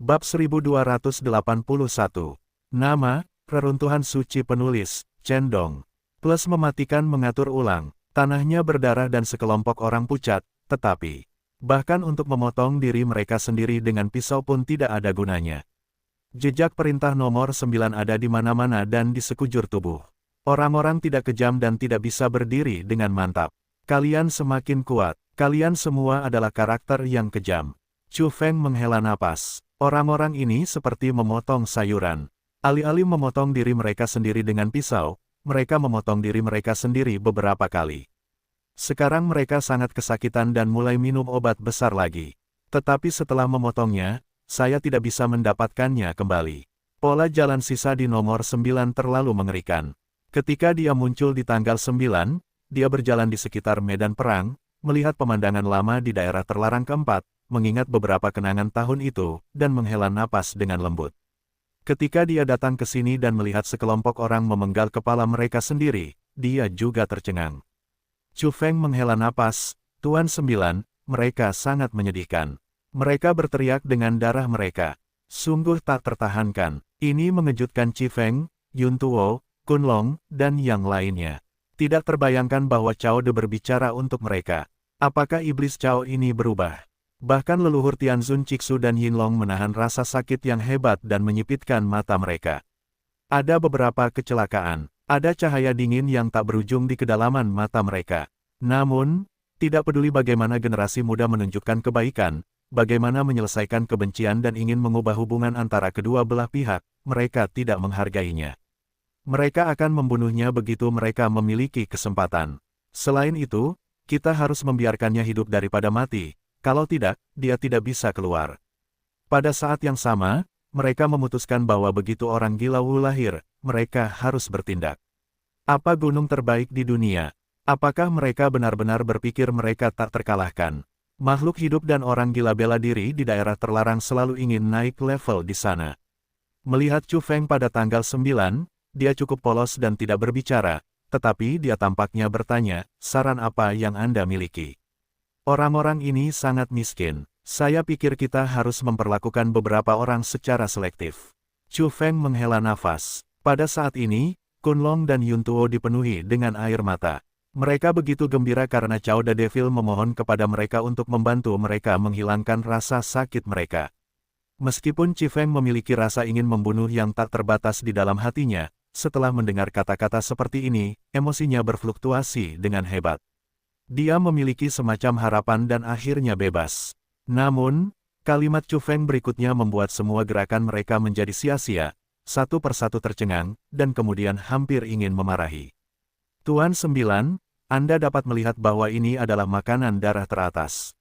Bab 1281. Nama, Reruntuhan Suci Penulis, Cendong. Plus mematikan mengatur ulang, tanahnya berdarah dan sekelompok orang pucat, tetapi, bahkan untuk memotong diri mereka sendiri dengan pisau pun tidak ada gunanya. Jejak perintah nomor 9 ada di mana-mana dan di sekujur tubuh. Orang-orang tidak kejam dan tidak bisa berdiri dengan mantap. Kalian semakin kuat, kalian semua adalah karakter yang kejam. Chu Feng menghela napas. Orang-orang ini seperti memotong sayuran. Alih-alih memotong diri mereka sendiri dengan pisau, mereka memotong diri mereka sendiri beberapa kali. Sekarang mereka sangat kesakitan dan mulai minum obat besar lagi. Tetapi setelah memotongnya, saya tidak bisa mendapatkannya kembali. Pola jalan sisa di nomor 9 terlalu mengerikan. Ketika dia muncul di tanggal 9, dia berjalan di sekitar medan perang, melihat pemandangan lama di daerah terlarang keempat, mengingat beberapa kenangan tahun itu, dan menghela napas dengan lembut. Ketika dia datang ke sini dan melihat sekelompok orang memenggal kepala mereka sendiri, dia juga tercengang. Chu Feng menghela napas, Tuan 9, mereka sangat menyedihkan. Mereka berteriak dengan darah mereka. Sungguh tak tertahankan. Ini mengejutkan Chi Feng, Yun Tuo, Kun Long, dan yang lainnya. Tidak terbayangkan bahwa Cao De berbicara untuk mereka. Apakah iblis Cao ini berubah? Bahkan leluhur Tianzun Cixu dan Yinlong menahan rasa sakit yang hebat dan menyipitkan mata mereka. Ada beberapa kecelakaan, ada cahaya dingin yang tak berujung di kedalaman mata mereka. Namun, tidak peduli bagaimana generasi muda menunjukkan kebaikan, bagaimana menyelesaikan kebencian dan ingin mengubah hubungan antara kedua belah pihak, mereka tidak menghargainya. Mereka akan membunuhnya begitu mereka memiliki kesempatan. Selain itu, kita harus membiarkannya hidup daripada mati. Kalau tidak, dia tidak bisa keluar. Pada saat yang sama, mereka memutuskan bahwa begitu orang gila Wu lahir, mereka harus bertindak. Apa gunung terbaik di dunia? Apakah mereka benar-benar berpikir mereka tak terkalahkan? Makhluk hidup dan orang gila bela diri di daerah terlarang selalu ingin naik level di sana. Melihat Chu Feng pada tanggal 9, dia cukup polos dan tidak berbicara, tetapi dia tampaknya bertanya, saran apa yang Anda miliki? Orang-orang ini sangat miskin. Saya pikir kita harus memperlakukan beberapa orang secara selektif. Chu Feng menghela nafas. Pada saat ini, Kun Long dan Yun Tuo dipenuhi dengan air mata. Mereka begitu gembira karena Cao De Devil memohon kepada mereka untuk membantu mereka menghilangkan rasa sakit mereka. Meskipun Chi Feng memiliki rasa ingin membunuh yang tak terbatas di dalam hatinya, setelah mendengar kata-kata seperti ini, emosinya berfluktuasi dengan hebat. Dia memiliki semacam harapan dan akhirnya bebas. Namun, kalimat Chu Feng berikutnya membuat semua gerakan mereka menjadi sia-sia, satu persatu tercengang, dan kemudian hampir ingin memarahi. Tuan 9, Anda dapat melihat bahwa ini adalah makanan darah teratas.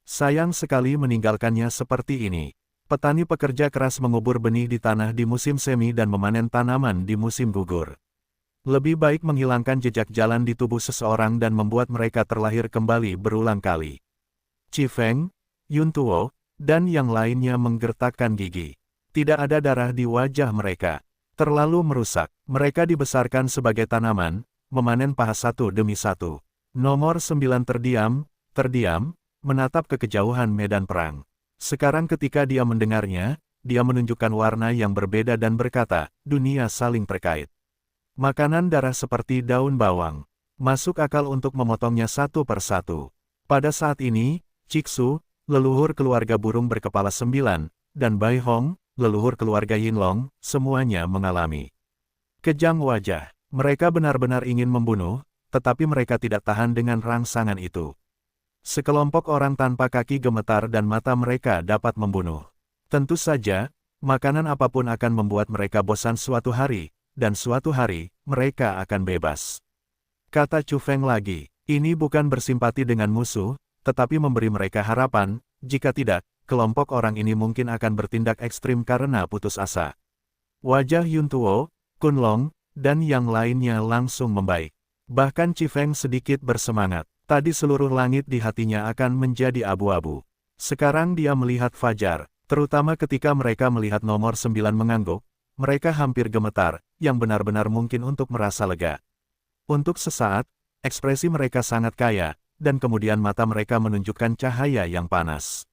Sayang sekali meninggalkannya seperti ini. Petani pekerja keras mengubur benih di tanah di musim semi dan memanen tanaman di musim gugur. Lebih baik menghilangkan jejak jalan di tubuh seseorang dan membuat mereka terlahir kembali berulang kali. Chi Feng, Yun Tuo, dan yang lainnya menggertakkan gigi. Tidak ada darah di wajah mereka. Terlalu merusak. Mereka dibesarkan sebagai tanaman, memanen paha satu demi satu. Nomor 9 terdiam, menatap ke kejauhan medan perang. Sekarang ketika dia mendengarnya, dia menunjukkan warna yang berbeda dan berkata, dunia saling terkait. Makanan darah seperti daun bawang. Masuk akal untuk memotongnya satu persatu. Pada saat ini, Cixu, leluhur keluarga burung berkepala 9, dan Bai Hong, leluhur keluarga Yinlong, semuanya mengalami kejang wajah. Mereka benar-benar ingin membunuh, tetapi mereka tidak tahan dengan rangsangan itu. Sekelompok orang tanpa kaki gemetar dan mata mereka dapat membunuh. Tentu saja, makanan apapun akan membuat mereka bosan suatu hari, dan suatu hari, mereka akan bebas. Kata Chu Feng lagi, ini bukan bersimpati dengan musuh, tetapi memberi mereka harapan, jika tidak, kelompok orang ini mungkin akan bertindak ekstrim karena putus asa. Wajah Yun Tuo, Kun Long, dan yang lainnya langsung membaik. Bahkan Chi Feng sedikit bersemangat, tadi seluruh langit di hatinya akan menjadi abu-abu. Sekarang dia melihat fajar, terutama ketika mereka melihat nomor 9 mengangguk, mereka hampir gemetar, yang benar-benar mungkin untuk merasa lega. Untuk sesaat, ekspresi mereka sangat kaya, dan kemudian mata mereka menunjukkan cahaya yang panas.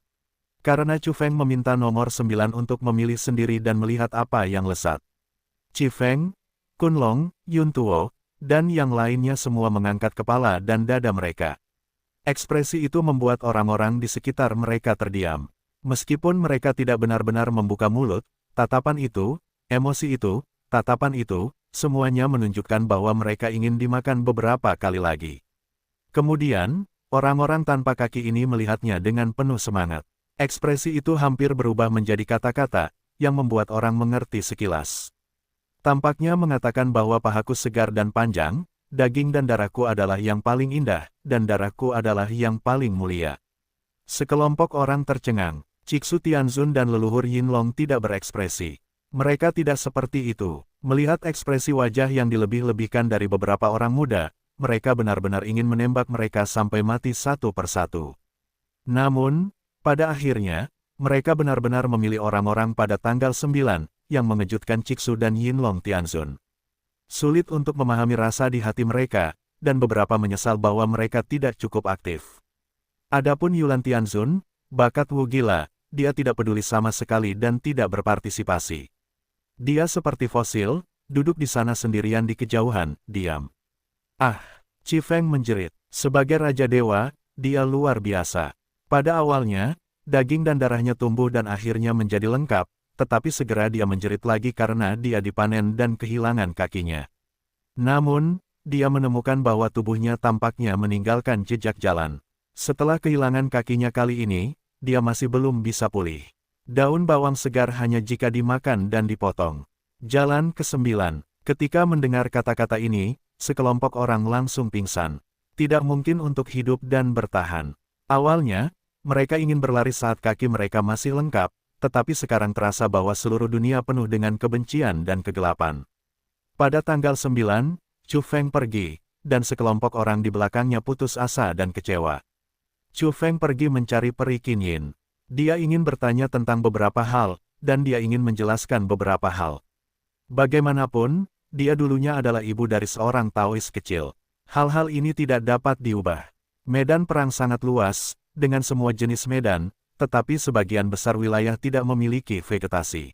Karena Chu Feng meminta nomor 9 untuk memilih sendiri dan melihat apa yang lesat. Chi Feng, Kun Long, Yun Tuo, dan yang lainnya semua mengangkat kepala dan dada mereka. Ekspresi itu membuat orang-orang di sekitar mereka terdiam. Meskipun mereka tidak benar-benar membuka mulut, tatapan itu, emosi itu, tatapan itu, semuanya menunjukkan bahwa mereka ingin dimakan beberapa kali lagi. Kemudian, orang-orang tanpa kaki ini melihatnya dengan penuh semangat. Ekspresi itu hampir berubah menjadi kata-kata, yang membuat orang mengerti sekilas. Tampaknya mengatakan bahwa pahaku segar dan panjang, daging dan darahku adalah yang paling indah, dan darahku adalah yang paling mulia. Sekelompok orang tercengang. Ciksu Tianzun dan leluhur Yinlong tidak berekspresi. Mereka tidak seperti itu. Melihat ekspresi wajah yang dilebih-lebihkan dari beberapa orang muda, mereka benar-benar ingin menembak mereka sampai mati satu persatu. Namun, pada akhirnya, mereka benar-benar memilih orang-orang pada tanggal 9, yang mengejutkan Ciksu dan Yinlong Tianzun. Sulit untuk memahami rasa di hati mereka, dan beberapa menyesal bahwa mereka tidak cukup aktif. Adapun Yulan Tianzun, bakat Wu gila, dia tidak peduli sama sekali dan tidak berpartisipasi. Dia seperti fosil, duduk di sana sendirian di kejauhan, diam. Ah, Chi Feng menjerit. Sebagai Raja Dewa, dia luar biasa. Pada awalnya, daging dan darahnya tumbuh dan akhirnya menjadi lengkap, tetapi segera dia menjerit lagi karena dia dipanen dan kehilangan kakinya. Namun, dia menemukan bahwa tubuhnya tampaknya meninggalkan jejak jalan. Setelah kehilangan kakinya kali ini, dia masih belum bisa pulih. Daun bawang segar hanya jika dimakan dan dipotong. Jalan ke-9. Ketika mendengar kata-kata ini, sekelompok orang langsung pingsan. Tidak mungkin untuk hidup dan bertahan. Awalnya, mereka ingin berlari saat kaki mereka masih lengkap, tetapi sekarang terasa bahwa seluruh dunia penuh dengan kebencian dan kegelapan. Pada tanggal 9, Chu Feng pergi, dan sekelompok orang di belakangnya putus asa dan kecewa. Chu Feng pergi mencari Peri Qinyin. Dia ingin bertanya tentang beberapa hal, dan dia ingin menjelaskan beberapa hal. Bagaimanapun, dia dulunya adalah ibu dari seorang Taois kecil. Hal-hal ini tidak dapat diubah. Medan perang sangat luas, dengan semua jenis medan, tetapi sebagian besar wilayah tidak memiliki vegetasi.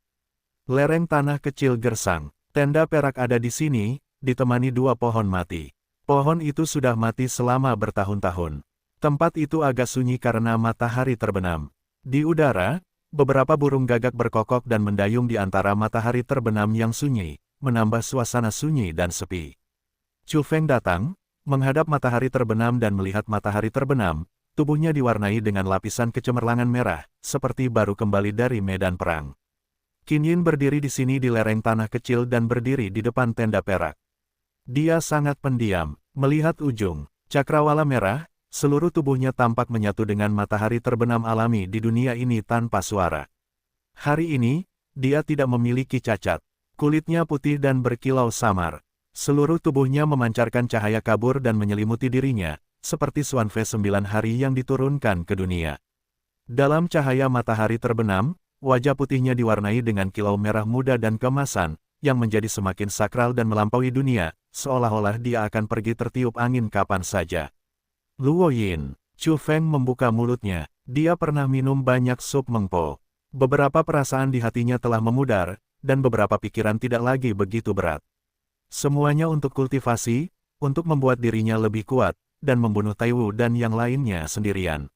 Lereng tanah kecil gersang. Tenda perak ada di sini, ditemani dua pohon mati. Pohon itu sudah mati selama bertahun-tahun. Tempat itu agak sunyi karena matahari terbenam. Di udara, beberapa burung gagak berkokok dan mendayung di antara matahari terbenam yang sunyi, menambah suasana sunyi dan sepi. Chu Feng datang, menghadap matahari terbenam dan melihat matahari terbenam, tubuhnya diwarnai dengan lapisan kecemerlangan merah, seperti baru kembali dari medan perang. Qinyin berdiri di sini di lereng tanah kecil dan berdiri di depan tenda perak. Dia sangat pendiam, melihat ujung cakrawala merah. Seluruh tubuhnya tampak menyatu dengan matahari terbenam alami di dunia ini tanpa suara. Hari ini, dia tidak memiliki cacat. Kulitnya putih dan berkilau samar. Seluruh tubuhnya memancarkan cahaya kabur dan menyelimuti dirinya, seperti Xuanfei 9 hari yang diturunkan ke dunia. Dalam cahaya matahari terbenam, wajah putihnya diwarnai dengan kilau merah muda dan keemasan, yang menjadi semakin sakral dan melampaui dunia, seolah-olah dia akan pergi tertiup angin kapan saja. Luo Yin. Chu Feng membuka mulutnya. Dia pernah minum banyak sup mengpo. Beberapa perasaan di hatinya telah memudar, dan beberapa pikiran tidak lagi begitu berat. Semuanya untuk kultivasi, untuk membuat dirinya lebih kuat, dan membunuh Taiwu dan yang lainnya sendirian.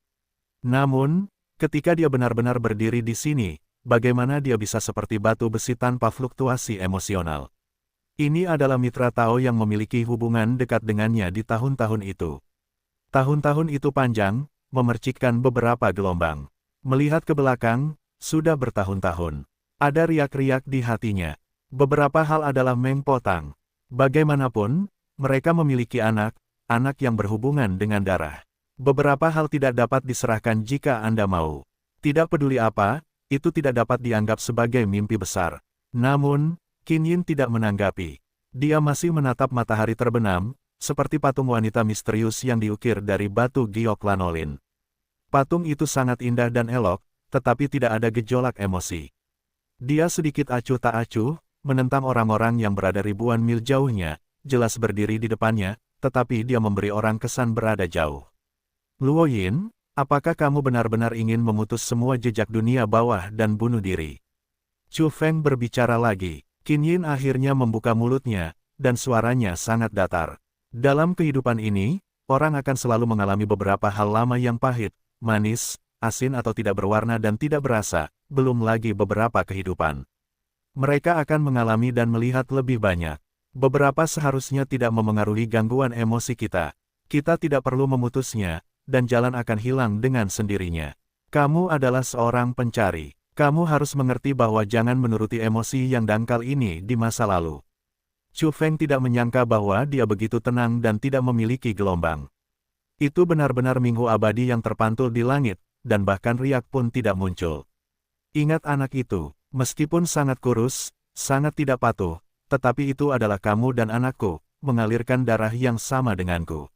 Namun, ketika dia benar-benar berdiri di sini, bagaimana dia bisa seperti batu besi tanpa fluktuasi emosional? Ini adalah mitra Tao yang memiliki hubungan dekat dengannya di tahun-tahun itu. Tahun-tahun itu panjang, memercikkan beberapa gelombang. Melihat ke belakang, sudah bertahun-tahun. Ada riak-riak di hatinya. Beberapa hal adalah Meng Potang. Bagaimanapun, mereka memiliki anak yang berhubungan dengan darah. Beberapa hal tidak dapat diserahkan jika Anda mau. Tidak peduli apa, itu tidak dapat dianggap sebagai mimpi besar. Namun, Qinyin tidak menanggapi. Dia masih menatap matahari terbenam, seperti patung wanita misterius yang diukir dari batu giok lanolin. Patung itu sangat indah dan elok, tetapi tidak ada gejolak emosi. Dia sedikit acuh tak acuh, menentang orang-orang yang berada ribuan mil jauhnya, jelas berdiri di depannya, tetapi dia memberi orang kesan berada jauh. Luo Yin, Apakah kamu benar-benar ingin memutus semua jejak dunia bawah dan bunuh diri? Chu Feng berbicara lagi. Qin Yin akhirnya membuka mulutnya, dan suaranya sangat datar. Dalam kehidupan ini, orang akan selalu mengalami beberapa hal lama yang pahit, manis, asin atau tidak berwarna dan tidak berasa, belum lagi beberapa kehidupan. Mereka akan mengalami dan melihat lebih banyak. Beberapa seharusnya tidak memengaruhi gangguan emosi kita. Kita tidak perlu memutusnya, dan jalan akan hilang dengan sendirinya. Kamu adalah seorang pencari. Kamu harus mengerti bahwa jangan menuruti emosi yang dangkal ini di masa lalu. Chu Feng tidak menyangka bahwa dia begitu tenang dan tidak memiliki gelombang. Itu benar-benar minggu abadi yang terpantul di langit, dan bahkan riak pun tidak muncul. Ingat anak itu, meskipun sangat kurus, sangat tidak patuh, tetapi itu adalah kamu dan anakku, mengalirkan darah yang sama denganku.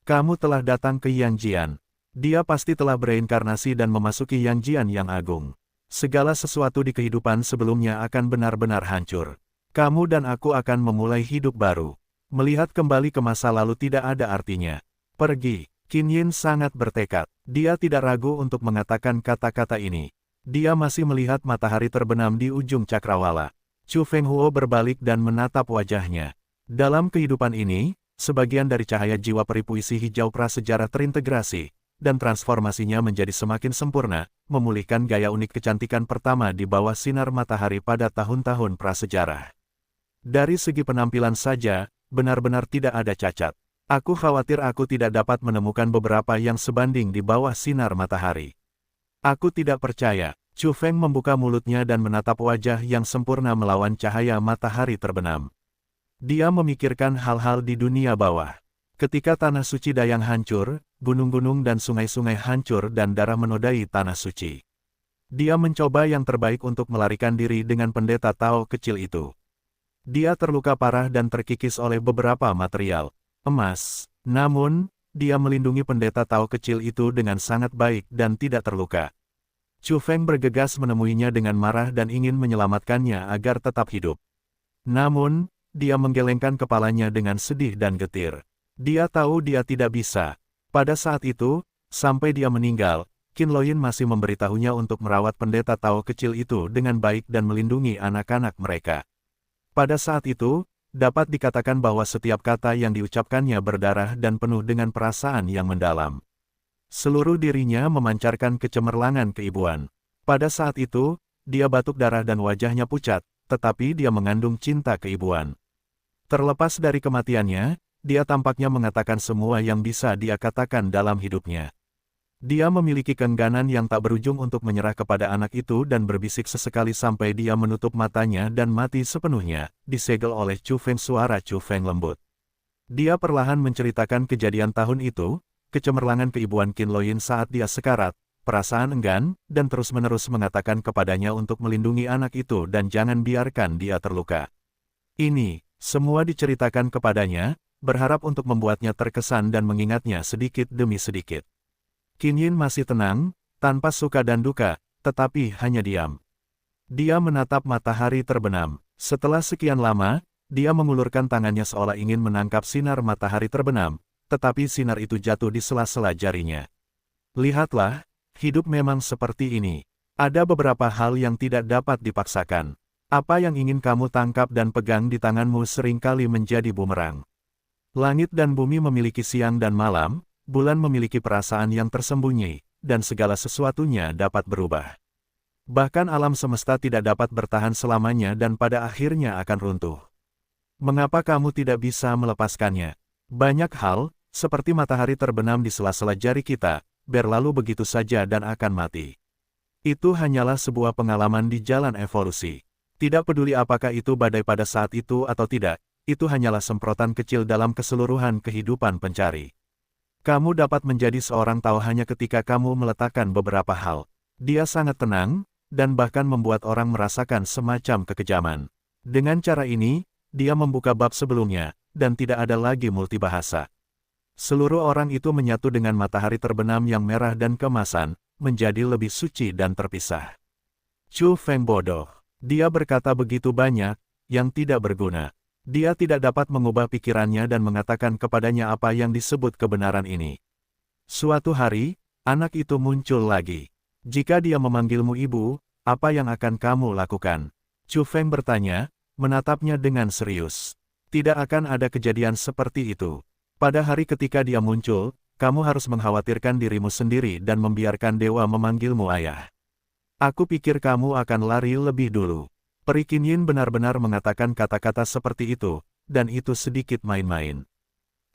Kamu telah datang ke Yangjian. Dia pasti telah bereinkarnasi dan memasuki Yangjian yang agung. Segala sesuatu di kehidupan sebelumnya akan benar-benar hancur. Kamu dan aku akan memulai hidup baru. Melihat kembali ke masa lalu tidak ada artinya. Pergi. Qin Yin sangat bertekad. Dia tidak ragu untuk mengatakan kata-kata ini. Dia masih melihat matahari terbenam di ujung cakrawala. Chu Fenghuo berbalik dan menatap wajahnya. Dalam kehidupan ini, sebagian dari cahaya jiwa peri puisi hijau prasejarah terintegrasi, dan transformasinya menjadi semakin sempurna, memulihkan gaya unik kecantikan pertama di bawah sinar matahari pada tahun-tahun prasejarah. Dari segi penampilan saja, benar-benar tidak ada cacat. Aku khawatir aku tidak dapat menemukan beberapa yang sebanding di bawah sinar matahari. Aku tidak percaya. Chu Feng membuka mulutnya dan menatap wajah yang sempurna melawan cahaya matahari terbenam. Dia memikirkan hal-hal di dunia bawah. Ketika tanah suci Dayang hancur, gunung-gunung dan sungai-sungai hancur dan darah menodai tanah suci. Dia mencoba yang terbaik untuk melarikan diri dengan pendeta Tao kecil itu. Dia terluka parah dan terkikis oleh beberapa material emas. Namun, dia melindungi pendeta Tao kecil itu dengan sangat baik dan tidak terluka. Chu Feng bergegas menemuinya dengan marah dan ingin menyelamatkannya agar tetap hidup. Namun, dia menggelengkan kepalanya dengan sedih dan getir. Dia tahu dia tidak bisa. Pada saat itu, sampai dia meninggal, Qin Loyin masih memberitahunya untuk merawat pendeta Tao kecil itu dengan baik dan melindungi anak-anak mereka. Pada saat itu, dapat dikatakan bahwa setiap kata yang diucapkannya berdarah dan penuh dengan perasaan yang mendalam. Seluruh dirinya memancarkan kecemerlangan keibuan. Pada saat itu, dia batuk darah dan wajahnya pucat, tetapi dia mengandung cinta keibuan. Terlepas dari kematiannya, dia tampaknya mengatakan semua yang bisa dia katakan dalam hidupnya. Dia memiliki keengganan yang tak berujung untuk menyerah kepada anak itu dan berbisik sesekali sampai dia menutup matanya dan mati sepenuhnya, disegel oleh Chu Feng. Suara Chu Feng lembut. Dia perlahan menceritakan kejadian tahun itu, kecemerlangan keibuan Qin Loyin saat dia sekarat, perasaan enggan, dan terus-menerus mengatakan kepadanya untuk melindungi anak itu dan jangan biarkan dia terluka. Ini, semua diceritakan kepadanya, berharap untuk membuatnya terkesan dan mengingatnya sedikit demi sedikit. Qin Yin masih tenang, tanpa suka dan duka, tetapi hanya diam. Dia menatap matahari terbenam. Setelah sekian lama, dia mengulurkan tangannya seolah ingin menangkap sinar matahari terbenam, tetapi sinar itu jatuh di sela-sela jarinya. Lihatlah, hidup memang seperti ini. Ada beberapa hal yang tidak dapat dipaksakan. Apa yang ingin kamu tangkap dan pegang di tanganmu seringkali menjadi bumerang. Langit dan bumi memiliki siang dan malam, bulan memiliki perasaan yang tersembunyi, dan segala sesuatunya dapat berubah. Bahkan alam semesta tidak dapat bertahan selamanya dan pada akhirnya akan runtuh. Mengapa kamu tidak bisa melepaskannya? Banyak hal, seperti matahari terbenam di sela-sela jari kita, berlalu begitu saja dan akan mati. Itu hanyalah sebuah pengalaman di jalan evolusi. Tidak peduli apakah itu badai pada saat itu atau tidak, itu hanyalah semprotan kecil dalam keseluruhan kehidupan pencari. Kamu dapat menjadi seorang Tao hanya ketika kamu meletakkan beberapa hal. Dia sangat tenang, dan bahkan membuat orang merasakan semacam kekejaman. Dengan cara ini, dia membuka bab sebelumnya, dan tidak ada lagi multibahasa. Seluruh orang itu menyatu dengan matahari terbenam yang merah dan kemasan, menjadi lebih suci dan terpisah. Chu Feng bodoh. Dia berkata begitu banyak, yang tidak berguna. Dia tidak dapat mengubah pikirannya dan mengatakan kepadanya apa yang disebut kebenaran ini. Suatu hari, Anak itu muncul lagi. Jika dia memanggilmu ibu, apa yang akan kamu lakukan? Chu Feng bertanya, menatapnya dengan serius. Tidak akan ada kejadian seperti itu. Pada hari ketika dia muncul, kamu harus mengkhawatirkan dirimu sendiri dan membiarkan dewa memanggilmu ayah. Aku pikir kamu akan lari lebih dulu. Peri Qinyin benar-benar mengatakan kata-kata seperti itu, dan itu sedikit main-main.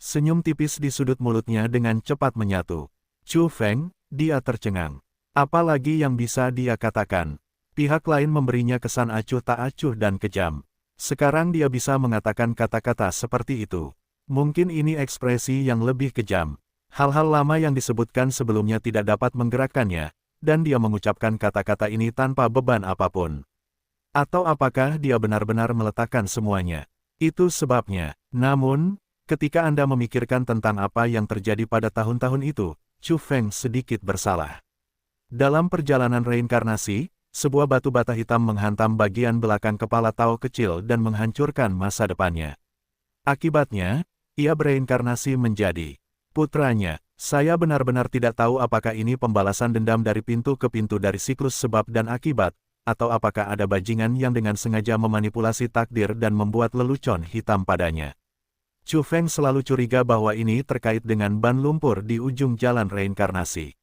Senyum tipis di sudut mulutnya dengan cepat menyatu. Chu Feng, dia tercengang. Apalagi yang bisa dia katakan? Pihak lain memberinya kesan acuh tak acuh dan kejam. Sekarang dia bisa mengatakan kata-kata seperti itu. Mungkin ini ekspresi yang lebih kejam. Hal-hal lama yang disebutkan sebelumnya tidak dapat menggerakkannya, dan dia mengucapkan kata-kata ini tanpa beban apapun. Atau apakah dia benar-benar meletakkan semuanya? Itu sebabnya. Namun, ketika Anda memikirkan tentang apa yang terjadi pada tahun-tahun itu, Chu Feng sedikit bersalah. Dalam perjalanan reinkarnasi, sebuah batu bata hitam menghantam bagian belakang kepala Tao kecil dan menghancurkan masa depannya. Akibatnya, ia bereinkarnasi menjadi putranya. Saya benar-benar tidak tahu apakah ini pembalasan dendam dari pintu ke pintu dari siklus sebab dan akibat, atau apakah ada bajingan yang dengan sengaja memanipulasi takdir dan membuat lelucon hitam padanya. Chu Feng selalu curiga bahwa ini terkait dengan ban lumpur di ujung jalan reinkarnasi.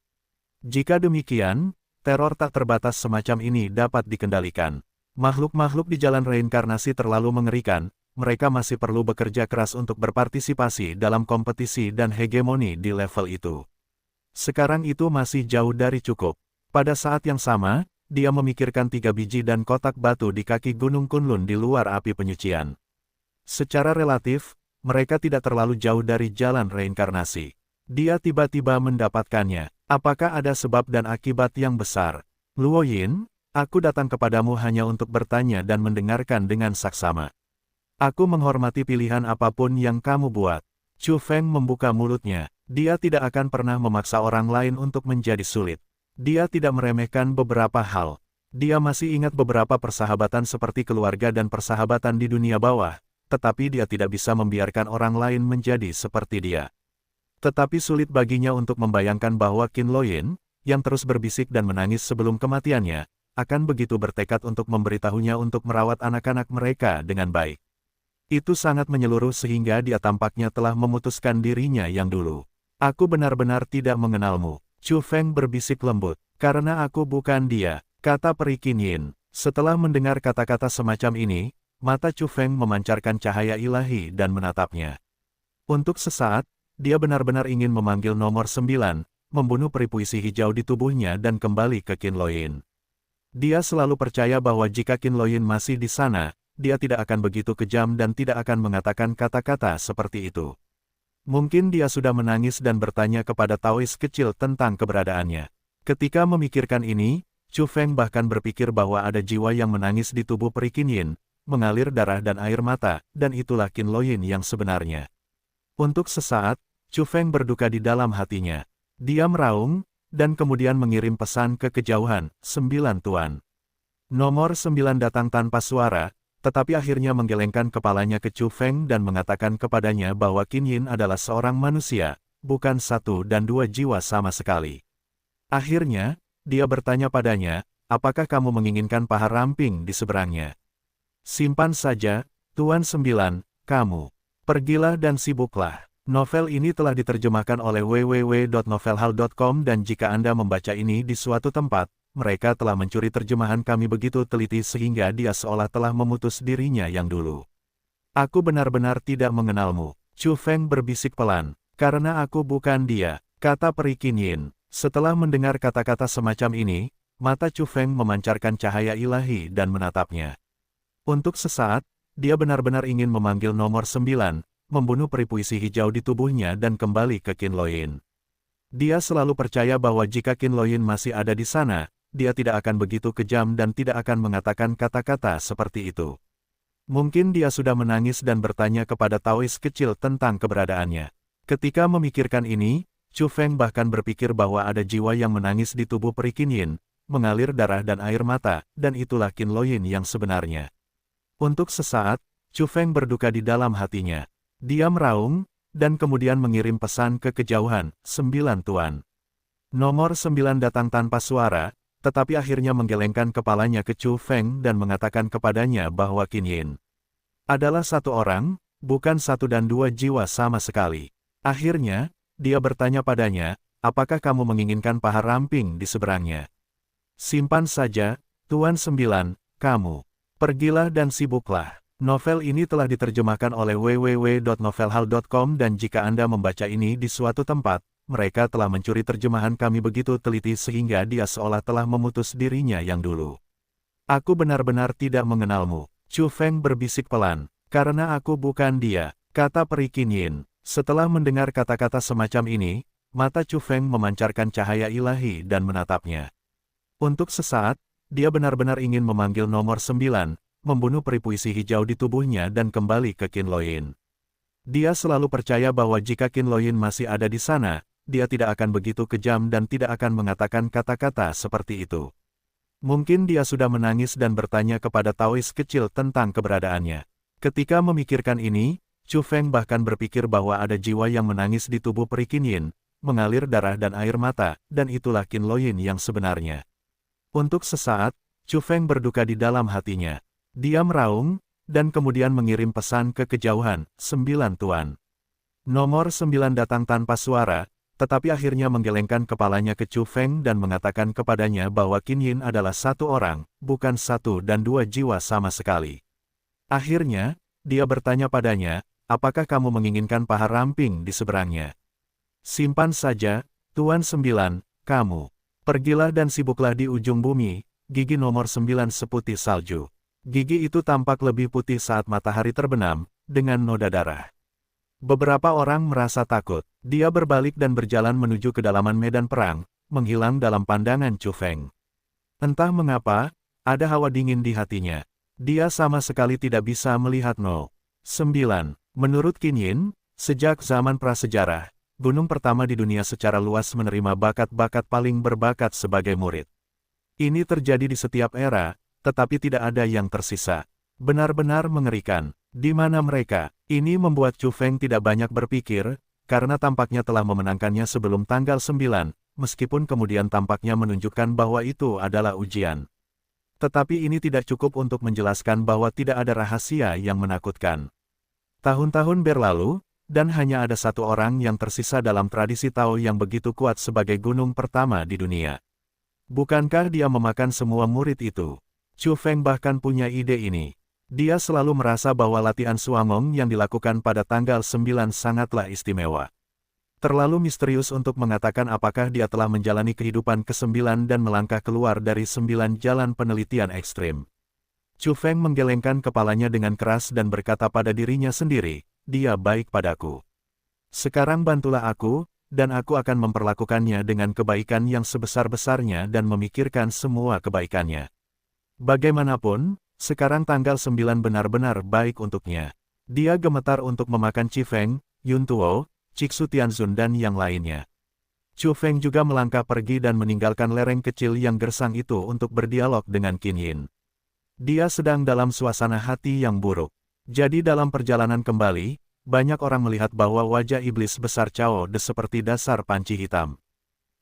Jika demikian, teror tak terbatas semacam ini dapat dikendalikan. Makhluk-makhluk di jalan reinkarnasi terlalu mengerikan, mereka masih perlu bekerja keras untuk berpartisipasi dalam kompetisi dan hegemoni di level itu. Sekarang itu masih jauh dari cukup. Pada saat yang sama, dia memikirkan 3 biji dan kotak batu di kaki Gunung Kunlun di luar api penyucian. Secara relatif, mereka tidak terlalu jauh dari jalan reinkarnasi. Dia tiba-tiba mendapatkannya. Apakah ada sebab dan akibat yang besar? Luo Yin, aku datang kepadamu hanya untuk bertanya dan mendengarkan dengan saksama. Aku menghormati pilihan apapun yang kamu buat. Chu Feng membuka mulutnya. Dia tidak akan pernah memaksa orang lain untuk menjadi sulit. Dia tidak meremehkan beberapa hal. Dia masih ingat beberapa persahabatan seperti keluarga dan persahabatan di dunia bawah, tetapi dia tidak bisa membiarkan orang lain menjadi seperti dia. Tetapi sulit baginya untuk membayangkan bahwa Qin Loyin, yang terus berbisik dan menangis sebelum kematiannya, akan begitu bertekad untuk memberitahunya untuk merawat anak-anak mereka dengan baik. Itu sangat menyeluruh sehingga dia tampaknya telah memutuskan dirinya yang dulu. Aku benar-benar tidak mengenalmu. Chu Feng berbisik lembut. Karena aku bukan dia, kata Peri Qinyin. Setelah mendengar kata-kata semacam ini, mata Chu Feng memancarkan cahaya ilahi dan menatapnya. Untuk sesaat, dia benar-benar ingin memanggil nomor 9, membunuh peri puisi hijau di tubuhnya dan kembali ke Qin Loyin. Dia selalu percaya bahwa jika Qin Loyin masih di sana, dia tidak akan begitu kejam dan tidak akan mengatakan kata-kata seperti itu. Mungkin dia sudah menangis dan bertanya kepada Taois kecil tentang keberadaannya. Ketika memikirkan ini, Chu Feng bahkan berpikir bahwa ada jiwa yang menangis di tubuh Peri Qinyin, mengalir darah dan air mata, dan itulah Qin Loyin yang sebenarnya. Untuk sesaat, Chu Feng berduka di dalam hatinya. Dia meraung, dan kemudian mengirim pesan ke kejauhan, 9 tuan. Nomor 9 datang tanpa suara, tetapi akhirnya menggelengkan kepalanya ke Chu Feng dan mengatakan kepadanya bahwa Qin Yin adalah seorang manusia, bukan 1 dan 2 jiwa sama sekali. Akhirnya, dia bertanya padanya, apakah kamu menginginkan paha ramping di seberangnya? Simpan saja, Tuan 9, kamu. Pergilah dan sibuklah. Novel ini telah diterjemahkan oleh www.novelhal.com dan jika Anda membaca ini di suatu tempat, mereka telah mencuri terjemahan kami begitu teliti sehingga dia seolah telah memutus dirinya yang dulu. Aku benar-benar tidak mengenalmu. Chu Feng berbisik pelan. Karena aku bukan dia, kata Peri Qinyin. Setelah mendengar kata-kata semacam ini, mata Chu Feng memancarkan cahaya ilahi dan menatapnya. Untuk sesaat, dia benar-benar ingin memanggil nomor 9, membunuh peri puisi hijau di tubuhnya dan kembali ke Qin Loyin. Dia selalu percaya bahwa jika Qin Loyin masih ada di sana, dia tidak akan begitu kejam dan tidak akan mengatakan kata-kata seperti itu. Mungkin dia sudah menangis dan bertanya kepada Taois kecil tentang keberadaannya. Ketika memikirkan ini, Chu Feng bahkan berpikir bahwa ada jiwa yang menangis di tubuh Peri Qinyin, mengalir darah dan air mata, dan itulah Qin Loyin yang sebenarnya. Untuk sesaat, Chu Feng berduka di dalam hatinya. Dia meraung, dan kemudian mengirim pesan ke kejauhan, 9 tuan. Nomor 9 datang tanpa suara, tetapi akhirnya menggelengkan kepalanya ke Chu Feng dan mengatakan kepadanya bahwa Qin Yin adalah satu orang, bukan satu dan dua jiwa sama sekali. Akhirnya, dia bertanya padanya, apakah kamu menginginkan paha ramping di seberangnya? Simpan saja, Tuan 9, kamu. Pergilah dan sibuklah. Novel ini telah diterjemahkan oleh www.novelhal.com dan jika Anda membaca ini di suatu tempat, mereka telah mencuri terjemahan kami begitu teliti sehingga dia seolah telah memutus dirinya yang dulu. Aku benar-benar tidak mengenalmu. Chu Feng berbisik pelan. Karena aku bukan dia, kata peri Qin Yin. Setelah mendengar kata-kata semacam ini, mata Chu Feng memancarkan cahaya ilahi dan menatapnya. Untuk sesaat, dia benar-benar ingin memanggil nomor 9, membunuh peri puisi hijau di tubuhnya dan kembali ke Qin Loyin. Dia selalu percaya bahwa jika Qin Loyin masih ada di sana, dia tidak akan begitu kejam dan tidak akan mengatakan kata-kata seperti itu. Mungkin dia sudah menangis dan bertanya kepada Taois kecil tentang keberadaannya. Ketika memikirkan ini, Chu Feng bahkan berpikir bahwa ada jiwa yang menangis di tubuh peri Qin Yin, mengalir darah dan air mata, dan itulah Qin Loyin yang sebenarnya. Untuk sesaat, Chu Feng berduka di dalam hatinya. Dia meraung, dan kemudian mengirim pesan ke kejauhan, 9 tuan. Nomor 9 datang tanpa suara, tetapi akhirnya menggelengkan kepalanya ke Chu Feng dan mengatakan kepadanya bahwa Qin Yin adalah satu orang, bukan satu dan dua jiwa sama sekali. Akhirnya, dia bertanya padanya, apakah kamu menginginkan paha ramping di seberangnya? Simpan saja, Tuan 9, kamu. Pergilah dan sibuklah di ujung bumi, gigi nomor 9 seputih salju. Gigi itu tampak lebih putih saat matahari terbenam, dengan noda darah. Beberapa orang merasa takut. Dia berbalik dan berjalan menuju kedalaman medan perang, menghilang dalam pandangan Chu Feng. Entah mengapa, ada hawa dingin di hatinya. Dia sama sekali tidak bisa melihat 9. Menurut Qin Yin, sejak zaman prasejarah, gunung pertama di dunia secara luas menerima bakat-bakat paling berbakat sebagai murid. Ini terjadi di setiap era, tetapi tidak ada yang tersisa. Benar-benar mengerikan. Di mana mereka? Ini membuat Chu Feng tidak banyak berpikir, karena tampaknya telah memenangkannya sebelum tanggal 9, meskipun kemudian tampaknya menunjukkan bahwa itu adalah ujian. Tetapi ini tidak cukup untuk menjelaskan bahwa tidak ada rahasia yang menakutkan. Tahun-tahun berlalu, dan hanya ada satu orang yang tersisa dalam tradisi Tao yang begitu kuat sebagai gunung pertama di dunia. Bukankah dia memakan semua murid itu? Chu Feng bahkan punya ide ini. Dia selalu merasa bahwa latihan Suangong yang dilakukan pada tanggal 9 sangatlah istimewa. Terlalu misterius untuk mengatakan apakah dia telah menjalani kehidupan ke-9 dan melangkah keluar dari 9 jalan penelitian ekstrim. Chu Feng menggelengkan kepalanya dengan keras dan berkata pada dirinya sendiri, dia baik padaku. Sekarang bantulah aku, dan aku akan memperlakukannya dengan kebaikan yang sebesar-besarnya dan memikirkan semua kebaikannya. Bagaimanapun, sekarang tanggal 9 benar-benar baik untuknya. Dia gemetar untuk memakan Qi Feng, Yun Tuo, Ciksu Tianzun dan yang lainnya. Chu Feng juga melangkah pergi dan meninggalkan lereng kecil yang gersang itu untuk berdialog dengan Qin Yin. Dia sedang dalam suasana hati yang buruk. Jadi dalam perjalanan kembali, banyak orang melihat bahwa wajah iblis besar Cao De seperti dasar panci hitam.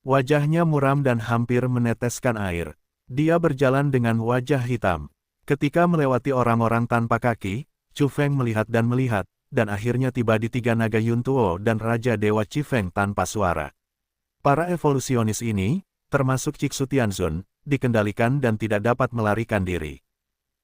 Wajahnya muram dan hampir meneteskan air. Dia berjalan dengan wajah hitam. Ketika melewati orang-orang tanpa kaki, Chu Feng melihat, dan akhirnya tiba di tiga naga Yun Tuo dan Raja Dewa Qi Feng tanpa suara. Para evolusionis ini, termasuk Ciksu Tianzun, dikendalikan dan tidak dapat melarikan diri.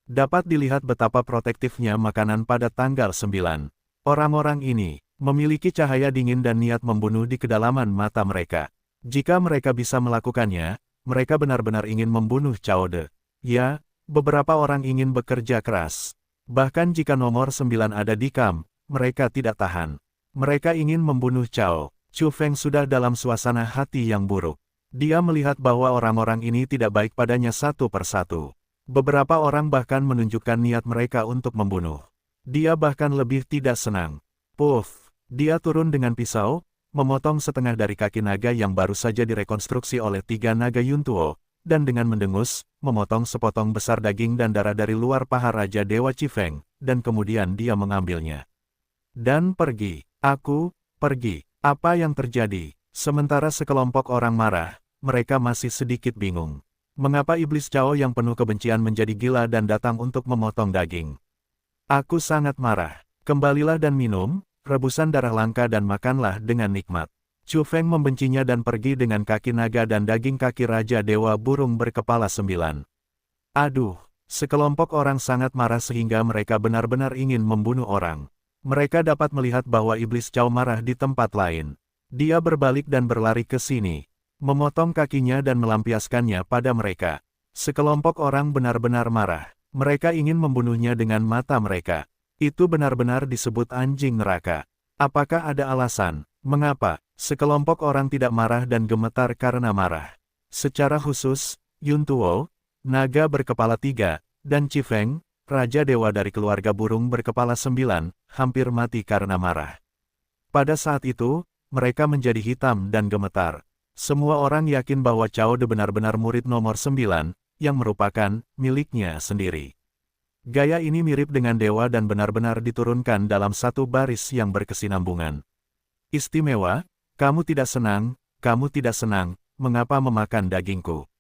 Dapat dilihat betapa protektifnya makanan pada tanggal 9. Orang-orang ini memiliki cahaya dingin dan niat membunuh di kedalaman mata mereka. Jika mereka bisa melakukannya, mereka benar-benar ingin membunuh Cao De. Ya, beberapa orang ingin bekerja keras. Bahkan jika nomor 9 ada di kamp, mereka tidak tahan. Mereka ingin membunuh Cao. Chu Feng sudah dalam suasana hati yang buruk. Dia melihat bahwa orang-orang ini tidak baik padanya satu persatu. Beberapa orang bahkan menunjukkan niat mereka untuk membunuh. Dia bahkan lebih tidak senang. Puff! Dia turun dengan pisau, memotong setengah dari kaki naga yang baru saja direkonstruksi oleh tiga naga Yun Tuo, dan dengan mendengus, memotong sepotong besar daging dan darah dari luar paha Raja Dewa Qi Feng, dan kemudian dia mengambilnya. Dan pergi. Aku, pergi. Apa yang terjadi? Sementara sekelompok orang marah, mereka masih sedikit bingung. Mengapa iblis Cao yang penuh kebencian menjadi gila dan datang untuk memotong daging? Aku sangat marah. Kembalilah dan minum, rebusan darah langka dan makanlah dengan nikmat. Chu Feng membencinya dan pergi dengan kaki naga dan daging kaki Raja Dewa Burung berkepala 9. Aduh, sekelompok orang sangat marah sehingga mereka benar-benar ingin membunuh orang. Mereka dapat melihat bahwa iblis Cao marah di tempat lain. Dia berbalik dan berlari ke sini, memotong kakinya dan melampiaskannya pada mereka. Sekelompok orang benar-benar marah. Mereka ingin membunuhnya dengan mata mereka. Itu benar-benar disebut anjing neraka. Apakah ada alasan mengapa sekelompok orang tidak marah dan gemetar karena marah? Secara khusus, Yun Tuo, naga berkepala 3, dan Chi Feng, Raja Dewa dari keluarga burung berkepala 9, hampir mati karena marah. Pada saat itu, mereka menjadi hitam dan gemetar. Semua orang yakin bahwa Cao De benar-benar murid nomor 9, yang merupakan miliknya sendiri. Gaya ini mirip dengan dewa dan benar-benar diturunkan dalam satu baris yang berkesinambungan. Istimewa, kamu tidak senang, mengapa memakan dagingku?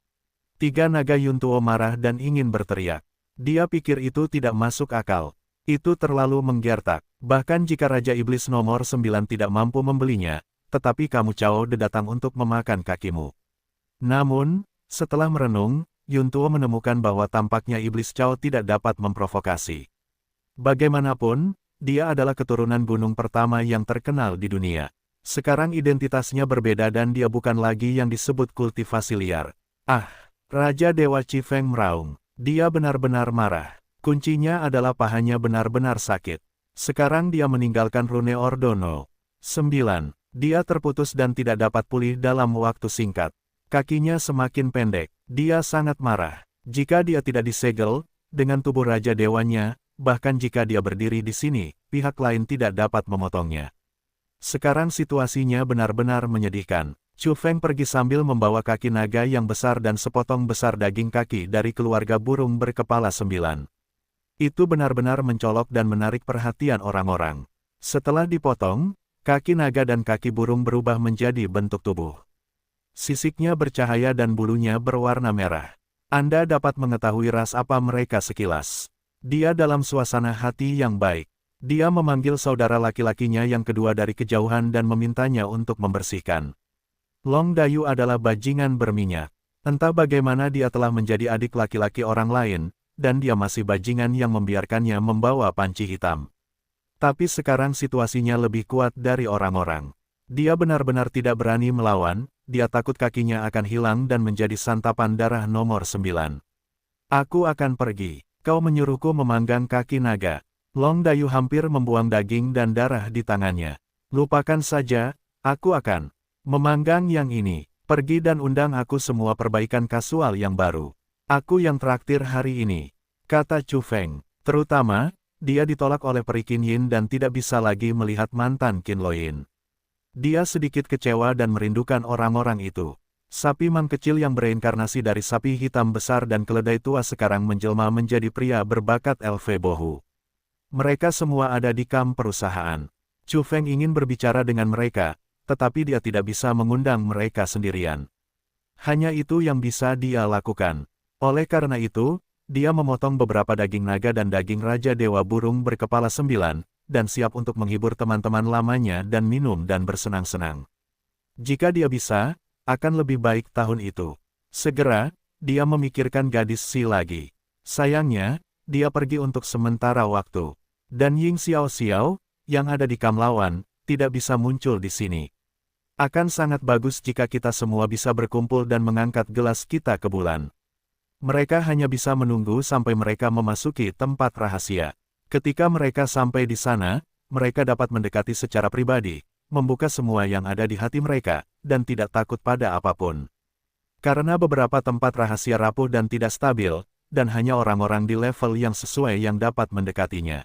3 naga Yun Tuo marah dan ingin berteriak. Dia pikir itu tidak masuk akal. Itu terlalu menggertak. Bahkan jika Raja Iblis nomor 9 tidak mampu membelinya, tetapi kamu Cao De datang untuk memakan kakimu. Namun, setelah merenung, Yun Tuo menemukan bahwa tampaknya Iblis Cao tidak dapat memprovokasi. Bagaimanapun, dia adalah keturunan gunung pertama yang terkenal di dunia. Sekarang identitasnya berbeda dan dia bukan lagi yang disebut kultivasi liar. Ah, Raja Dewa Chi Feng meraung. Dia benar-benar marah. Kuncinya adalah pahanya benar-benar sakit. Sekarang dia meninggalkan rune Ordono. 9. Dia terputus dan tidak dapat pulih dalam waktu singkat. Kakinya semakin pendek. Dia sangat marah. Jika dia tidak disegel, dengan tubuh Raja Dewanya, bahkan jika dia berdiri di sini, pihak lain tidak dapat memotongnya. Sekarang situasinya benar-benar menyedihkan. Chu Feng pergi sambil membawa kaki naga yang besar dan sepotong besar daging kaki dari keluarga burung berkepala 9. Itu benar-benar mencolok dan menarik perhatian orang-orang. Setelah dipotong, kaki naga dan kaki burung berubah menjadi bentuk tubuh. Sisiknya bercahaya dan bulunya berwarna merah. Anda dapat mengetahui ras apa mereka sekilas. Dia dalam suasana hati yang baik. Dia memanggil saudara laki-lakinya yang kedua dari kejauhan dan memintanya untuk membersihkan. Long Dayu adalah bajingan berminyak. Entah bagaimana dia telah menjadi adik laki-laki orang lain, dan dia masih bajingan yang membiarkannya membawa panci hitam. Tapi sekarang situasinya lebih kuat dari orang-orang. Dia benar-benar tidak berani melawan, dia takut kakinya akan hilang dan menjadi santapan darah nomor 9. Aku akan pergi. Kau menyuruhku memanggang kaki naga. Long Dayu hampir membuang daging dan darah di tangannya. Lupakan saja, aku akan memanggang yang ini. Pergi dan undang aku semua perbaikan kasual yang baru. Aku yang traktir hari ini, kata Chu Feng. Terutama, dia ditolak oleh Peri Qin Yin dan tidak bisa lagi melihat mantan Qin Loyin. Dia sedikit kecewa dan merindukan orang-orang itu. Sapi mang kecil yang bereinkarnasi dari sapi hitam besar dan keledai tua sekarang menjelma menjadi pria berbakat LV Bohu. Mereka semua ada di kamp perusahaan. Chu Feng ingin berbicara dengan mereka, tetapi dia tidak bisa mengundang mereka sendirian. Hanya itu yang bisa dia lakukan. Oleh karena itu, dia memotong beberapa daging naga dan daging Raja Dewa Burung berkepala 9, dan siap untuk menghibur teman-teman lamanya dan minum dan bersenang-senang. Jika dia bisa, akan lebih baik tahun itu. Segera, dia memikirkan gadis Si lagi. Sayangnya, dia pergi untuk sementara waktu. Dan Ying Xiao Xiao, yang ada di kamp lawan, tidak bisa muncul di sini. Akan sangat bagus jika kita semua bisa berkumpul dan mengangkat gelas kita ke bulan. Mereka hanya bisa menunggu sampai mereka memasuki tempat rahasia. Ketika mereka sampai di sana, mereka dapat mendekati secara pribadi, membuka semua yang ada di hati mereka, dan tidak takut pada apapun. Karena beberapa tempat rahasia rapuh dan tidak stabil, dan hanya orang-orang di level yang sesuai yang dapat mendekatinya.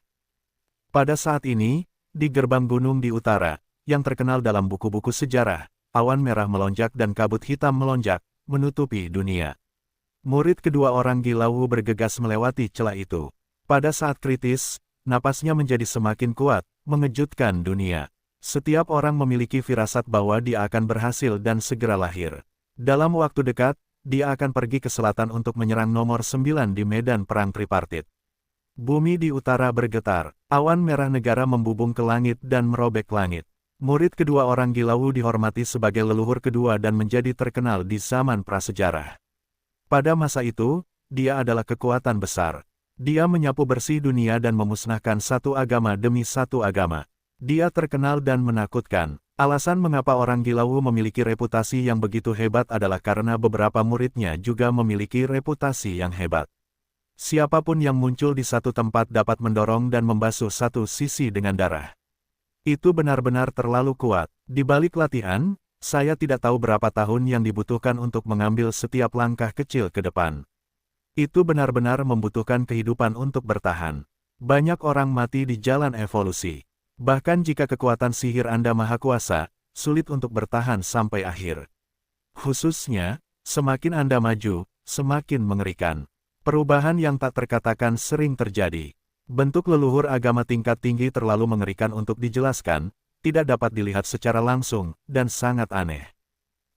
Pada saat ini, di gerbang gunung di utara, yang terkenal dalam buku-buku sejarah, awan merah melonjak dan kabut hitam melonjak, menutupi dunia. Murid kedua orang Gila Wu bergegas melewati celah itu. Pada saat kritis, napasnya menjadi semakin kuat, mengejutkan dunia. Setiap orang memiliki firasat bahwa dia akan berhasil dan segera lahir. Dalam waktu dekat, dia akan pergi ke selatan untuk menyerang nomor 9 di medan perang tripartit. Bumi di utara bergetar, awan merah negara membubung ke langit dan merobek langit. Murid kedua orang Gila Wu dihormati sebagai leluhur kedua dan menjadi terkenal di zaman prasejarah. Pada masa itu, dia adalah kekuatan besar. Dia menyapu bersih dunia dan memusnahkan satu agama demi satu agama. Dia terkenal dan menakutkan. Alasan mengapa orang Gila Wu memiliki reputasi yang begitu hebat adalah karena beberapa muridnya juga memiliki reputasi yang hebat. Siapapun yang muncul di satu tempat dapat mendorong dan membasuh satu sisi dengan darah. Itu benar-benar terlalu kuat. Di balik latihan, saya tidak tahu berapa tahun yang dibutuhkan untuk mengambil setiap langkah kecil ke depan. Itu benar-benar membutuhkan kehidupan untuk bertahan. Banyak orang mati di jalan evolusi. Bahkan jika kekuatan sihir Anda maha kuasa, sulit untuk bertahan sampai akhir. Khususnya, semakin Anda maju, semakin mengerikan. Perubahan yang tak terkatakan sering terjadi. Bentuk leluhur agama tingkat tinggi terlalu mengerikan untuk dijelaskan, tidak dapat dilihat secara langsung, dan sangat aneh.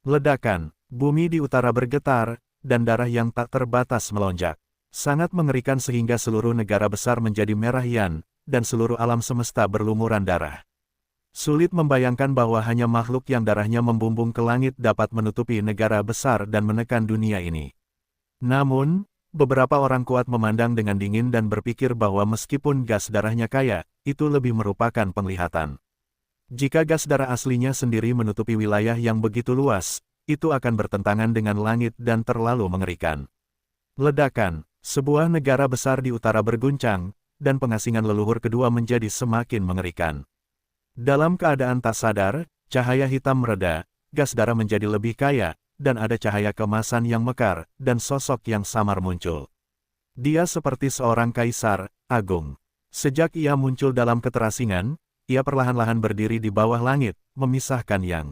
Ledakan, bumi di utara bergetar, dan darah yang tak terbatas melonjak. Sangat mengerikan sehingga seluruh negara besar menjadi merah yan, dan seluruh alam semesta berlumuran darah. Sulit membayangkan bahwa hanya makhluk yang darahnya membumbung ke langit dapat menutupi negara besar dan menekan dunia ini. Namun, beberapa orang kuat memandang dengan dingin dan berpikir bahwa meskipun gas darahnya kaya, itu lebih merupakan penglihatan. Jika gas darah aslinya sendiri menutupi wilayah yang begitu luas, itu akan bertentangan dengan langit dan terlalu mengerikan. Ledakan, sebuah negara besar di utara berguncang, dan pengasingan leluhur kedua menjadi semakin mengerikan. Dalam keadaan tak sadar, cahaya hitam mereda, gas darah menjadi lebih kaya, dan ada cahaya keemasan yang mekar, dan sosok yang samar muncul. Dia seperti seorang kaisar agung. Sejak ia muncul dalam keterasingan, ia perlahan-lahan berdiri di bawah langit, memisahkan yang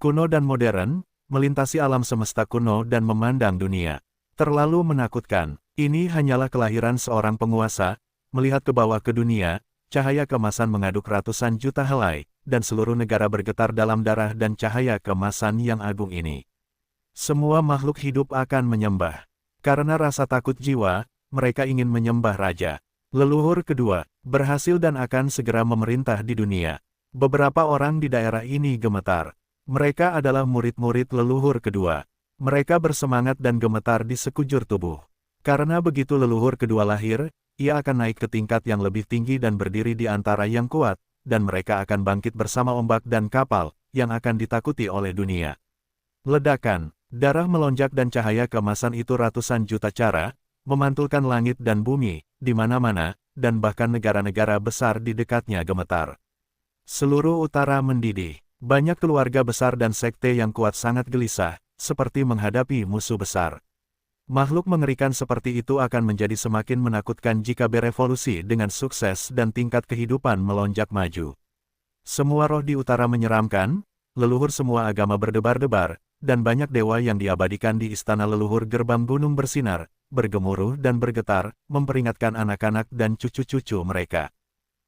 kuno dan modern, melintasi alam semesta kuno dan memandang dunia. Terlalu menakutkan. Ini hanyalah kelahiran seorang penguasa. Melihat ke bawah ke dunia, cahaya keemasan mengaduk ratusan juta helai, dan seluruh negara bergetar dalam darah dan cahaya keemasan yang agung ini. Semua makhluk hidup akan menyembah. Karena rasa takut jiwa, mereka ingin menyembah raja. Leluhur kedua, berhasil dan akan segera memerintah di dunia. Beberapa orang di daerah ini gemetar. Mereka adalah murid-murid leluhur kedua. Mereka bersemangat dan gemetar di sekujur tubuh. Karena begitu leluhur kedua lahir, ia akan naik ke tingkat yang lebih tinggi dan berdiri di antara yang kuat, dan mereka akan bangkit bersama ombak dan kapal, yang akan ditakuti oleh dunia. Ledakan, darah melonjak dan cahaya keemasan itu ratusan juta cara, memantulkan langit dan bumi, di mana-mana, dan bahkan negara-negara besar di dekatnya gemetar. Seluruh utara mendidih, banyak keluarga besar dan sekte yang kuat sangat gelisah, seperti menghadapi musuh besar. Makhluk mengerikan seperti itu akan menjadi semakin menakutkan jika berevolusi dengan sukses dan tingkat kehidupan melonjak maju. Semua roh di utara menyeramkan, leluhur semua agama berdebar-debar, dan banyak dewa yang diabadikan di istana leluhur gerbang gunung bersinar, bergemuruh dan bergetar, memperingatkan anak-anak dan cucu-cucu mereka.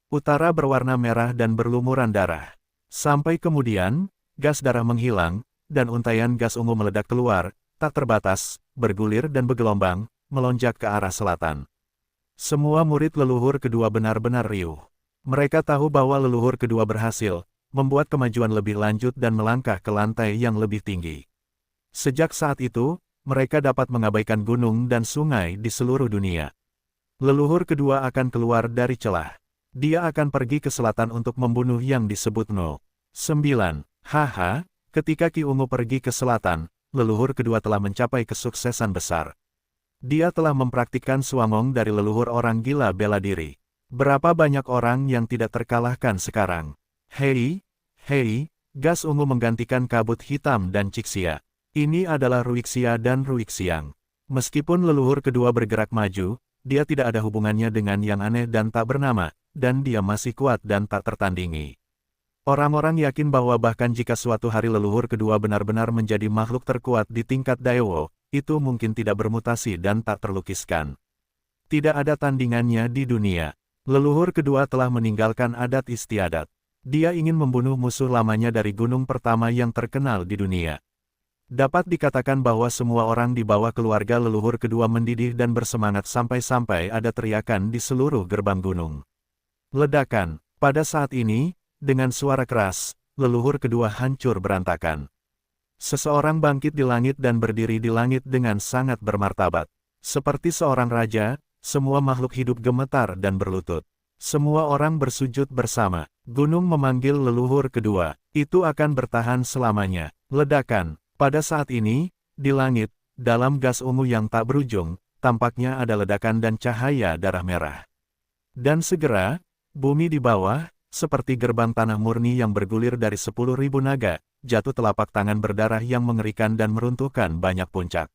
Utara berwarna merah dan berlumuran darah. Sampai kemudian, gas darah menghilang, dan untaian gas ungu meledak keluar, tak terbatas, bergulir dan bergelombang, melonjak ke arah selatan. Semua murid leluhur kedua benar-benar riuh. Mereka tahu bahwa leluhur kedua berhasil, membuat kemajuan lebih lanjut dan melangkah ke lantai yang lebih tinggi. Sejak saat itu, mereka dapat mengabaikan gunung dan sungai di seluruh dunia. Leluhur kedua akan keluar dari celah. Dia akan pergi ke selatan untuk membunuh yang disebut No. 9. Haha, ketika Ki Ungu pergi ke selatan, leluhur kedua telah mencapai kesuksesan besar. Dia telah mempraktikkan Suamong dari leluhur orang gila bela diri. Berapa banyak orang yang tidak terkalahkan sekarang? Hei, gas ungu menggantikan kabut hitam dan Cixia. Ini adalah Ruixia dan Ruixiang. Meskipun leluhur kedua bergerak maju, dia tidak ada hubungannya dengan yang aneh dan tak bernama, dan dia masih kuat dan tak tertandingi. Orang-orang yakin bahwa bahkan jika suatu hari leluhur kedua benar-benar menjadi makhluk terkuat di tingkat Daewo, itu mungkin tidak bermutasi dan tak terlukiskan. Tidak ada tandingannya di dunia. Leluhur kedua telah meninggalkan adat istiadat. Dia ingin membunuh musuh lamanya dari gunung pertama yang terkenal di dunia. Dapat dikatakan bahwa semua orang di bawah keluarga leluhur kedua mendidih dan bersemangat sampai-sampai ada teriakan di seluruh gerbang gunung. Ledakan. Pada saat ini, dengan suara keras, leluhur kedua hancur berantakan. Seseorang bangkit di langit dan berdiri di langit dengan sangat bermartabat. Seperti seorang raja, semua makhluk hidup gemetar dan berlutut. Semua orang bersujud bersama. Gunung memanggil leluhur kedua. Itu akan bertahan selamanya. Ledakan. Pada saat ini, di langit, dalam gas ungu yang tak berujung, tampaknya ada ledakan dan cahaya darah merah. Dan segera, bumi di bawah, seperti gerbang tanah murni yang bergulir dari 10.000 naga, jatuh telapak tangan berdarah yang mengerikan dan meruntuhkan banyak puncak.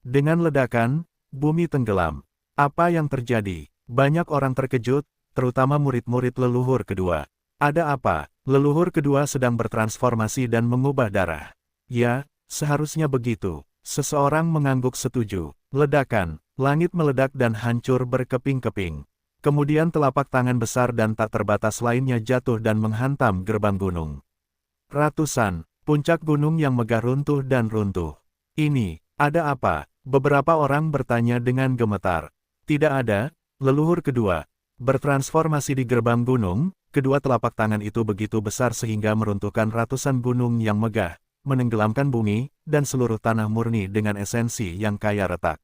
Dengan ledakan, bumi tenggelam. Apa yang terjadi? Banyak orang terkejut, terutama murid-murid leluhur kedua. Ada apa? Leluhur kedua sedang bertransformasi dan mengubah darah. Ya, seharusnya begitu. Seseorang mengangguk setuju. Ledakan, langit meledak dan hancur berkeping-keping. Kemudian telapak tangan besar dan tak terbatas lainnya jatuh dan menghantam gerbang gunung. Ratusan, puncak gunung yang megah runtuh dan runtuh. Ini, ada apa? Beberapa orang bertanya dengan gemetar. Tidak ada, leluhur kedua. Bertransformasi di gerbang gunung, kedua telapak tangan itu begitu besar sehingga meruntuhkan ratusan gunung yang megah, menenggelamkan bumi, dan seluruh tanah murni dengan esensi yang kaya retak.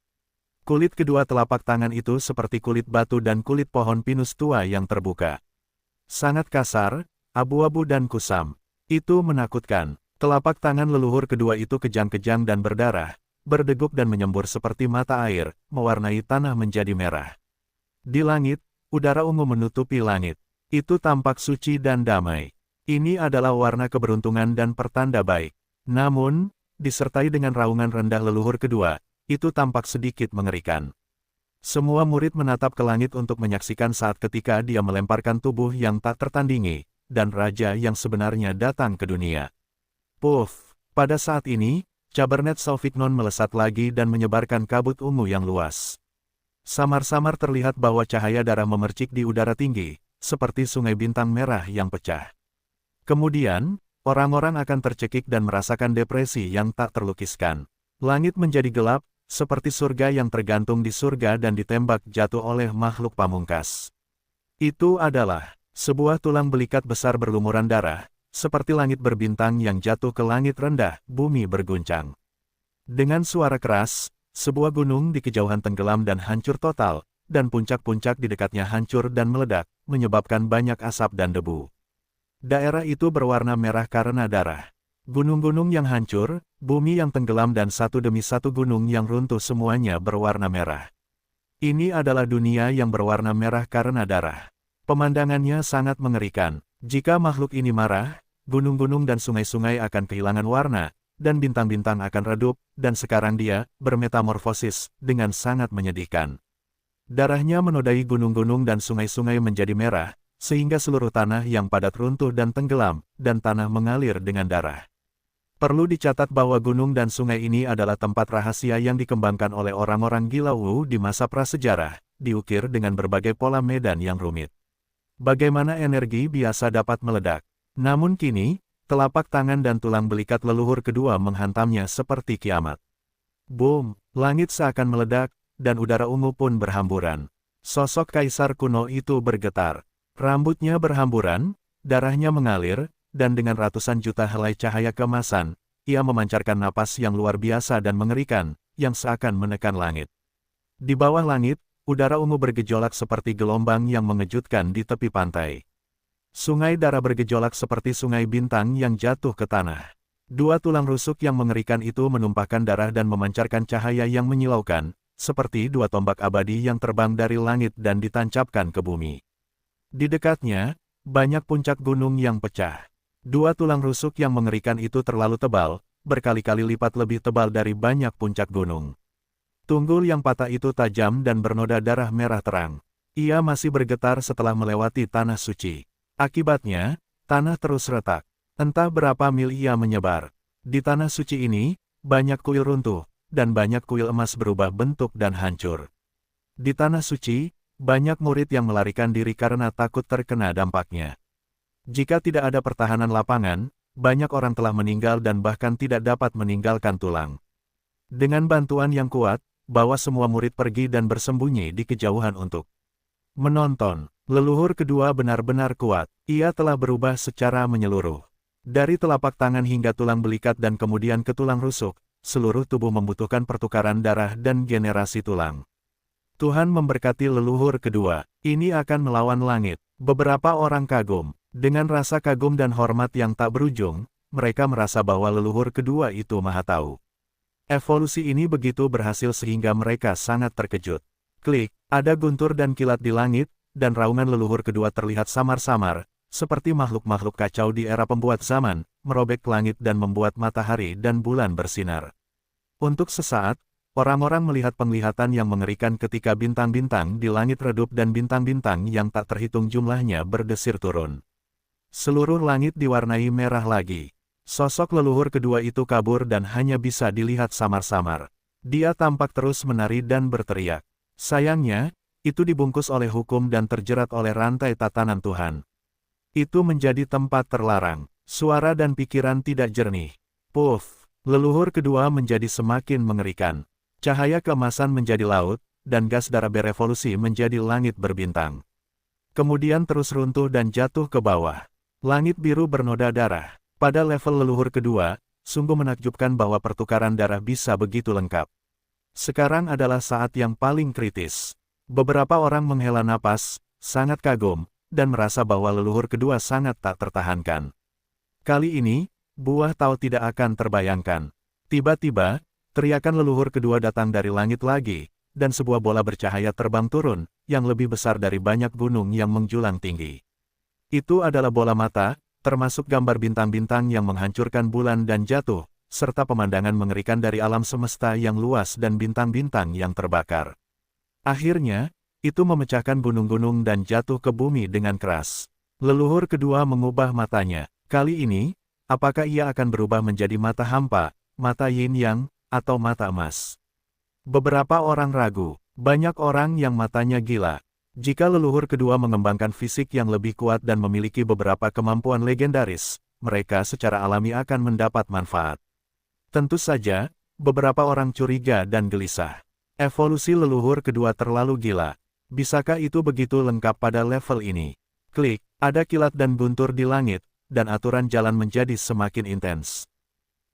Kulit kedua telapak tangan itu seperti kulit batu dan kulit pohon pinus tua yang terbuka. Sangat kasar, abu-abu dan kusam. Itu menakutkan. Telapak tangan leluhur kedua itu kejang-kejang dan berdarah, berdeguk dan menyembur seperti mata air, mewarnai tanah menjadi merah. Di langit, udara ungu menutupi langit. Itu tampak suci dan damai. Ini adalah warna keberuntungan dan pertanda baik. Namun, disertai dengan raungan rendah leluhur kedua, itu tampak sedikit mengerikan. Semua murid menatap ke langit untuk menyaksikan saat ketika dia melemparkan tubuh yang tak tertandingi, dan raja yang sebenarnya datang ke dunia. Puff! Pada saat ini, Cabernet Sauvignon melesat lagi dan menyebarkan kabut ungu yang luas. Samar-samar terlihat bahwa cahaya darah memercik di udara tinggi, seperti sungai bintang merah yang pecah. Kemudian, orang-orang akan tercekik dan merasakan depresi yang tak terlukiskan. Langit menjadi gelap, seperti surga yang tergantung di surga dan ditembak jatuh oleh makhluk pamungkas. Itu adalah sebuah tulang belikat besar berlumuran darah, seperti langit berbintang yang jatuh ke langit rendah, bumi berguncang. Dengan suara keras, sebuah gunung di kejauhan tenggelam dan hancur total, dan puncak-puncak di dekatnya hancur dan meledak, menyebabkan banyak asap dan debu. Daerah itu berwarna merah karena darah. Gunung-gunung yang hancur, bumi yang tenggelam dan satu demi satu gunung yang runtuh semuanya berwarna merah. Ini adalah dunia yang berwarna merah karena darah. Pemandangannya sangat mengerikan. Jika makhluk ini marah, gunung-gunung dan sungai-sungai akan kehilangan warna, dan bintang-bintang akan redup, dan sekarang dia bermetamorfosis dengan sangat menyedihkan. Darahnya menodai gunung-gunung dan sungai-sungai menjadi merah, sehingga seluruh tanah yang padat runtuh dan tenggelam, dan tanah mengalir dengan darah. Perlu dicatat bahwa gunung dan sungai ini adalah tempat rahasia yang dikembangkan oleh orang-orang gila Wu di masa prasejarah, diukir dengan berbagai pola medan yang rumit. Bagaimana energi biasa dapat meledak? Namun kini, telapak tangan dan tulang belikat leluhur kedua menghantamnya seperti kiamat. Boom! Langit seakan meledak, dan udara ungu pun berhamburan. Sosok kaisar kuno itu bergetar. Rambutnya berhamburan, darahnya mengalir, dan dengan ratusan juta helai cahaya keemasan, ia memancarkan napas yang luar biasa dan mengerikan, yang seakan menekan langit. Di bawah langit, udara ungu bergejolak seperti gelombang yang mengejutkan di tepi pantai. Sungai darah bergejolak seperti sungai bintang yang jatuh ke tanah. Dua tulang rusuk yang mengerikan itu menumpahkan darah dan memancarkan cahaya yang menyilaukan, seperti dua tombak abadi yang terbang dari langit dan ditancapkan ke bumi. Di dekatnya, banyak puncak gunung yang pecah. Dua tulang rusuk yang mengerikan itu terlalu tebal, berkali-kali lipat lebih tebal dari banyak puncak gunung. Tunggul yang patah itu tajam dan bernoda darah merah terang. Ia masih bergetar setelah melewati tanah suci. Akibatnya, tanah terus retak. Entah berapa mil ia menyebar. Di tanah suci ini, banyak kuil runtuh, dan banyak kuil emas berubah bentuk dan hancur. Di tanah suci, banyak murid yang melarikan diri karena takut terkena dampaknya. Jika tidak ada pertahanan lapangan, banyak orang telah meninggal dan bahkan tidak dapat meninggalkan tulang. Dengan bantuan yang kuat, bawa semua murid pergi dan bersembunyi di kejauhan untuk menonton. Leluhur kedua benar-benar kuat. Ia telah berubah secara menyeluruh. Dari telapak tangan hingga tulang belikat dan kemudian ke tulang rusuk, seluruh tubuh membutuhkan pertukaran darah dan generasi tulang. Tuhan memberkati leluhur kedua. Ini akan melawan langit. Beberapa orang kagum. Dengan rasa kagum dan hormat yang tak berujung, mereka merasa bahwa leluhur kedua itu maha tahu. Evolusi ini begitu berhasil sehingga mereka sangat terkejut. Klik, ada guntur dan kilat di langit, dan raungan leluhur kedua terlihat samar-samar, seperti makhluk-makhluk kacau di era pembuat zaman, merobek langit dan membuat matahari dan bulan bersinar. Untuk sesaat, orang-orang melihat penglihatan yang mengerikan ketika bintang-bintang di langit redup dan bintang-bintang yang tak terhitung jumlahnya berdesir turun. Seluruh langit diwarnai merah lagi. Sosok leluhur kedua itu kabur dan hanya bisa dilihat samar-samar. Dia tampak terus menari dan berteriak. Sayangnya, itu dibungkus oleh hukum dan terjerat oleh rantai tatanan Tuhan. Itu menjadi tempat terlarang. Suara dan pikiran tidak jernih. Puff, leluhur kedua menjadi semakin mengerikan. Cahaya keemasan menjadi laut, dan gas darah berevolusi menjadi langit berbintang. Kemudian terus runtuh dan jatuh ke bawah. Langit biru bernoda darah. Pada level leluhur kedua, sungguh menakjubkan bahwa pertukaran darah bisa begitu lengkap. Sekarang adalah saat yang paling kritis. Beberapa orang menghela napas, sangat kagum, dan merasa bahwa leluhur kedua sangat tak tertahankan. Kali ini, buah tahu tidak akan terbayangkan. Tiba-tiba, teriakan leluhur kedua datang dari langit lagi, dan sebuah bola bercahaya terbang turun, yang lebih besar dari banyak gunung yang menjulang tinggi. Itu adalah bola mata, termasuk gambar bintang-bintang yang menghancurkan bulan dan jatuh, serta pemandangan mengerikan dari alam semesta yang luas dan bintang-bintang yang terbakar. Akhirnya, itu memecahkan gunung-gunung dan jatuh ke bumi dengan keras. Leluhur kedua mengubah matanya. Kali ini, apakah ia akan berubah menjadi mata hampa, mata yin-yang, atau mata emas? Beberapa orang ragu. Banyak orang yang matanya gila. Jika leluhur kedua mengembangkan fisik yang lebih kuat dan memiliki beberapa kemampuan legendaris, mereka secara alami akan mendapat manfaat. Tentu saja, beberapa orang curiga dan gelisah. Evolusi leluhur kedua terlalu gila. Bisakah itu begitu lengkap pada level ini? Klik, ada kilat dan guntur di langit, dan aturan jalan menjadi semakin intens.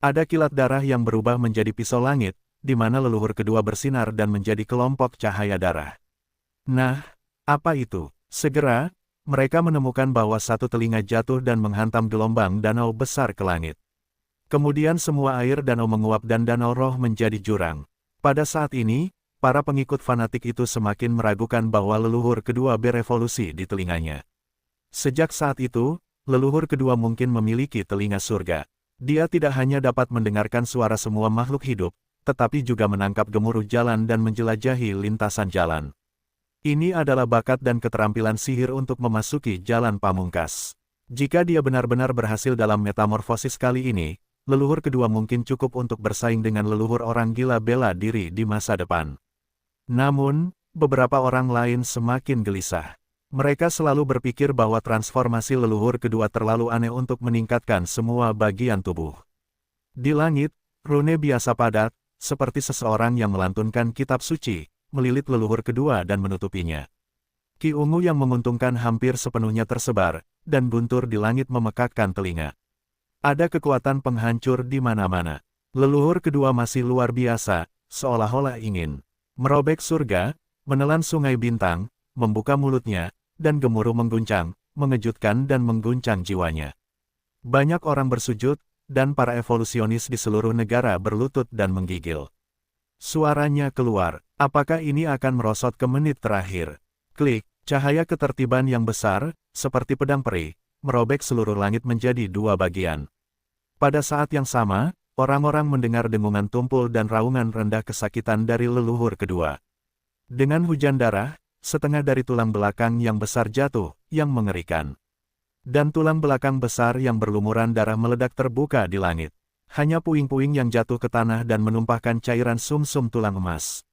Ada kilat darah yang berubah menjadi pisau langit, di mana leluhur kedua bersinar dan menjadi kelompok cahaya darah. Nah, apa itu? Segera, mereka menemukan bahwa satu telinga jatuh dan menghantam gelombang danau besar ke langit. Kemudian semua air danau menguap dan danau roh menjadi jurang. Pada saat ini, para pengikut fanatik itu semakin meragukan bahwa leluhur kedua berevolusi di telinganya. Sejak saat itu, leluhur kedua mungkin memiliki telinga surga. Dia tidak hanya dapat mendengarkan suara semua makhluk hidup, tetapi juga menangkap gemuruh jalan dan menjelajahi lintasan jalan. Ini adalah bakat dan keterampilan sihir untuk memasuki jalan pamungkas. Jika dia benar-benar berhasil dalam metamorfosis kali ini, leluhur kedua mungkin cukup untuk bersaing dengan leluhur orang gila bela diri di masa depan. Namun, beberapa orang lain semakin gelisah. Mereka selalu berpikir bahwa transformasi leluhur kedua terlalu aneh untuk meningkatkan semua bagian tubuh. Di langit, rune biasa padat, seperti seseorang yang melantunkan kitab suci, melilit leluhur kedua dan menutupinya. Ki ungu yang menguntungkan hampir sepenuhnya tersebar, dan guntur di langit memekakkan telinga. Ada kekuatan penghancur di mana-mana. Leluhur kedua masih luar biasa, seolah-olah ingin merobek surga, menelan sungai bintang, membuka mulutnya, dan gemuruh mengguncang, mengejutkan dan mengguncang jiwanya. Banyak orang bersujud, dan para evolusionis di seluruh negara berlutut dan menggigil. Suaranya keluar. Apakah ini akan merosot ke menit terakhir? Klik, cahaya ketertiban yang besar, seperti pedang peri, merobek seluruh langit menjadi dua bagian. Pada saat yang sama, orang-orang mendengar dengungan tumpul dan raungan rendah kesakitan dari leluhur kedua. Dengan hujan darah, setengah dari tulang belakang yang besar jatuh, yang mengerikan. Dan tulang belakang besar yang berlumuran darah meledak terbuka di langit. Hanya puing-puing yang jatuh ke tanah dan menumpahkan cairan sumsum tulang emas.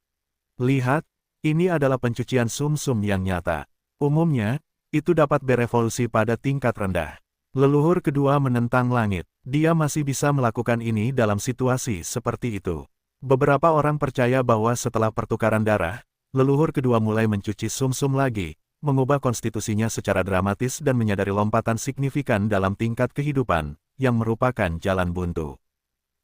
Lihat, ini adalah pencucian sumsum yang nyata. Umumnya, itu dapat berevolusi pada tingkat rendah. Leluhur kedua menentang langit. Dia masih bisa melakukan ini dalam situasi seperti itu. Beberapa orang percaya bahwa setelah pertukaran darah, leluhur kedua mulai mencuci sumsum lagi, mengubah konstitusinya secara dramatis dan menyadari lompatan signifikan dalam tingkat kehidupan, yang merupakan jalan buntu.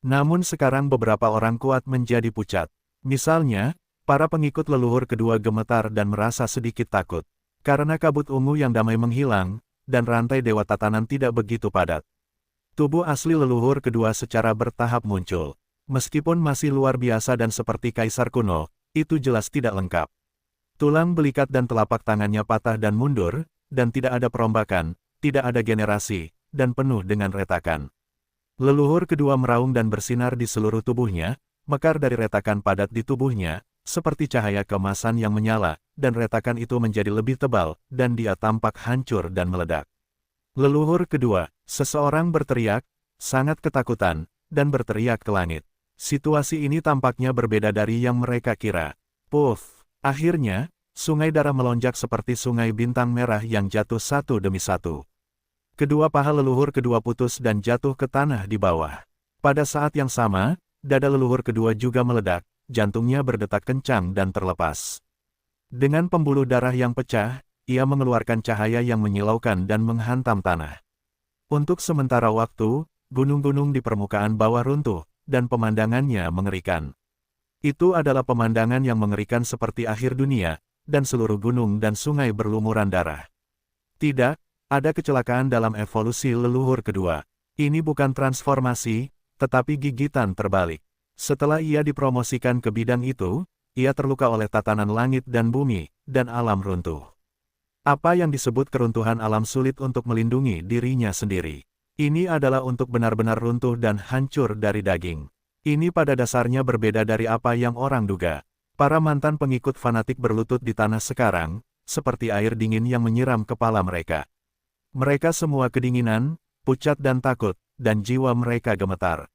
Namun sekarang beberapa orang kuat menjadi pucat. Misalnya, para pengikut leluhur kedua gemetar dan merasa sedikit takut. Karena kabut ungu yang damai menghilang, dan rantai dewa tatanan tidak begitu padat. Tubuh asli leluhur kedua secara bertahap muncul. Meskipun masih luar biasa dan seperti kaisar kuno, itu jelas tidak lengkap. Tulang belikat dan telapak tangannya patah dan mundur, dan tidak ada perombakan, tidak ada generasi, dan penuh dengan retakan. Leluhur kedua meraung dan bersinar di seluruh tubuhnya, mekar dari retakan padat di tubuhnya, seperti cahaya keemasan yang menyala, dan retakan itu menjadi lebih tebal, dan dia tampak hancur dan meledak. Leluhur kedua, seseorang berteriak, sangat ketakutan, dan berteriak ke langit. Situasi ini tampaknya berbeda dari yang mereka kira. Puff! Akhirnya, sungai darah melonjak seperti sungai bintang merah yang jatuh satu demi satu. Kedua paha leluhur kedua putus dan jatuh ke tanah di bawah. Pada saat yang sama, dada leluhur kedua juga meledak, jantungnya berdetak kencang dan terlepas. Dengan pembuluh darah yang pecah, ia mengeluarkan cahaya yang menyilaukan dan menghantam tanah. Untuk sementara waktu, gunung-gunung di permukaan bawah runtuh, dan pemandangannya mengerikan. Itu adalah pemandangan yang mengerikan seperti akhir dunia, dan seluruh gunung dan sungai berlumuran darah. Tidak, ada kecelakaan dalam evolusi leluhur kedua. Ini bukan transformasi, tetapi gigitan terbalik. Setelah ia dipromosikan ke bidang itu, ia terluka oleh tatanan langit dan bumi, dan alam runtuh. Apa yang disebut keruntuhan alam sulit untuk melindungi dirinya sendiri. Ini adalah untuk benar-benar runtuh dan hancur dari daging. Ini pada dasarnya berbeda dari apa yang orang duga. Para mantan pengikut fanatik berlutut di tanah sekarang, seperti air dingin yang menyiram kepala mereka. Mereka semua kedinginan, pucat dan takut, dan jiwa mereka gemetar.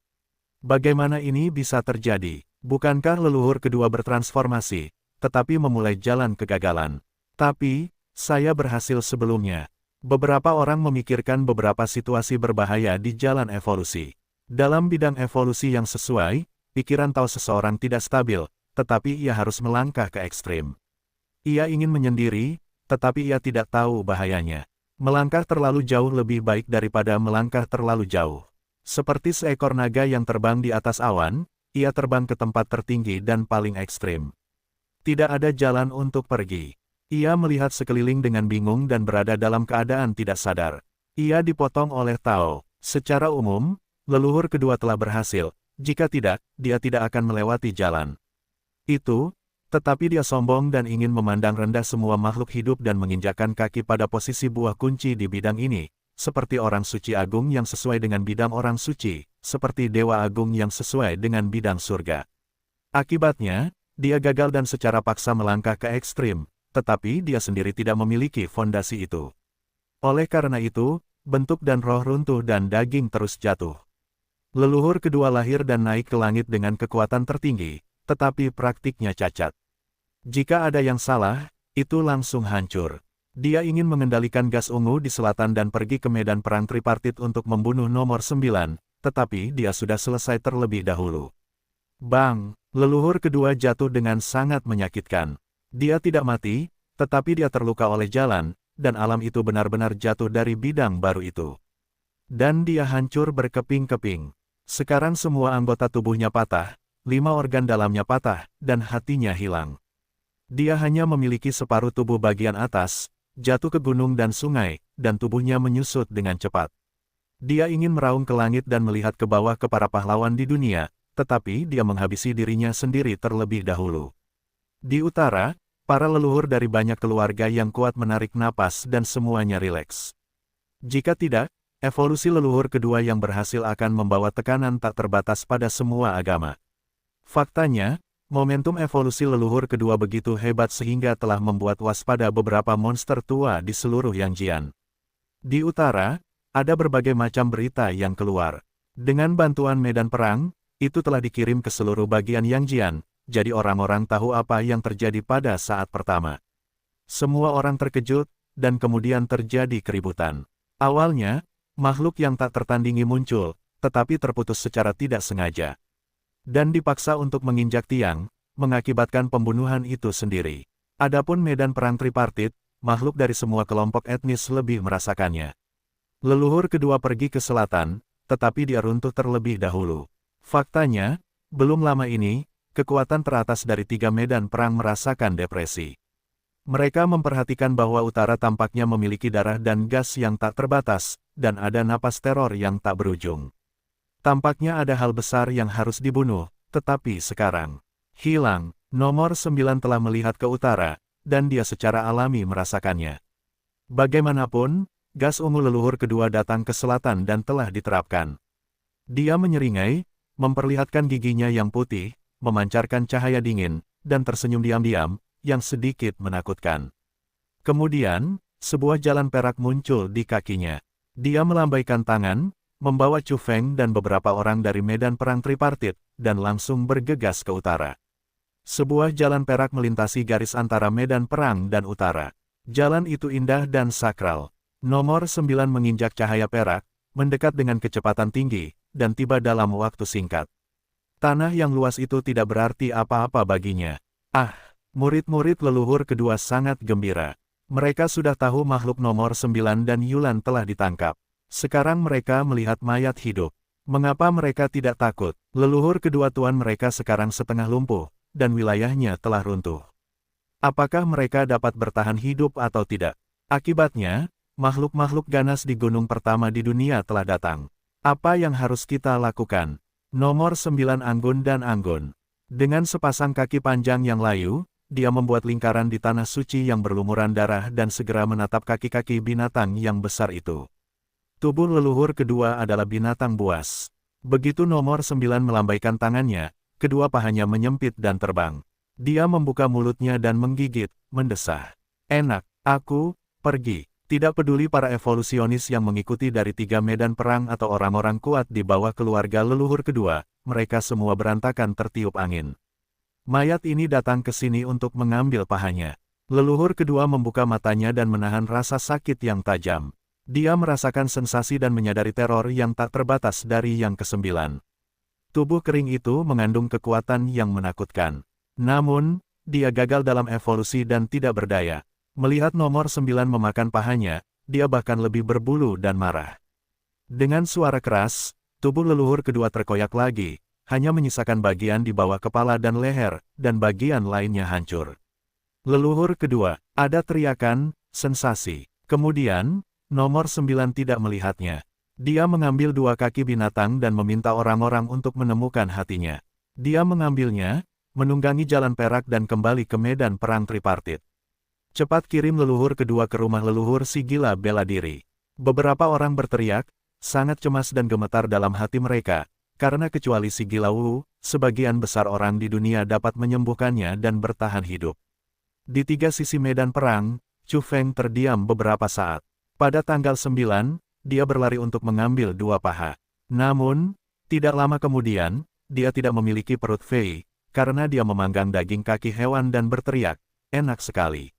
Bagaimana ini bisa terjadi? Bukankah leluhur kedua bertransformasi, tetapi memulai jalan kegagalan? Tapi, saya berhasil sebelumnya. Beberapa orang memikirkan beberapa situasi berbahaya di jalan evolusi. Dalam bidang evolusi yang sesuai, pikiran tahu seseorang tidak stabil, tetapi ia harus melangkah ke ekstrim. Ia ingin menyendiri, tetapi ia tidak tahu bahayanya. Melangkah terlalu jauh lebih baik daripada melangkah terlalu jauh. Seperti seekor naga yang terbang di atas awan, ia terbang ke tempat tertinggi dan paling ekstrim. Tidak ada jalan untuk pergi. Ia melihat sekeliling dengan bingung dan berada dalam keadaan tidak sadar. Ia dipotong oleh Tao. Secara umum, leluhur kedua telah berhasil. Jika tidak, dia tidak akan melewati jalan itu. Tetapi dia sombong dan ingin memandang rendah semua makhluk hidup dan menginjakkan kaki pada posisi buah kunci di bidang ini, seperti orang suci agung yang sesuai dengan bidang orang suci, seperti dewa agung yang sesuai dengan bidang surga. Akibatnya, dia gagal dan secara paksa melangkah ke ekstrim, tetapi dia sendiri tidak memiliki fondasi itu. Oleh karena itu, bentuk dan roh runtuh dan daging terus jatuh. Leluhur kedua lahir dan naik ke langit dengan kekuatan tertinggi, tetapi praktiknya cacat. Jika ada yang salah, itu langsung hancur. Dia ingin mengendalikan gas ungu di selatan dan pergi ke medan perang tripartit untuk membunuh nomor 9, tetapi dia sudah selesai terlebih dahulu. Bang! Leluhur kedua jatuh dengan sangat menyakitkan. Dia tidak mati, tetapi dia terluka oleh jalan, dan alam itu benar-benar jatuh dari bidang baru itu. Dan dia hancur berkeping-keping. Sekarang semua anggota tubuhnya patah, 5 organ dalamnya patah, dan hatinya hilang. Dia hanya memiliki separuh tubuh bagian atas, jatuh ke gunung dan sungai, dan tubuhnya menyusut dengan cepat. Dia ingin meraung ke langit dan melihat ke bawah ke para pahlawan di dunia, tetapi dia menghabisi dirinya sendiri terlebih dahulu. Di utara, para leluhur dari banyak keluarga yang kuat menarik napas dan semuanya rileks. Jika tidak, evolusi leluhur kedua yang berhasil akan membawa tekanan tak terbatas pada semua agama. Faktanya, momentum evolusi leluhur kedua begitu hebat sehingga telah membuat waspada beberapa monster tua di seluruh Yangjian. Di utara, ada berbagai macam berita yang keluar. Dengan bantuan medan perang, itu telah dikirim ke seluruh bagian Yangjian. Jadi orang-orang tahu apa yang terjadi pada saat pertama. Semua orang terkejut, dan kemudian terjadi keributan. Awalnya, makhluk yang tak tertandingi muncul, tetapi terputus secara tidak sengaja. Dan dipaksa untuk menginjak tiang, mengakibatkan pembunuhan itu sendiri. Adapun medan perang tripartit, makhluk dari semua kelompok etnis lebih merasakannya. Leluhur kedua pergi ke selatan, tetapi dia runtuh terlebih dahulu. Faktanya, belum lama ini, kekuatan teratas dari 3 medan perang merasakan depresi. Mereka memperhatikan bahwa utara tampaknya memiliki darah dan gas yang tak terbatas, dan ada napas teror yang tak berujung. Tampaknya ada hal besar yang harus dibunuh, tetapi sekarang, hilang. Nomor 9 telah melihat ke utara, dan dia secara alami merasakannya. Bagaimanapun, gas ungu leluhur kedua datang ke selatan dan telah diterapkan. Dia menyeringai, memperlihatkan giginya yang putih, memancarkan cahaya dingin, dan tersenyum diam-diam, yang sedikit menakutkan. Kemudian, sebuah jalan perak muncul di kakinya. Dia melambaikan tangan, membawa Chu Feng dan beberapa orang dari medan perang tripartit, dan langsung bergegas ke utara. Sebuah jalan perak melintasi garis antara medan perang dan utara. Jalan itu indah dan sakral. Nomor 9 menginjak cahaya perak, mendekat dengan kecepatan tinggi, dan tiba dalam waktu singkat. Tanah yang luas itu tidak berarti apa-apa baginya. Murid-murid leluhur kedua sangat gembira. Mereka sudah tahu makhluk nomor 9 dan Yulan telah ditangkap. Sekarang mereka melihat mayat hidup. Mengapa mereka tidak takut? Leluhur kedua tuan mereka sekarang setengah lumpuh, dan wilayahnya telah runtuh. Apakah mereka dapat bertahan hidup atau tidak? Akibatnya, makhluk-makhluk ganas di gunung pertama di dunia telah datang. Apa yang harus kita lakukan? Nomor 9 Anggun dan Anggun. Dengan sepasang kaki panjang yang layu, dia membuat lingkaran di tanah suci yang berlumuran darah dan segera menatap kaki-kaki binatang yang besar itu. Tubuh leluhur kedua adalah binatang buas. Begitu nomor 9 melambaikan tangannya, kedua pahanya menyempit dan terbang. Dia membuka mulutnya dan menggigit, mendesah. Enak, aku, pergi. Tidak peduli para evolusionis yang mengikuti dari 3 medan perang atau orang-orang kuat di bawah keluarga leluhur kedua, mereka semua berantakan tertiup angin. Mayat ini datang ke sini untuk mengambil pahanya. Leluhur kedua membuka matanya dan menahan rasa sakit yang tajam. Dia merasakan sensasi dan menyadari teror yang tak terbatas dari yang ke-9. Tubuh kering itu mengandung kekuatan yang menakutkan. Namun, dia gagal dalam evolusi dan tidak berdaya. Melihat nomor 9 memakan pahanya, dia bahkan lebih berbulu dan marah. Dengan suara keras, tubuh leluhur kedua terkoyak lagi, hanya menyisakan bagian di bawah kepala dan leher, dan bagian lainnya hancur. Leluhur kedua, ada teriakan, sensasi. Kemudian, nomor 9 tidak melihatnya. Dia mengambil 2 kaki binatang dan meminta orang-orang untuk menemukan hatinya. Dia mengambilnya, menunggangi jalan perak dan kembali ke medan perang tripartit. Cepat kirim leluhur kedua ke rumah leluhur si gila bela diri. Beberapa orang berteriak, sangat cemas dan gemetar dalam hati mereka, karena kecuali si gila Wu, sebagian besar orang di dunia dapat menyembuhkannya dan bertahan hidup. Di 3 sisi medan perang, Chu Feng terdiam beberapa saat. Pada tanggal 9, dia berlari untuk mengambil 2 paha. Namun, tidak lama kemudian, dia tidak memiliki perut Fei, karena dia memanggang daging kaki hewan dan berteriak, enak sekali.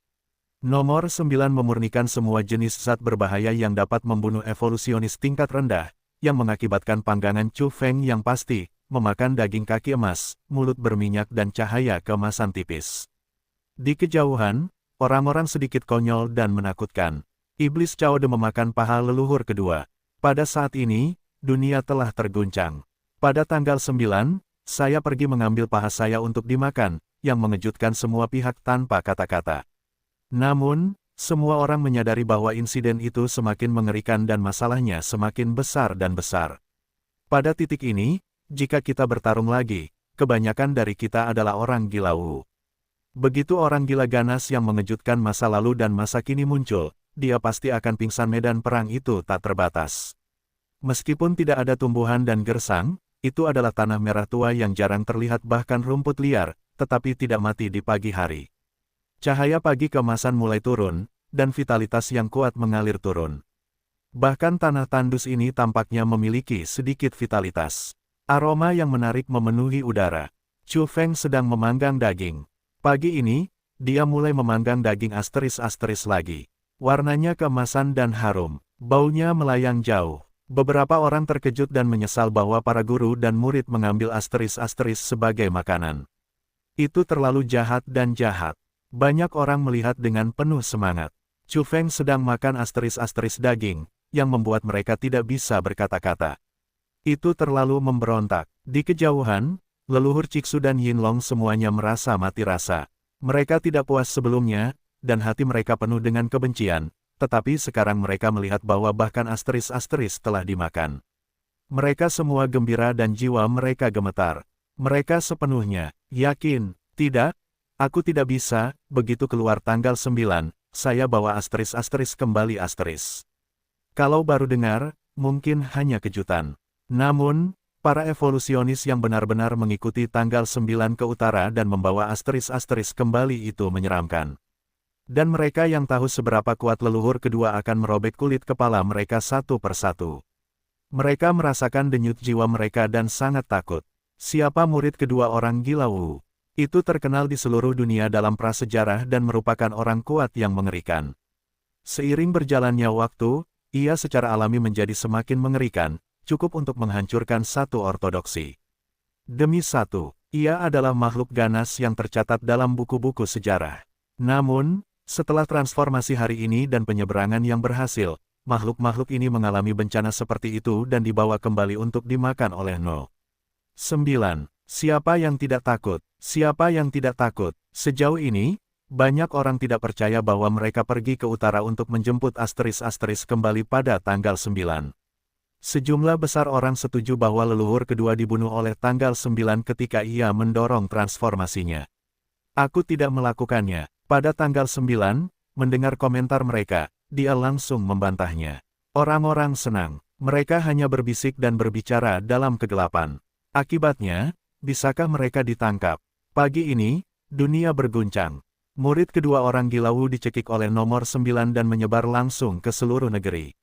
Nomor 9 memurnikan semua jenis zat berbahaya yang dapat membunuh evolusionis tingkat rendah, yang mengakibatkan panggangan Chu Feng yang pasti, memakan daging kaki emas, mulut berminyak dan cahaya keemasan tipis. Di kejauhan, orang-orang sedikit konyol dan menakutkan. Iblis Cao De memakan paha leluhur kedua. Pada saat ini, dunia telah terguncang. Pada tanggal 9, saya pergi mengambil paha saya untuk dimakan, yang mengejutkan semua pihak tanpa kata-kata. Namun, semua orang menyadari bahwa insiden itu semakin mengerikan dan masalahnya semakin besar dan besar. Pada titik ini, jika kita bertarung lagi, kebanyakan dari kita adalah orang gila Wu. Begitu orang gila ganas yang mengejutkan masa lalu dan masa kini muncul, dia pasti akan pingsan. Medan perang itu tak terbatas. Meskipun tidak ada tumbuhan dan gersang, itu adalah tanah merah tua yang jarang terlihat bahkan rumput liar, tetapi tidak mati di pagi hari. Cahaya pagi keemasan mulai turun, dan vitalitas yang kuat mengalir turun. Bahkan tanah tandus ini tampaknya memiliki sedikit vitalitas. Aroma yang menarik memenuhi udara. Chu Feng sedang memanggang daging. Pagi ini, dia mulai memanggang daging asteris-asteris lagi. Warnanya keemasan dan harum, baunya melayang jauh. Beberapa orang terkejut dan menyesal bahwa para guru dan murid mengambil asteris-asteris sebagai makanan. Itu terlalu jahat dan jahat. Banyak orang melihat dengan penuh semangat. Chu Feng sedang makan asteris-asteris daging, yang membuat mereka tidak bisa berkata-kata. Itu terlalu memberontak. Di kejauhan, leluhur Ciksu dan Yinlong semuanya merasa mati rasa. Mereka tidak puas sebelumnya, dan hati mereka penuh dengan kebencian. Tetapi sekarang mereka melihat bahwa bahkan asteris-asteris telah dimakan. Mereka semua gembira dan jiwa mereka gemetar. Mereka sepenuhnya yakin, tidak, aku tidak bisa, begitu keluar tanggal 9, saya bawa asteris-asteris kembali asteris. Kalau baru dengar, mungkin hanya kejutan. Namun, para evolusionis yang benar-benar mengikuti tanggal 9 ke utara dan membawa asteris-asteris kembali itu menyeramkan. Dan mereka yang tahu seberapa kuat leluhur kedua akan merobek kulit kepala mereka satu persatu. Mereka merasakan denyut jiwa mereka dan sangat takut. Siapa murid kedua orang gila Wu? Itu terkenal di seluruh dunia dalam prasejarah dan merupakan orang kuat yang mengerikan. Seiring berjalannya waktu, ia secara alami menjadi semakin mengerikan, cukup untuk menghancurkan satu ortodoksi. Demi satu, ia adalah makhluk ganas yang tercatat dalam buku-buku sejarah. Namun, setelah transformasi hari ini dan penyeberangan yang berhasil, makhluk-makhluk ini mengalami bencana seperti itu dan dibawa kembali untuk dimakan oleh No. 9. Siapa yang tidak takut? Siapa yang tidak takut? Sejauh ini, banyak orang tidak percaya bahwa mereka pergi ke utara untuk menjemput asteris-asteris kembali pada tanggal 9. Sejumlah besar orang setuju bahwa leluhur kedua dibunuh oleh tanggal 9 ketika ia mendorong transformasinya. Aku tidak melakukannya. Pada tanggal 9, mendengar komentar mereka, dia langsung membantahnya. Orang-orang senang. Mereka hanya berbisik dan berbicara dalam kegelapan. Akibatnya, bisakah mereka ditangkap? Pagi ini, dunia berguncang. Murid kedua orang gila Wu dicekik oleh nomor 9 dan menyebar langsung ke seluruh negeri.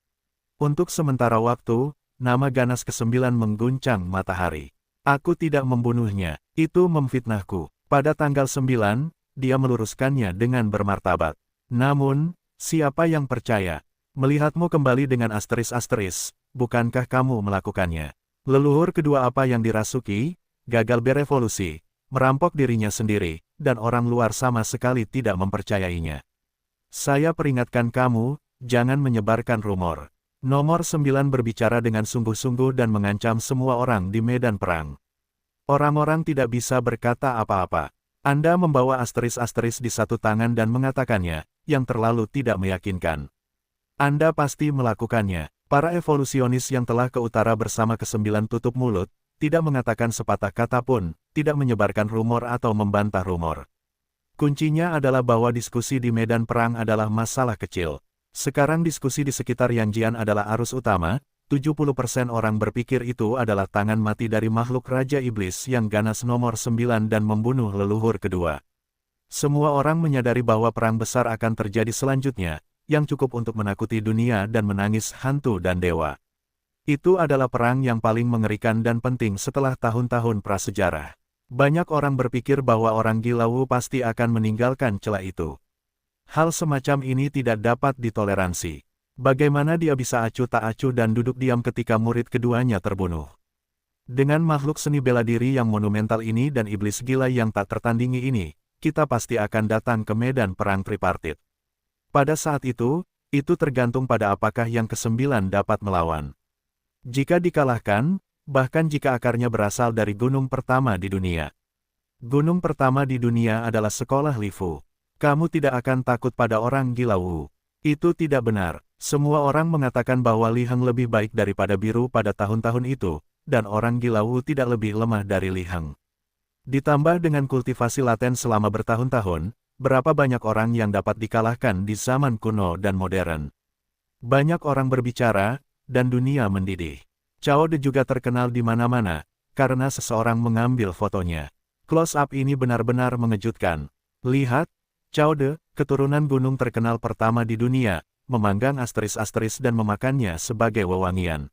Untuk sementara waktu, nama ganas ke-9 mengguncang matahari. Aku tidak membunuhnya, itu memfitnahku. Pada tanggal 9, dia meluruskannya dengan bermartabat. Namun, siapa yang percaya? Melihatmu kembali dengan asteris-asteris, bukankah kamu melakukannya? Leluhur kedua apa yang dirasuki, gagal berevolusi, merampok dirinya sendiri, dan orang luar sama sekali tidak mempercayainya. Saya peringatkan kamu, jangan menyebarkan rumor. Nomor 9 berbicara dengan sungguh-sungguh dan mengancam semua orang di medan perang. Orang-orang tidak bisa berkata apa-apa. Anda membawa asteris-asteris di satu tangan dan mengatakannya, yang terlalu tidak meyakinkan. Anda pasti melakukannya. Para evolusionis yang telah ke utara bersama ke-9 tutup mulut, tidak mengatakan sepatah kata pun, tidak menyebarkan rumor atau membantah rumor. Kuncinya adalah bahwa diskusi di medan perang adalah masalah kecil. Sekarang diskusi di sekitar Yanjian adalah arus utama, 70% orang berpikir itu adalah tangan mati dari makhluk Raja Iblis yang ganas nomor 9 dan membunuh leluhur kedua. Semua orang menyadari bahwa perang besar akan terjadi selanjutnya, yang cukup untuk menakuti dunia dan menangis hantu dan dewa. Itu adalah perang yang paling mengerikan dan penting setelah tahun-tahun prasejarah. Banyak orang berpikir bahwa orang gila Wu pasti akan meninggalkan celah itu. Hal semacam ini tidak dapat ditoleransi. Bagaimana dia bisa acuh tak acuh dan duduk diam ketika murid keduanya terbunuh? Dengan makhluk seni bela diri yang monumental ini dan iblis gila yang tak tertandingi ini, kita pasti akan datang ke medan perang tripartit. Pada saat itu tergantung pada apakah yang ke-9 dapat melawan. Jika dikalahkan, bahkan jika akarnya berasal dari gunung pertama di dunia. Gunung pertama di dunia adalah sekolah Lifu. Kamu tidak akan takut pada orang gila Wu. Itu tidak benar. Semua orang mengatakan bahwa Li Heng lebih baik daripada Biru pada tahun-tahun itu, dan orang gila Wu tidak lebih lemah dari Li Heng. Ditambah dengan kultivasi laten selama bertahun-tahun, berapa banyak orang yang dapat dikalahkan di zaman kuno dan modern. Banyak orang berbicara, dan dunia mendidih. Cao De juga terkenal di mana-mana, karena seseorang mengambil fotonya. Close-up ini benar-benar mengejutkan. Lihat, Cao De, keturunan gunung terkenal pertama di dunia, memanggang asteris-asteris dan memakannya sebagai wewangian.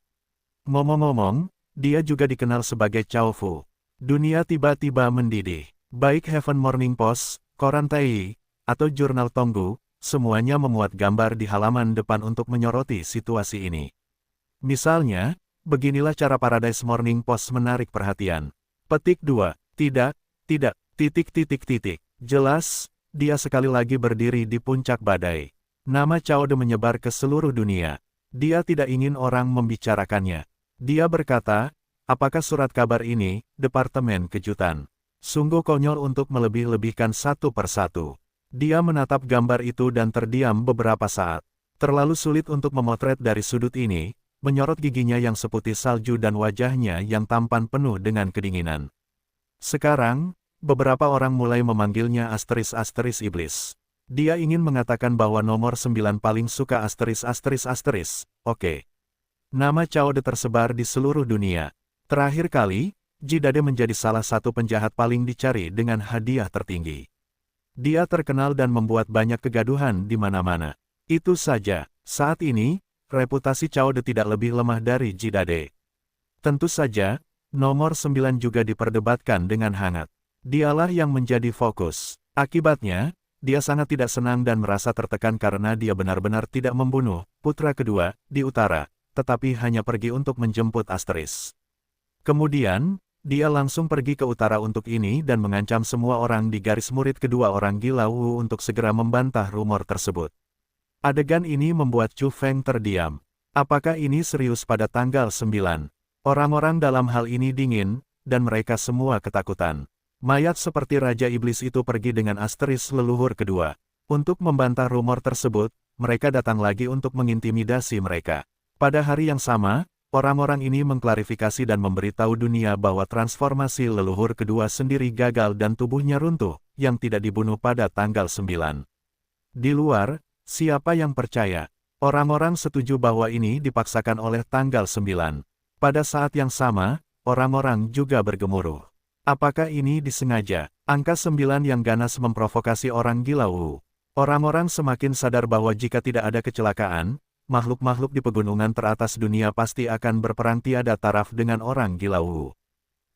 Ngomong-ngomong, dia juga dikenal sebagai Cao Fu. Dunia tiba-tiba mendidih. Baik Heaven Morning Post, Koran Tai, atau Jurnal Tonggu, semuanya memuat gambar di halaman depan untuk menyoroti situasi ini. Misalnya, beginilah cara Paradise Morning Post menarik perhatian. Petik 2. Tidak. Jelas, dia sekali lagi berdiri di puncak badai. Nama Cao De menyebar ke seluruh dunia. Dia tidak ingin orang membicarakannya. Dia berkata, apakah surat kabar ini, Departemen Kejutan? Sungguh konyol untuk melebih-lebihkan satu persatu. Dia menatap gambar itu dan terdiam beberapa saat. Terlalu sulit untuk memotret dari sudut ini, menyorot giginya yang seputih salju dan wajahnya yang tampan penuh dengan kedinginan. Sekarang, beberapa orang mulai memanggilnya asteris iblis. Dia ingin mengatakan bahwa nomor 9 paling suka asteris. Oke. Nama Cao De tersebar di seluruh dunia. Terakhir kali, Jidade menjadi salah satu penjahat paling dicari dengan hadiah tertinggi. Dia terkenal dan membuat banyak kegaduhan di mana-mana. Itu saja, saat ini, reputasi Cao De tidak lebih lemah dari Jidade. Tentu saja, nomor 9 juga diperdebatkan dengan hangat. Dialah yang menjadi fokus. Akibatnya, dia sangat tidak senang dan merasa tertekan karena dia benar-benar tidak membunuh putra kedua di utara, tetapi hanya pergi untuk menjemput asteris. Kemudian, dia langsung pergi ke utara untuk ini dan mengancam semua orang di garis murid kedua orang gila Wu untuk segera membantah rumor tersebut. Adegan ini membuat Chu Feng terdiam. Apakah ini serius pada tanggal 9? Orang-orang dalam hal ini dingin, dan mereka semua ketakutan. Mayat seperti Raja Iblis itu pergi dengan asteris leluhur kedua. Untuk membantah rumor tersebut, mereka datang lagi untuk mengintimidasi mereka. Pada hari yang sama, orang-orang ini mengklarifikasi dan memberitahu dunia bahwa transformasi leluhur kedua sendiri gagal dan tubuhnya runtuh, yang tidak dibunuh pada tanggal 9. Di luar, siapa yang percaya? Orang-orang setuju bahwa ini dipaksakan oleh tanggal 9. Pada saat yang sama, orang-orang juga bergemuruh. Apakah ini disengaja? Angka 9 yang ganas memprovokasi orang gila Wu. Orang-orang semakin sadar bahwa jika tidak ada kecelakaan, makhluk-makhluk di pegunungan teratas dunia pasti akan berperang tiada taraf dengan orang gila Wu.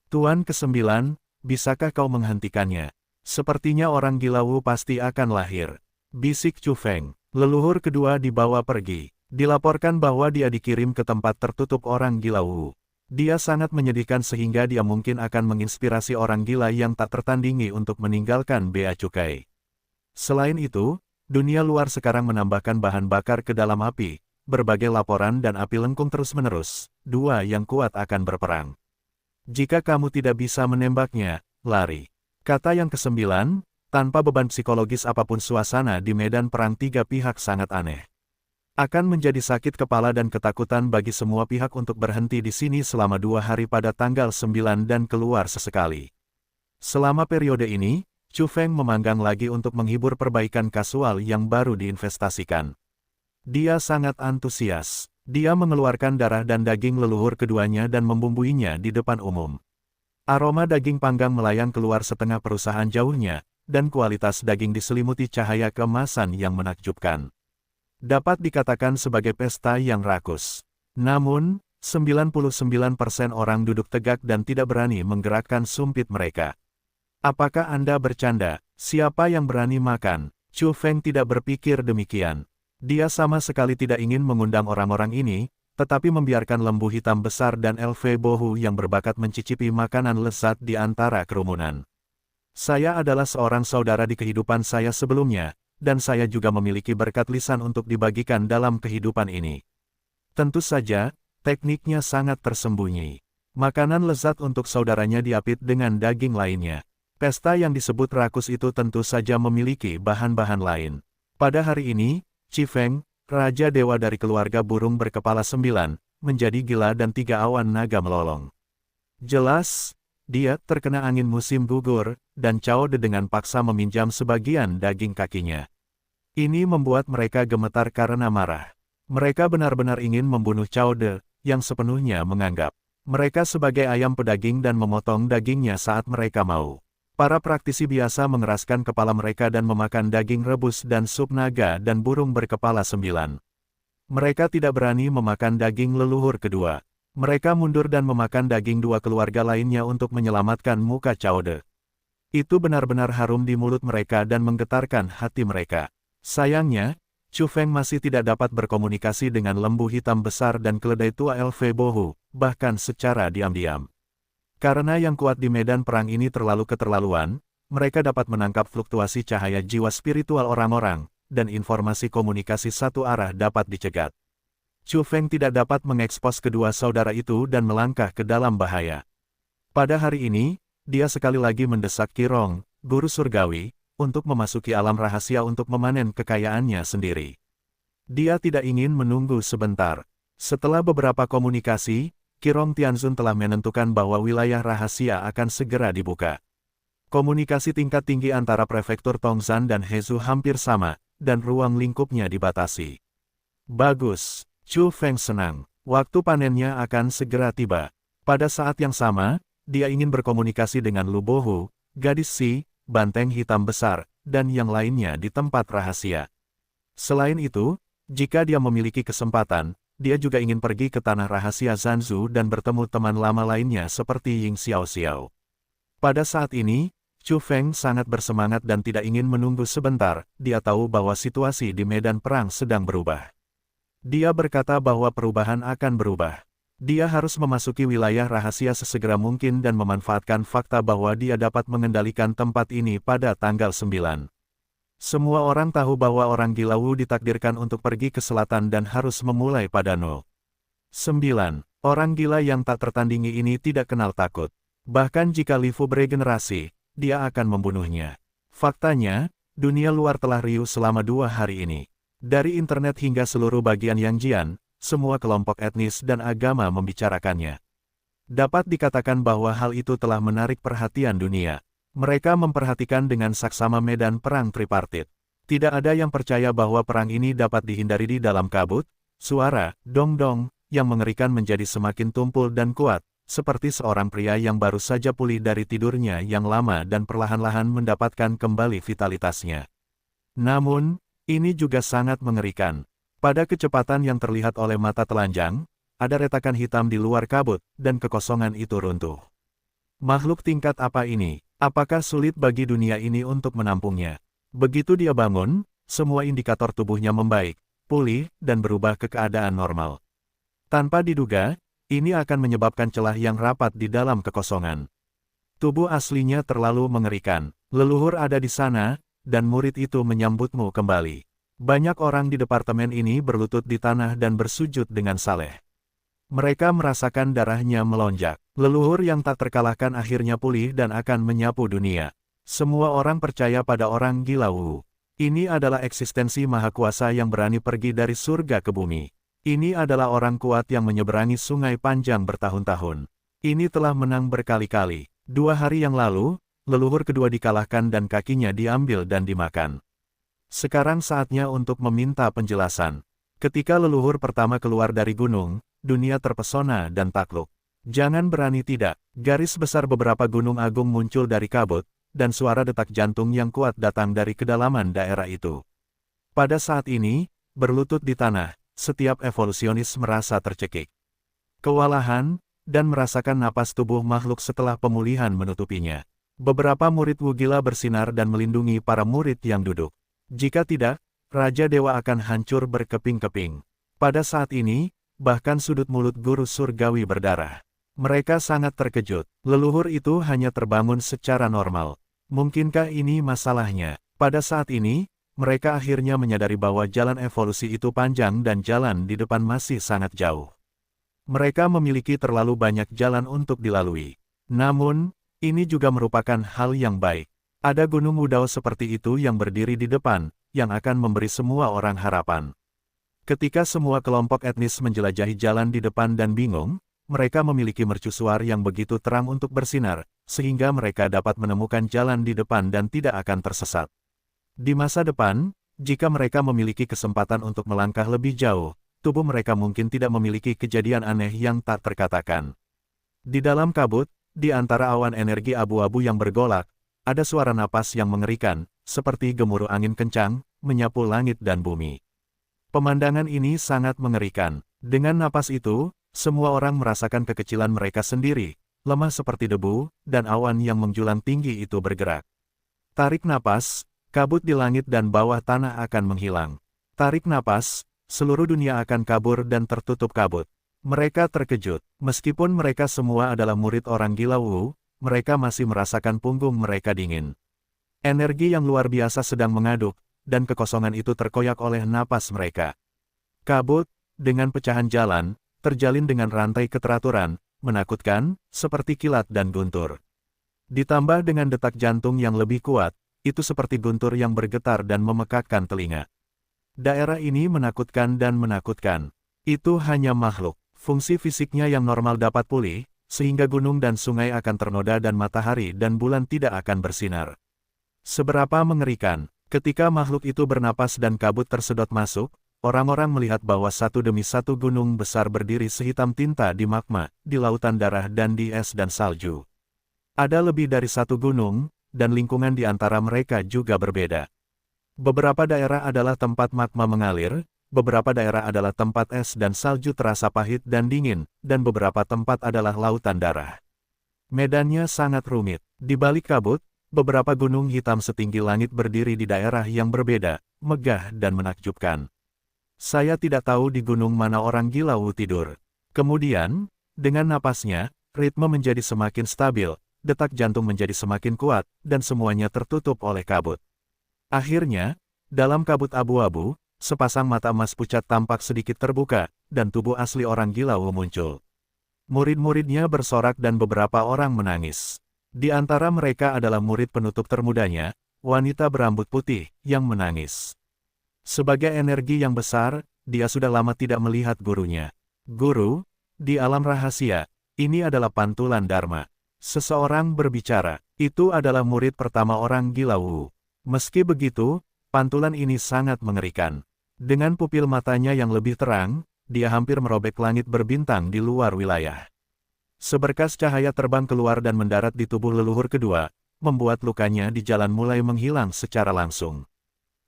Tuan ke-9, bisakah kau menghentikannya? Sepertinya orang gila Wu pasti akan lahir. Bisik Chu Feng. Leluhur kedua dibawa pergi. Dilaporkan bahwa dia dikirim ke tempat tertutup orang gila Wu. Dia sangat menyedihkan sehingga dia mungkin akan menginspirasi orang gila yang tak tertandingi untuk meninggalkan bea cukai. Selain itu, dunia luar sekarang menambahkan bahan bakar ke dalam api, berbagai laporan dan api lengkung terus-menerus, dua yang kuat akan berperang. Jika kamu tidak bisa menembaknya, lari. Kata yang ke-9, tanpa beban psikologis apapun suasana di medan perang tiga pihak sangat aneh. Akan menjadi sakit kepala dan ketakutan bagi semua pihak untuk berhenti di sini selama 2 hari pada tanggal 9 dan keluar sesekali. Selama periode ini, Chu Feng memanggang lagi untuk menghibur perbaikan kasual yang baru diinvestasikan. Dia sangat antusias. Dia mengeluarkan darah dan daging leluhur keduanya dan membumbuinya di depan umum. Aroma daging panggang melayang keluar setengah perusahaan jauhnya, dan kualitas daging diselimuti cahaya keemasan yang menakjubkan. Dapat dikatakan sebagai pesta yang rakus. Namun, 99% orang duduk tegak dan tidak berani menggerakkan sumpit mereka. Apakah Anda bercanda? Siapa yang berani makan? Chu Feng tidak berpikir demikian. Dia sama sekali tidak ingin mengundang orang-orang ini, tetapi membiarkan lembu hitam besar dan LV Bohu yang berbakat mencicipi makanan lezat di antara kerumunan. Saya adalah seorang saudara di kehidupan saya sebelumnya, dan saya juga memiliki berkat lisan untuk dibagikan dalam kehidupan ini. Tentu saja, tekniknya sangat tersembunyi. Makanan lezat untuk saudaranya diapit dengan daging lainnya. Pesta yang disebut rakus itu tentu saja memiliki bahan-bahan lain. Pada hari ini, Chi Feng, Raja Dewa dari keluarga burung berkepala 9, menjadi gila dan 3 awan naga melolong. Jelas, dia terkena angin musim gugur, dan Cao De dengan paksa meminjam sebagian daging kakinya. Ini membuat mereka gemetar karena marah. Mereka benar-benar ingin membunuh Cao De, yang sepenuhnya menganggap mereka sebagai ayam pedaging dan memotong dagingnya saat mereka mau. Para praktisi biasa mengeraskan kepala mereka dan memakan daging rebus dan sup naga dan burung berkepala 9. Mereka tidak berani memakan daging leluhur kedua. Mereka mundur dan memakan daging 2 keluarga lainnya untuk menyelamatkan muka Cao De. Itu benar-benar harum di mulut mereka dan menggetarkan hati mereka. Sayangnya, Chu Feng masih tidak dapat berkomunikasi dengan lembu hitam besar dan keledai tua LV Bohu, bahkan secara diam-diam. Karena yang kuat di medan perang ini terlalu keterlaluan, mereka dapat menangkap fluktuasi cahaya jiwa spiritual orang-orang, dan informasi komunikasi satu arah dapat dicegat. Chu Feng tidak dapat mengekspos kedua saudara itu dan melangkah ke dalam bahaya. Pada hari ini, dia sekali lagi mendesak Qi Rong, guru surgawi, untuk memasuki alam rahasia untuk memanen kekayaannya sendiri. Dia tidak ingin menunggu sebentar. Setelah beberapa komunikasi, Qi Rong Tianzun telah menentukan bahwa wilayah rahasia akan segera dibuka. Komunikasi tingkat tinggi antara prefektur Tongzan dan Hezu hampir sama, dan ruang lingkupnya dibatasi. Bagus. Chu Feng senang. Waktu panennya akan segera tiba. Pada saat yang sama, dia ingin berkomunikasi dengan Lu Bohu, gadis Si, banteng hitam besar, dan yang lainnya di tempat rahasia. Selain itu, jika dia memiliki kesempatan, dia juga ingin pergi ke tanah rahasia Zanzu dan bertemu teman lama lainnya seperti Ying Xiaoxiao. Pada saat ini, Chu Feng sangat bersemangat dan tidak ingin menunggu sebentar. Dia tahu bahwa situasi di medan perang sedang berubah. Dia berkata bahwa perubahan akan berubah. Dia harus memasuki wilayah rahasia sesegera mungkin dan memanfaatkan fakta bahwa dia dapat mengendalikan tempat ini pada tanggal 9. Semua orang tahu bahwa orang gila Wu ditakdirkan untuk pergi ke selatan dan harus memulai pada 0. 9. Orang gila yang tak tertandingi ini tidak kenal takut. Bahkan jika Li Fu beregenerasi, dia akan membunuhnya. Faktanya, dunia luar telah riuh selama 2 hari ini. Dari internet hingga seluruh bagian Yangjian, semua kelompok etnis dan agama membicarakannya. Dapat dikatakan bahwa hal itu telah menarik perhatian dunia. Mereka memperhatikan dengan saksama medan perang tripartit. Tidak ada yang percaya bahwa perang ini dapat dihindari di dalam kabut. Suara dong-dong yang mengerikan menjadi semakin tumpul dan kuat, seperti seorang pria yang baru saja pulih dari tidurnya yang lama dan perlahan-lahan mendapatkan kembali vitalitasnya. Namun, ini juga sangat mengerikan. Pada kecepatan yang terlihat oleh mata telanjang, ada retakan hitam di luar kabut, dan kekosongan itu runtuh. Makhluk tingkat apa ini? Apakah sulit bagi dunia ini untuk menampungnya? Begitu dia bangun, semua indikator tubuhnya membaik, pulih, dan berubah ke keadaan normal. Tanpa diduga, ini akan menyebabkan celah yang rapat di dalam kekosongan. Tubuh aslinya terlalu mengerikan. Leluhur ada di sana, dan murid itu menyambutmu kembali. Banyak orang di departemen ini berlutut di tanah dan bersujud dengan saleh. Mereka merasakan darahnya melonjak. Leluhur yang tak terkalahkan akhirnya pulih dan akan menyapu dunia. Semua orang percaya pada orang gila Wu. Ini adalah eksistensi maha kuasa yang berani pergi dari surga ke bumi. Ini adalah orang kuat yang menyeberangi sungai panjang bertahun-tahun. Ini telah menang berkali-kali. 2 hari yang lalu, leluhur kedua dikalahkan dan kakinya diambil dan dimakan. Sekarang saatnya untuk meminta penjelasan. Ketika leluhur pertama keluar dari gunung, dunia terpesona dan takluk. Jangan berani tidak. Garis besar beberapa gunung agung muncul dari kabut, dan suara detak jantung yang kuat datang dari kedalaman daerah itu. Pada saat ini, berlutut di tanah, setiap evolusionis merasa tercekik. Kewalahan, dan merasakan napas tubuh makhluk setelah pemulihan menutupinya. Beberapa murid Wu gila bersinar dan melindungi para murid yang duduk. Jika tidak, Raja Dewa akan hancur berkeping-keping. Pada saat ini, bahkan sudut mulut guru surgawi berdarah. Mereka sangat terkejut. Leluhur itu hanya terbangun secara normal. Mungkinkah ini masalahnya? Pada saat ini, mereka akhirnya menyadari bahwa jalan evolusi itu panjang dan jalan di depan masih sangat jauh. Mereka memiliki terlalu banyak jalan untuk dilalui. Namun, ini juga merupakan hal yang baik. Ada gunung Wudao seperti itu yang berdiri di depan, yang akan memberi semua orang harapan. Ketika semua kelompok etnis menjelajahi jalan di depan dan bingung, mereka memiliki mercusuar yang begitu terang untuk bersinar, sehingga mereka dapat menemukan jalan di depan dan tidak akan tersesat. Di masa depan, jika mereka memiliki kesempatan untuk melangkah lebih jauh, tubuh mereka mungkin tidak memiliki kejadian aneh yang tak terkatakan. Di dalam kabut, di antara awan energi abu-abu yang bergolak, ada suara napas yang mengerikan, seperti gemuruh angin kencang, menyapu langit dan bumi. Pemandangan ini sangat mengerikan. Dengan napas itu, semua orang merasakan kekecilan mereka sendiri, lemah seperti debu, dan awan yang menjulang tinggi itu bergerak. Tarik napas, kabut di langit dan bawah tanah akan menghilang. Tarik napas, seluruh dunia akan kabur dan tertutup kabut. Mereka terkejut. Meskipun mereka semua adalah murid orang gila Wu, mereka masih merasakan punggung mereka dingin. Energi yang luar biasa sedang mengaduk, dan kekosongan itu terkoyak oleh napas mereka. Kabut, dengan pecahan jalan, terjalin dengan rantai keteraturan, menakutkan, seperti kilat dan guntur. Ditambah dengan detak jantung yang lebih kuat, itu seperti guntur yang bergetar dan memekakkan telinga. Daerah ini menakutkan dan menakutkan. Itu hanya makhluk. Fungsi fisiknya yang normal dapat pulih, sehingga gunung dan sungai akan ternoda dan matahari dan bulan tidak akan bersinar. Seberapa mengerikan, ketika makhluk itu bernapas dan kabut tersedot masuk, orang-orang melihat bahwa satu demi satu gunung besar berdiri sehitam tinta di magma, di lautan darah dan di es dan salju. Ada lebih dari satu gunung, dan lingkungan di antara mereka juga berbeda. Beberapa daerah adalah tempat magma mengalir, beberapa daerah adalah tempat es dan salju terasa pahit dan dingin, dan beberapa tempat adalah lautan darah. Medannya sangat rumit. Di balik kabut, beberapa gunung hitam setinggi langit berdiri di daerah yang berbeda, megah dan menakjubkan. Saya tidak tahu di gunung mana orang gila Wu tidur. Kemudian, dengan napasnya, ritme menjadi semakin stabil, detak jantung menjadi semakin kuat, dan semuanya tertutup oleh kabut. Akhirnya, dalam kabut abu-abu, sepasang mata emas pucat tampak sedikit terbuka, dan tubuh asli orang gila Wu muncul. Murid-muridnya bersorak dan beberapa orang menangis. Di antara mereka adalah murid penutup termudanya, wanita berambut putih, yang menangis. Sebagai energi yang besar, dia sudah lama tidak melihat gurunya. Guru, di alam rahasia, ini adalah pantulan Dharma. Seseorang berbicara, itu adalah murid pertama orang gila Wu. Meski begitu, pantulan ini sangat mengerikan. Dengan pupil matanya yang lebih terang, dia hampir merobek langit berbintang di luar wilayah. Seberkas cahaya terbang keluar dan mendarat di tubuh leluhur kedua, membuat lukanya di jalan mulai menghilang secara langsung.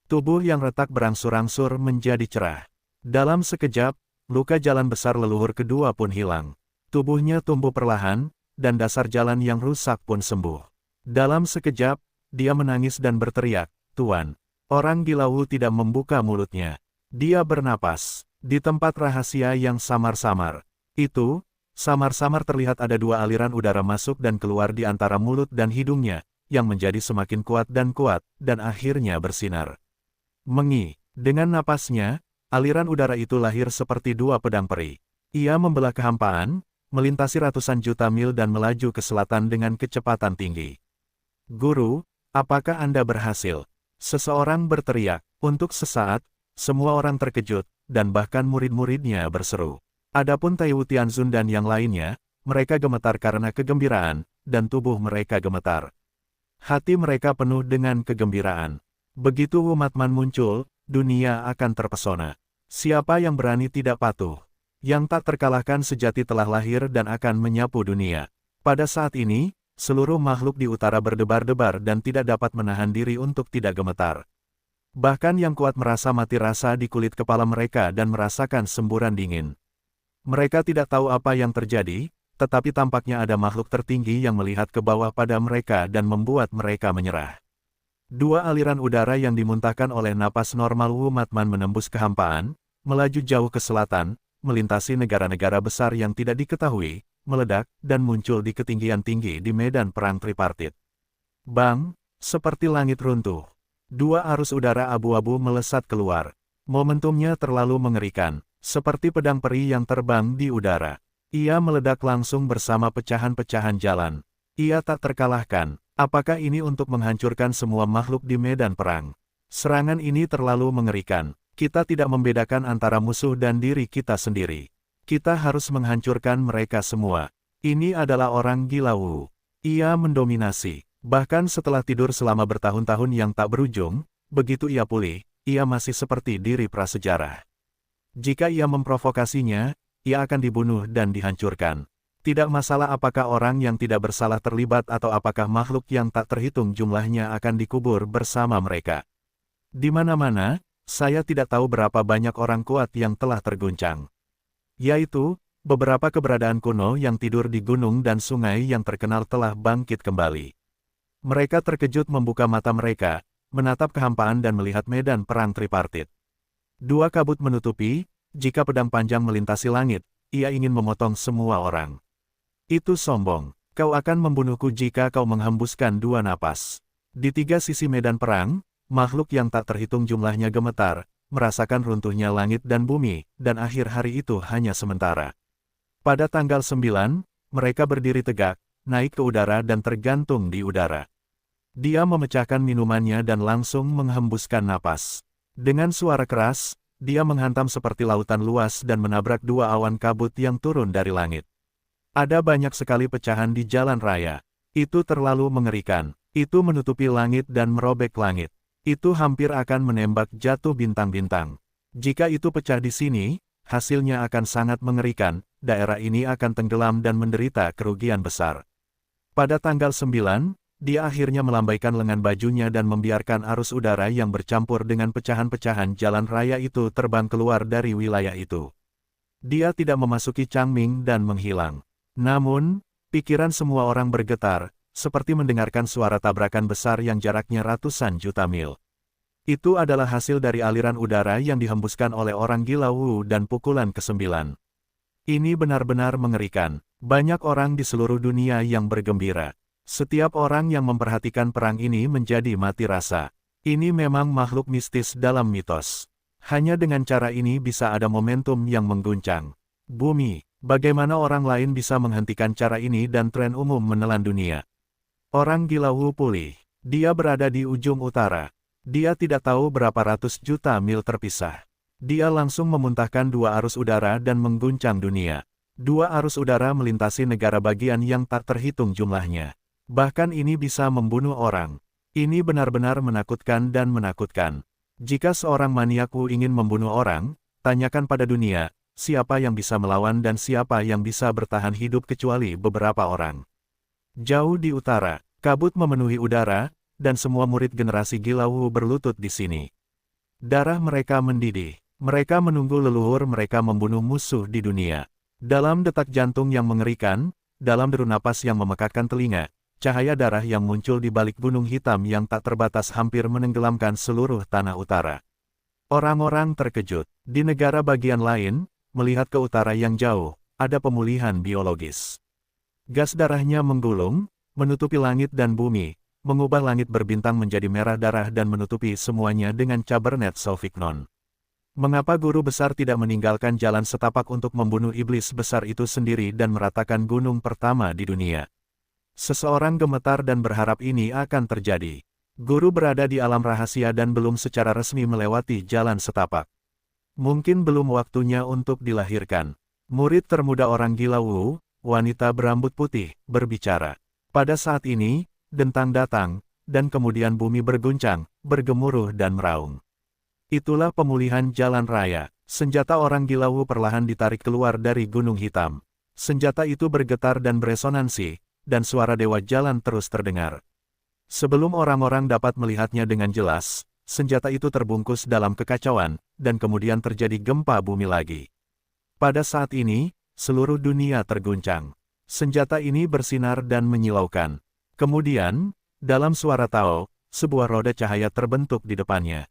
Tubuh yang retak berangsur-angsur menjadi cerah. Dalam sekejap, luka jalan besar leluhur kedua pun hilang. Tubuhnya tumbuh perlahan, dan dasar jalan yang rusak pun sembuh. Dalam sekejap, dia menangis dan berteriak, "Tuan!" Orang gila Wu tidak membuka mulutnya. Dia bernapas. Di tempat rahasia yang samar-samar. Itu, samar-samar terlihat ada dua aliran udara masuk dan keluar di antara mulut dan hidungnya, yang menjadi semakin kuat, dan akhirnya bersinar. Mengi. Dengan napasnya, aliran udara itu lahir seperti dua pedang peri. Ia membelah kehampaan, melintasi ratusan juta mil dan melaju ke selatan dengan kecepatan tinggi. "Guru, apakah Anda berhasil?" Seseorang berteriak. Untuk sesaat, semua orang terkejut, dan bahkan murid-muridnya berseru. Adapun Taiwu Tianzun dan yang lainnya, mereka gemetar karena kegembiraan, dan tubuh mereka gemetar. Hati mereka penuh dengan kegembiraan. Begitu Wu Matman muncul, dunia akan terpesona. Siapa yang berani tidak patuh? Yang tak terkalahkan sejati telah lahir dan akan menyapu dunia. Pada saat ini, seluruh makhluk di utara berdebar-debar dan tidak dapat menahan diri untuk tidak gemetar. Bahkan yang kuat merasa mati rasa di kulit kepala mereka dan merasakan semburan dingin. Mereka tidak tahu apa yang terjadi, tetapi tampaknya ada makhluk tertinggi yang melihat ke bawah pada mereka dan membuat mereka menyerah. Dua aliran udara yang dimuntahkan oleh napas normal Wu Matman menembus kehampaan, melaju jauh ke selatan, melintasi negara-negara besar yang tidak diketahui, meledak, dan muncul di ketinggian tinggi di medan perang tripartit. Bang, seperti langit runtuh. Dua arus udara abu-abu melesat keluar. Momentumnya terlalu mengerikan, seperti pedang peri yang terbang di udara. Ia meledak langsung bersama pecahan-pecahan jalan. Ia tak terkalahkan. Apakah ini untuk menghancurkan semua makhluk di medan perang? Serangan ini terlalu mengerikan. Kita tidak membedakan antara musuh dan diri kita sendiri. Kita harus menghancurkan mereka semua. Ini adalah orang gila Wu. Ia mendominasi. Bahkan setelah tidur selama bertahun-tahun yang tak berujung, begitu ia pulih, ia masih seperti diri prasejarah. Jika ia memprovokasinya, ia akan dibunuh dan dihancurkan. Tidak masalah apakah orang yang tidak bersalah terlibat atau apakah makhluk yang tak terhitung jumlahnya akan dikubur bersama mereka. Di mana-mana, saya tidak tahu berapa banyak orang kuat yang telah terguncang. Yaitu, beberapa keberadaan kuno yang tidur di gunung dan sungai yang terkenal telah bangkit kembali. Mereka terkejut membuka mata mereka, menatap kehampaan dan melihat medan perang tripartit. Dua kabut menutupi, jika pedang panjang melintasi langit, ia ingin memotong semua orang. Itu sombong. Kau akan membunuhku jika kau menghembuskan dua napas. Di tiga sisi medan perang, makhluk yang tak terhitung jumlahnya gemetar, merasakan runtuhnya langit dan bumi, dan akhir hari itu hanya sementara. Pada tanggal 9, mereka berdiri tegak, naik ke udara dan tergantung di udara. Dia memecahkan minumannya dan langsung menghembuskan napas. Dengan suara keras, dia menghantam seperti lautan luas dan menabrak dua awan kabut yang turun dari langit. Ada banyak sekali pecahan di jalan raya. Itu terlalu mengerikan. Itu menutupi langit dan merobek langit. Itu hampir akan menembak jatuh bintang-bintang. Jika itu pecah di sini, hasilnya akan sangat mengerikan, daerah ini akan tenggelam dan menderita kerugian besar. Pada tanggal 9, dia akhirnya melambaikan lengan bajunya dan membiarkan arus udara yang bercampur dengan pecahan-pecahan jalan raya itu terbang keluar dari wilayah itu. Dia tidak memasuki Changming dan menghilang. Namun, pikiran semua orang bergetar, seperti mendengarkan suara tabrakan besar yang jaraknya ratusan juta mil. Itu adalah hasil dari aliran udara yang dihembuskan oleh orang gila Wu dan pukulan ke-9. Ini benar-benar mengerikan. Banyak orang di seluruh dunia yang bergembira. Setiap orang yang memperhatikan perang ini menjadi mati rasa. Ini memang makhluk mistis dalam mitos. Hanya dengan cara ini bisa ada momentum yang mengguncang bumi. Bagaimana orang lain bisa menghentikan cara ini dan tren umum menelan dunia? Orang gila Wu pulih. Dia berada di ujung utara. Dia tidak tahu berapa ratus juta mil terpisah. Dia langsung memuntahkan dua arus udara dan mengguncang dunia. Dua arus udara melintasi negara bagian yang tak terhitung jumlahnya. Bahkan ini bisa membunuh orang. Ini benar-benar menakutkan dan menakutkan. Jika seorang maniak Wu ingin membunuh orang, tanyakan pada dunia, siapa yang bisa melawan dan siapa yang bisa bertahan hidup kecuali beberapa orang. Jauh di utara, kabut memenuhi udara, dan semua murid generasi gila Wu berlutut di sini. Darah mereka mendidih. Mereka menunggu leluhur mereka membunuh musuh di dunia. Dalam detak jantung yang mengerikan, dalam deru napas yang memekakkan telinga, cahaya darah yang muncul di balik gunung hitam yang tak terbatas hampir menenggelamkan seluruh tanah utara. Orang-orang terkejut. Di negara bagian lain, melihat ke utara yang jauh, ada pemulihan biologis. Gas darahnya menggulung, menutupi langit dan bumi, mengubah langit berbintang menjadi merah darah dan menutupi semuanya dengan Cabernet Sauvignon. Mengapa guru besar tidak meninggalkan jalan setapak untuk membunuh iblis besar itu sendiri dan meratakan gunung pertama di dunia? Seseorang gemetar dan berharap ini akan terjadi. Guru berada di alam rahasia dan belum secara resmi melewati jalan setapak. Mungkin belum waktunya untuk dilahirkan. Murid termuda orang gila Wu, wanita berambut putih, berbicara. Pada saat ini, dentang datang, dan kemudian bumi berguncang, bergemuruh dan meraung. Itulah pemulihan jalan raya. Senjata orang gila Wu perlahan ditarik keluar dari gunung hitam. Senjata itu bergetar dan beresonansi, dan suara dewa jalan terus terdengar. Sebelum orang-orang dapat melihatnya dengan jelas, senjata itu terbungkus dalam kekacauan, dan kemudian terjadi gempa bumi lagi. Pada saat ini, seluruh dunia terguncang. Senjata ini bersinar dan menyilaukan. Kemudian, dalam suara Tao, sebuah roda cahaya terbentuk di depannya.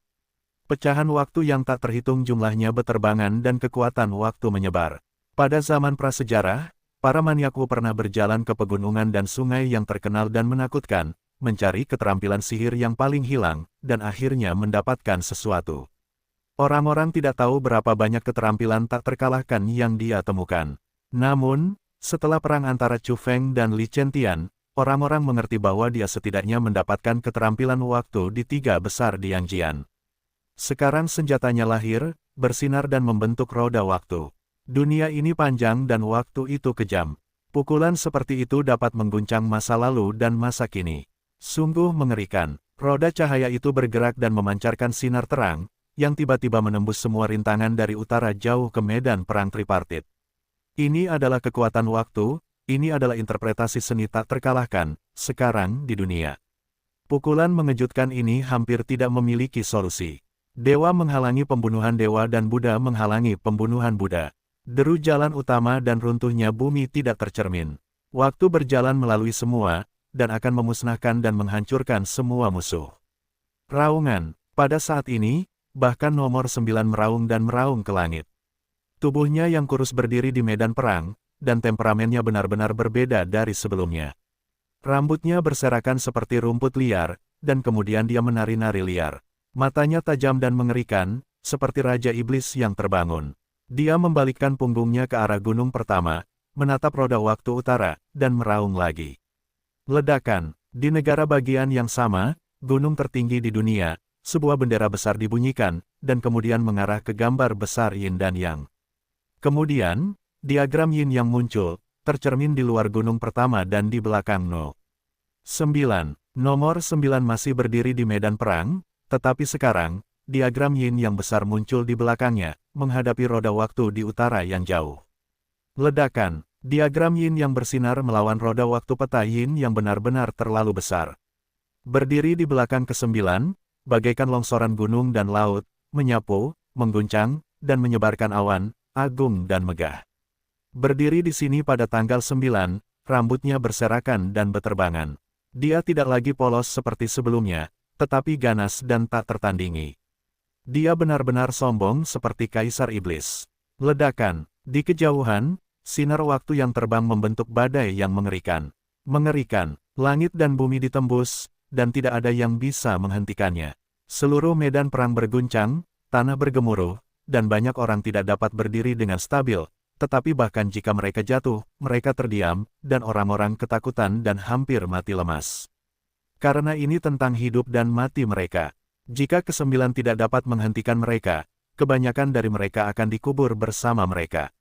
Pecahan waktu yang tak terhitung jumlahnya beterbangan dan kekuatan waktu menyebar. Pada zaman prasejarah, para maniak Wu pernah berjalan ke pegunungan dan sungai yang terkenal dan menakutkan, mencari keterampilan sihir yang paling hilang, dan akhirnya mendapatkan sesuatu. Orang-orang tidak tahu berapa banyak keterampilan tak terkalahkan yang dia temukan. Namun, setelah perang antara Chu Feng dan Li Chentian, orang-orang mengerti bahwa dia setidaknya mendapatkan keterampilan waktu di tiga besar di Yangjian. Sekarang senjatanya lahir, bersinar dan membentuk roda waktu. Dunia ini panjang dan waktu itu kejam. Pukulan seperti itu dapat mengguncang masa lalu dan masa kini. Sungguh mengerikan. Roda cahaya itu bergerak dan memancarkan sinar terang, yang tiba-tiba menembus semua rintangan dari utara jauh ke medan perang tripartit. Ini adalah kekuatan waktu, ini adalah interpretasi seni tak terkalahkan, sekarang di dunia. Pukulan mengejutkan ini hampir tidak memiliki solusi. Dewa menghalangi pembunuhan dewa dan Buddha menghalangi pembunuhan Buddha. Deru jalan utama dan runtuhnya bumi tidak tercermin. Waktu berjalan melalui semua, dan akan memusnahkan dan menghancurkan semua musuh. Raungan. Pada saat ini, bahkan nomor 9 meraung dan meraung ke langit. Tubuhnya yang kurus berdiri di medan perang, dan temperamennya benar-benar berbeda dari sebelumnya. Rambutnya berserakan seperti rumput liar, dan kemudian dia menari-nari liar. Matanya tajam dan mengerikan, seperti Raja Iblis yang terbangun. Dia membalikkan punggungnya ke arah gunung pertama, menatap roda waktu utara, dan meraung lagi. Ledakan. Di negara bagian yang sama, gunung tertinggi di dunia, sebuah bendera besar dibunyikan, dan kemudian mengarah ke gambar besar Yin dan Yang. Kemudian, diagram Yin yang muncul, tercermin di luar gunung pertama dan di belakang No. 9. Nomor 9 masih berdiri di medan perang, tetapi sekarang, diagram Yin yang besar muncul di belakangnya, menghadapi roda waktu di utara yang jauh. Ledakan. Diagram Yin yang bersinar melawan roda waktu peta Yin yang benar-benar terlalu besar. Berdiri di belakang ke-9, bagaikan longsoran gunung dan laut, menyapu, mengguncang, dan menyebarkan awan, agung dan megah. Berdiri di sini pada tanggal 9, rambutnya berserakan dan beterbangan. Dia tidak lagi polos seperti sebelumnya, tetapi ganas dan tak tertandingi. Dia benar-benar sombong seperti Kaisar Iblis. Ledakan. Di kejauhan, sinar waktu yang terbang membentuk badai yang mengerikan. Mengerikan. Langit dan bumi ditembus, dan tidak ada yang bisa menghentikannya. Seluruh medan perang berguncang, tanah bergemuruh, dan banyak orang tidak dapat berdiri dengan stabil, tetapi bahkan jika mereka jatuh, mereka terdiam, dan orang-orang ketakutan dan hampir mati lemas. Karena ini tentang hidup dan mati mereka. Jika ke-9 tidak dapat menghentikan mereka, kebanyakan dari mereka akan dikubur bersama mereka.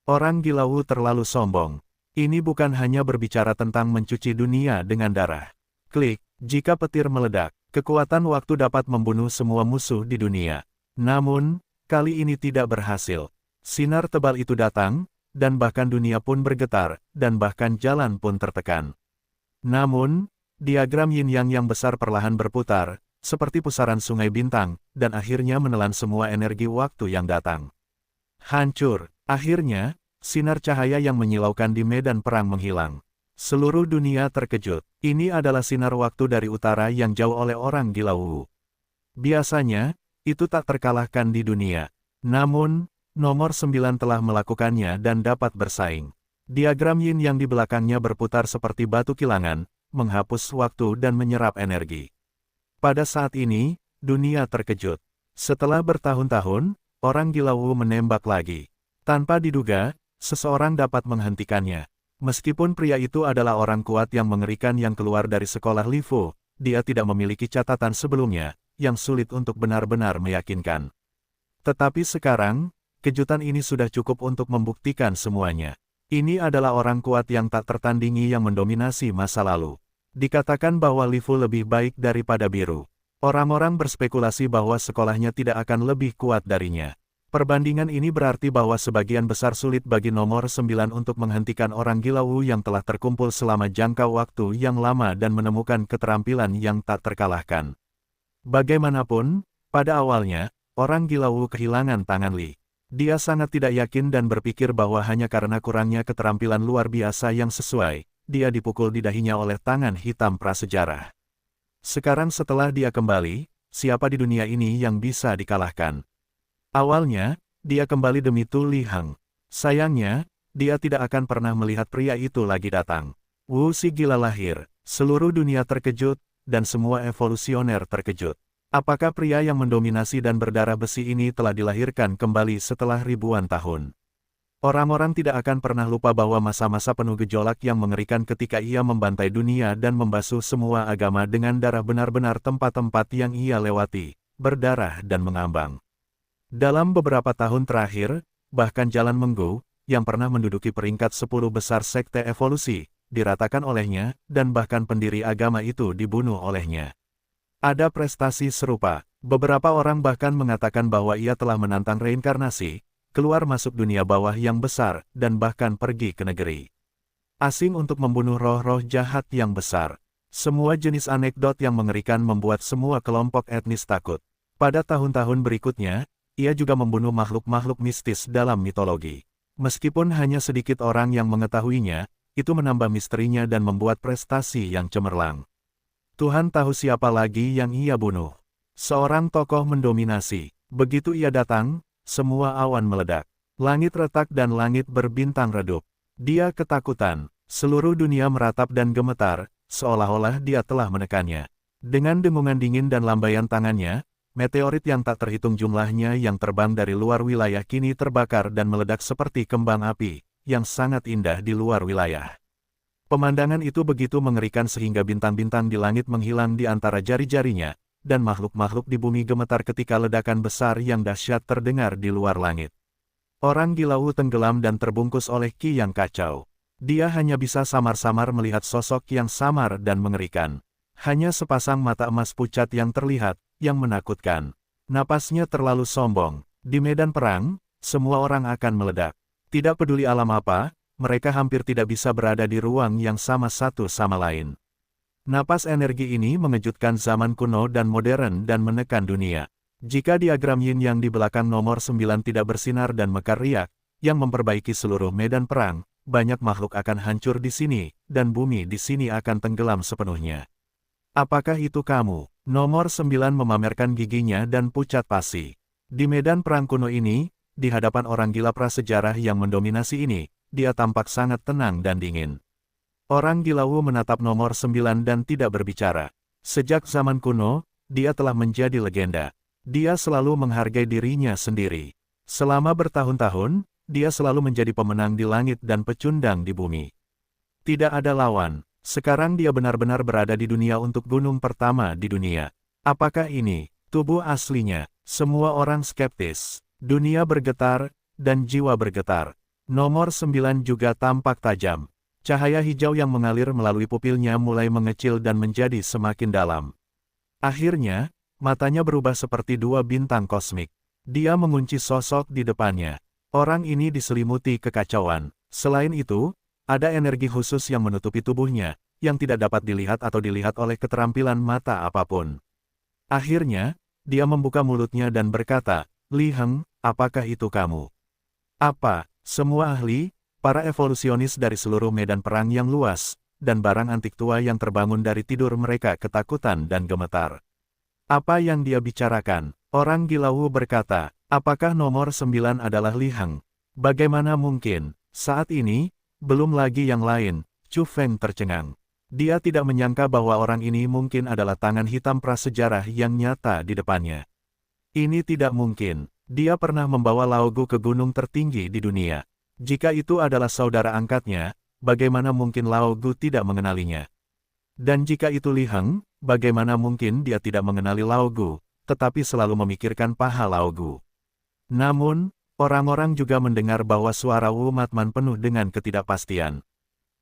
Orang Gila Wu terlalu sombong. Ini bukan hanya berbicara tentang mencuci dunia dengan darah. Klik, jika petir meledak, kekuatan waktu dapat membunuh semua musuh di dunia. Namun, kali ini tidak berhasil. Sinar tebal itu datang, dan bahkan dunia pun bergetar, dan bahkan jalan pun tertekan. Namun, diagram yin-yang yang besar perlahan berputar, seperti pusaran sungai bintang, dan akhirnya menelan semua energi waktu yang datang. Hancur. Akhirnya, sinar cahaya yang menyilaukan di medan perang menghilang. Seluruh dunia terkejut. Ini adalah sinar waktu dari utara yang jauh oleh orang Gila Wu. Biasanya, itu tak terkalahkan di dunia. Namun, nomor 9 telah melakukannya dan dapat bersaing. Diagram yin yang di belakangnya berputar seperti batu kilangan, menghapus waktu dan menyerap energi. Pada saat ini, dunia terkejut. Setelah bertahun-tahun, orang Gila Wu menembak lagi. Tanpa diduga, seseorang dapat menghentikannya. Meskipun pria itu adalah orang kuat yang mengerikan yang keluar dari sekolah Lifu, dia tidak memiliki catatan sebelumnya, yang sulit untuk benar-benar meyakinkan. Tetapi sekarang, kejutan ini sudah cukup untuk membuktikan semuanya. Ini adalah orang kuat yang tak tertandingi yang mendominasi masa lalu. Dikatakan bahwa Lifu lebih baik daripada biru. Orang-orang berspekulasi bahwa sekolahnya tidak akan lebih kuat darinya. Perbandingan ini berarti bahwa sebagian besar sulit bagi nomor 9 untuk menghentikan orang Gila Wu yang telah terkumpul selama jangka waktu yang lama dan menemukan keterampilan yang tak terkalahkan. Bagaimanapun, pada awalnya, orang Gila Wu kehilangan tangan Li. Dia sangat tidak yakin dan berpikir bahwa hanya karena kurangnya keterampilan luar biasa yang sesuai, dia dipukul di dahinya oleh tangan hitam prasejarah. Sekarang setelah dia kembali, siapa di dunia ini yang bisa dikalahkan? Awalnya, dia kembali demi Tu Li Hang. Sayangnya, dia tidak akan pernah melihat pria itu lagi datang. Wu si gila lahir, seluruh dunia terkejut, dan semua evolusioner terkejut. Apakah pria yang mendominasi dan berdarah besi ini telah dilahirkan kembali setelah ribuan tahun? Orang-orang tidak akan pernah lupa bahwa masa-masa penuh gejolak yang mengerikan ketika ia membantai dunia dan membasuh semua agama dengan darah benar-benar tempat-tempat yang ia lewati, berdarah dan mengambang. Dalam beberapa tahun terakhir, bahkan Jalan Menggu, yang pernah menduduki peringkat 10 besar sekte evolusi, diratakan olehnya, dan bahkan pendiri agama itu dibunuh olehnya. Ada prestasi serupa. Beberapa orang bahkan mengatakan bahwa ia telah menantang reinkarnasi, keluar masuk dunia bawah yang besar, dan bahkan pergi ke negeri asing untuk membunuh roh-roh jahat yang besar. Semua jenis anekdot yang mengerikan membuat semua kelompok etnis takut. Pada tahun-tahun berikutnya, ia juga membunuh makhluk-makhluk mistis dalam mitologi. Meskipun hanya sedikit orang yang mengetahuinya, itu menambah misterinya dan membuat prestasi yang cemerlang. Tuhan tahu siapa lagi yang ia bunuh. Seorang tokoh mendominasi. Begitu ia datang, semua awan meledak. Langit retak dan langit berbintang redup. Dia ketakutan. Seluruh dunia meratap dan gemetar, seolah-olah dia telah menekannya. Dengan dengungan dingin dan lambaian tangannya, meteorit yang tak terhitung jumlahnya yang terbang dari luar wilayah kini terbakar dan meledak seperti kembang api, yang sangat indah di luar wilayah. Pemandangan itu begitu mengerikan sehingga bintang-bintang di langit menghilang di antara jari-jarinya, dan makhluk-makhluk di bumi gemetar ketika ledakan besar yang dahsyat terdengar di luar langit. Orang Gila Wu tenggelam dan terbungkus oleh ki yang kacau. Dia hanya bisa samar-samar melihat sosok yang samar dan mengerikan. Hanya sepasang mata emas pucat yang terlihat, yang menakutkan. Napasnya terlalu sombong. Di medan perang, semua orang akan meledak. Tidak peduli alam apa, mereka hampir tidak bisa berada di ruang yang sama satu sama lain. Napas energi ini mengejutkan zaman kuno dan modern dan menekan dunia. Jika diagram yin yang di belakang nomor 9 tidak bersinar dan mekar riak, yang memperbaiki seluruh medan perang, banyak makhluk akan hancur di sini, dan bumi di sini akan tenggelam sepenuhnya. Apakah itu kamu? Nomor 9 memamerkan giginya dan pucat pasi. Di medan perang kuno ini, di hadapan orang gila prasejarah yang mendominasi ini, dia tampak sangat tenang dan dingin. Orang Gila Wu menatap nomor 9 dan tidak berbicara. Sejak zaman kuno, dia telah menjadi legenda. Dia selalu menghargai dirinya sendiri. Selama bertahun-tahun, dia selalu menjadi pemenang di langit dan pecundang di bumi. Tidak ada lawan. Sekarang dia benar-benar berada di dunia untuk gunung pertama di dunia. Apakah ini tubuh aslinya? Semua orang skeptis. Dunia bergetar, dan jiwa bergetar. Nomor 9 juga tampak tajam. Cahaya hijau yang mengalir melalui pupilnya mulai mengecil dan menjadi semakin dalam. Akhirnya, matanya berubah seperti dua bintang kosmik. Dia mengunci sosok di depannya. Orang ini diselimuti kekacauan. Selain itu, ada energi khusus yang menutupi tubuhnya, yang tidak dapat dilihat atau dilihat oleh keterampilan mata apapun. Akhirnya, dia membuka mulutnya dan berkata, "Li Heng, apakah itu kamu?" Apa? Semua ahli, para evolusionis dari seluruh medan perang yang luas, dan barang antik tua yang terbangun dari tidur mereka ketakutan dan gemetar. Apa yang dia bicarakan? Orang Gila Wu berkata, apakah nomor 9 adalah Li Heng? Bagaimana mungkin? Saat ini, belum lagi yang lain, Chu Feng tercengang. Dia tidak menyangka bahwa orang ini mungkin adalah tangan hitam prasejarah yang nyata di depannya. Ini tidak mungkin. Dia pernah membawa Lao Gu ke gunung tertinggi di dunia. Jika itu adalah saudara angkatnya, bagaimana mungkin Lao Gu tidak mengenalinya? Dan jika itu Li Heng, bagaimana mungkin dia tidak mengenali Lao Gu, tetapi selalu memikirkan paha Lao Gu? Namun, orang-orang juga mendengar bahwa suara Wu Matman penuh dengan ketidakpastian.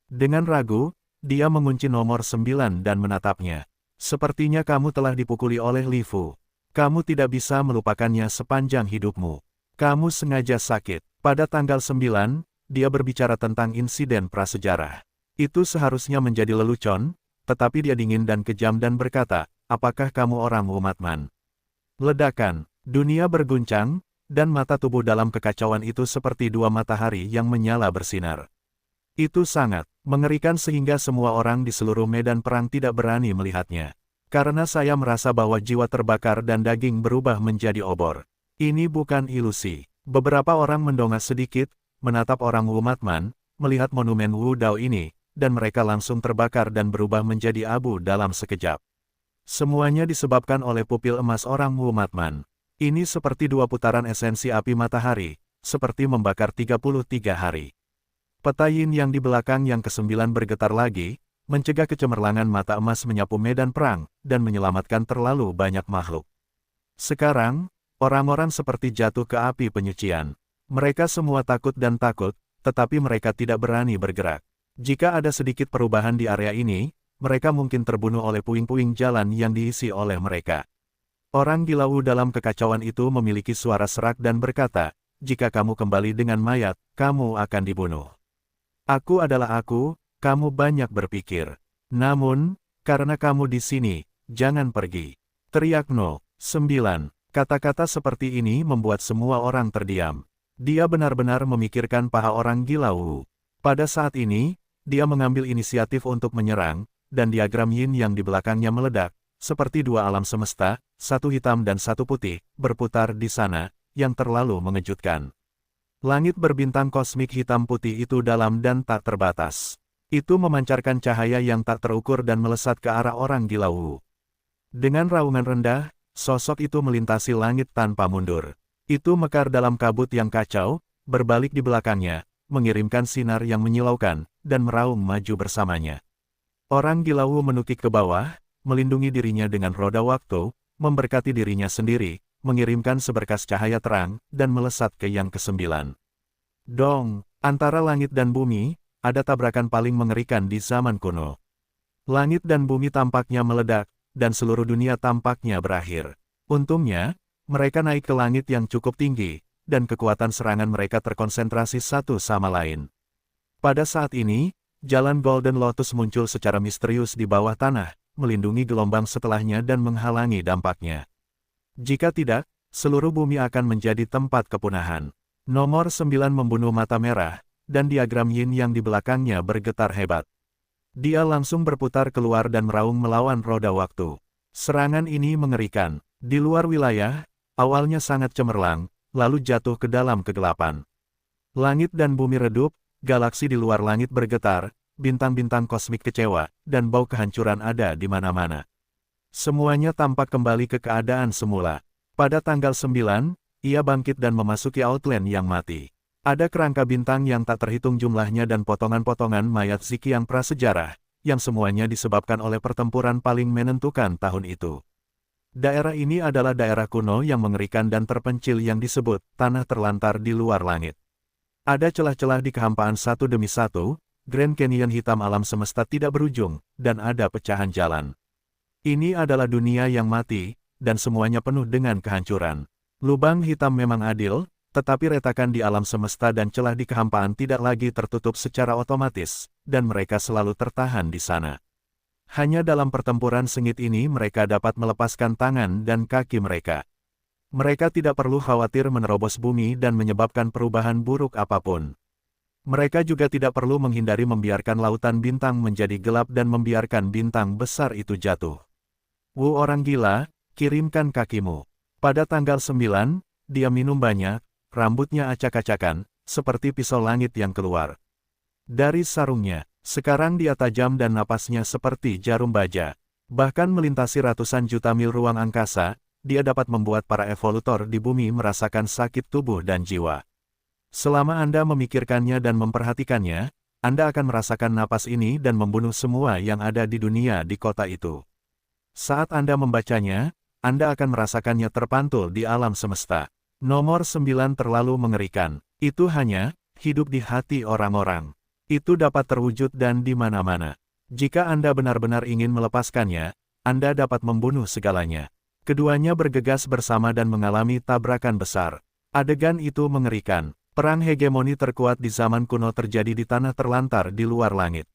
Dengan ragu, dia mengunci nomor 9 dan menatapnya. Sepertinya kamu telah dipukuli oleh Li Fu. Kamu tidak bisa melupakannya sepanjang hidupmu. Kamu sengaja sakit. Pada tanggal 9, dia berbicara tentang insiden prasejarah. Itu seharusnya menjadi lelucon, tetapi dia dingin dan kejam dan berkata, apakah kamu orang Wu Matman? Ledakan, dunia berguncang, dan mata tubuh dalam kekacauan itu seperti dua matahari yang menyala bersinar. Itu sangat mengerikan sehingga semua orang di seluruh medan perang tidak berani melihatnya. Karena saya merasa bahwa jiwa terbakar dan daging berubah menjadi obor. Ini bukan ilusi. Beberapa orang mendongak sedikit, menatap orang Wu Matman, melihat monumen Wu Dao ini, dan mereka langsung terbakar dan berubah menjadi abu dalam sekejap. Semuanya disebabkan oleh pupil emas orang Wu Matman. Ini seperti dua putaran esensi api matahari, seperti membakar 33 hari. Peta yin yang di belakang yang ke-9 bergetar lagi, mencegah kecemerlangan mata emas menyapu medan perang, dan menyelamatkan terlalu banyak makhluk. Sekarang, orang-orang seperti jatuh ke api penyucian. Mereka semua takut dan takut, tetapi mereka tidak berani bergerak. Jika ada sedikit perubahan di area ini, mereka mungkin terbunuh oleh puing-puing jalan yang diisi oleh mereka. Orang Gila Wu dalam kekacauan itu memiliki suara serak dan berkata, jika kamu kembali dengan mayat, kamu akan dibunuh. Aku adalah aku, kamu banyak berpikir. Namun, karena kamu di sini, jangan pergi. Teriak No. 9. Kata-kata seperti ini membuat semua orang terdiam. Dia benar-benar memikirkan paha orang Gila Wu. Pada saat ini, dia mengambil inisiatif untuk menyerang, dan diagram yin yang di belakangnya meledak, seperti dua alam semesta, satu hitam dan satu putih, berputar di sana, yang terlalu mengejutkan. Langit berbintang kosmik hitam putih itu dalam dan tak terbatas. Itu memancarkan cahaya yang tak terukur dan melesat ke arah orang gila Wu. Dengan raungan rendah, sosok itu melintasi langit tanpa mundur. Itu mekar dalam kabut yang kacau, berbalik di belakangnya, mengirimkan sinar yang menyilaukan, dan meraung maju bersamanya. Orang gila Wu menukik ke bawah, melindungi dirinya dengan roda waktu, memberkati dirinya sendiri, mengirimkan seberkas cahaya terang, dan melesat ke yang kesembilan. Dong, antara langit dan bumi, ada tabrakan paling mengerikan di zaman kuno. Langit dan bumi tampaknya meledak, dan seluruh dunia tampaknya berakhir. Untungnya, mereka naik ke langit yang cukup tinggi, dan kekuatan serangan mereka terkonsentrasi satu sama lain. Pada saat ini, jalan Golden Lotus muncul secara misterius di bawah tanah, melindungi gelombang setelahnya dan menghalangi dampaknya. Jika tidak, seluruh bumi akan menjadi tempat kepunahan. Nomor 9 membunuh mata merah, dan diagram Yin yang di belakangnya bergetar hebat. Dia langsung berputar keluar dan meraung melawan roda waktu. Serangan ini mengerikan. Di luar wilayah, awalnya sangat cemerlang, lalu jatuh ke dalam kegelapan. Langit dan bumi redup, galaksi di luar langit bergetar, bintang-bintang kosmik kecewa, dan bau kehancuran ada di mana-mana. Semuanya tampak kembali ke keadaan semula. Pada tanggal 9, ia bangkit dan memasuki Outland yang mati. Ada kerangka bintang yang tak terhitung jumlahnya dan potongan-potongan mayat Ziki yang prasejarah, yang semuanya disebabkan oleh pertempuran paling menentukan tahun itu. Daerah ini adalah daerah kuno yang mengerikan dan terpencil yang disebut tanah terlantar di luar langit. Ada celah-celah di kehampaan satu demi satu, Grand Canyon hitam alam semesta tidak berujung, dan ada pecahan jalan. Ini adalah dunia yang mati, dan semuanya penuh dengan kehancuran. Lubang hitam memang adil, tetapi retakan di alam semesta dan celah di kehampaan tidak lagi tertutup secara otomatis, dan mereka selalu tertahan di sana. Hanya dalam pertempuran sengit ini mereka dapat melepaskan tangan dan kaki mereka. Mereka tidak perlu khawatir menerobos bumi dan menyebabkan perubahan buruk apapun. Mereka juga tidak perlu menghindari membiarkan lautan bintang menjadi gelap dan membiarkan bintang besar itu jatuh. Wu orang gila, kirimkan kakimu. Pada tanggal 9, dia minum banyak, rambutnya acak-acakan, seperti pisau langit yang keluar dari sarungnya. Sekarang dia tajam dan napasnya seperti jarum baja. Bahkan melintasi ratusan juta mil ruang angkasa, dia dapat membuat para evolutor di bumi merasakan sakit tubuh dan jiwa. Selama Anda memikirkannya dan memperhatikannya, Anda akan merasakan napas ini dan membunuh semua yang ada di dunia di kota itu. Saat Anda membacanya, Anda akan merasakannya terpantul di alam semesta. Nomor 9 terlalu mengerikan. Itu hanya hidup di hati orang-orang. Itu dapat terwujud dan di mana-mana. Jika Anda benar-benar ingin melepaskannya, Anda dapat membunuh segalanya. Keduanya bergegas bersama dan mengalami tabrakan besar. Adegan itu mengerikan. Perang hegemoni terkuat di zaman kuno terjadi di tanah terlantar di luar langit.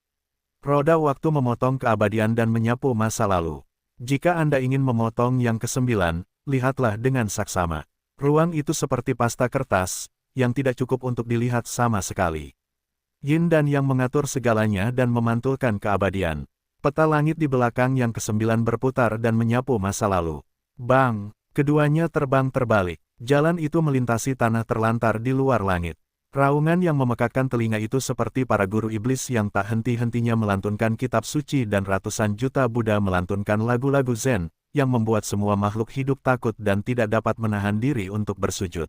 Roda waktu memotong keabadian dan menyapu masa lalu. Jika Anda ingin memotong yang ke-9, lihatlah dengan saksama. Ruang itu seperti pasta kertas, yang tidak cukup untuk dilihat sama sekali. Yin dan Yang mengatur segalanya dan memantulkan keabadian. Peta langit di belakang yang ke-9 berputar dan menyapu masa lalu. Bang! Keduanya terbang terbalik. Jalan itu melintasi tanah terlantar di luar langit. Raungan yang memekakkan telinga itu seperti para guru iblis yang tak henti-hentinya melantunkan kitab suci dan ratusan juta Buddha melantunkan lagu-lagu Zen, yang membuat semua makhluk hidup takut dan tidak dapat menahan diri untuk bersujud.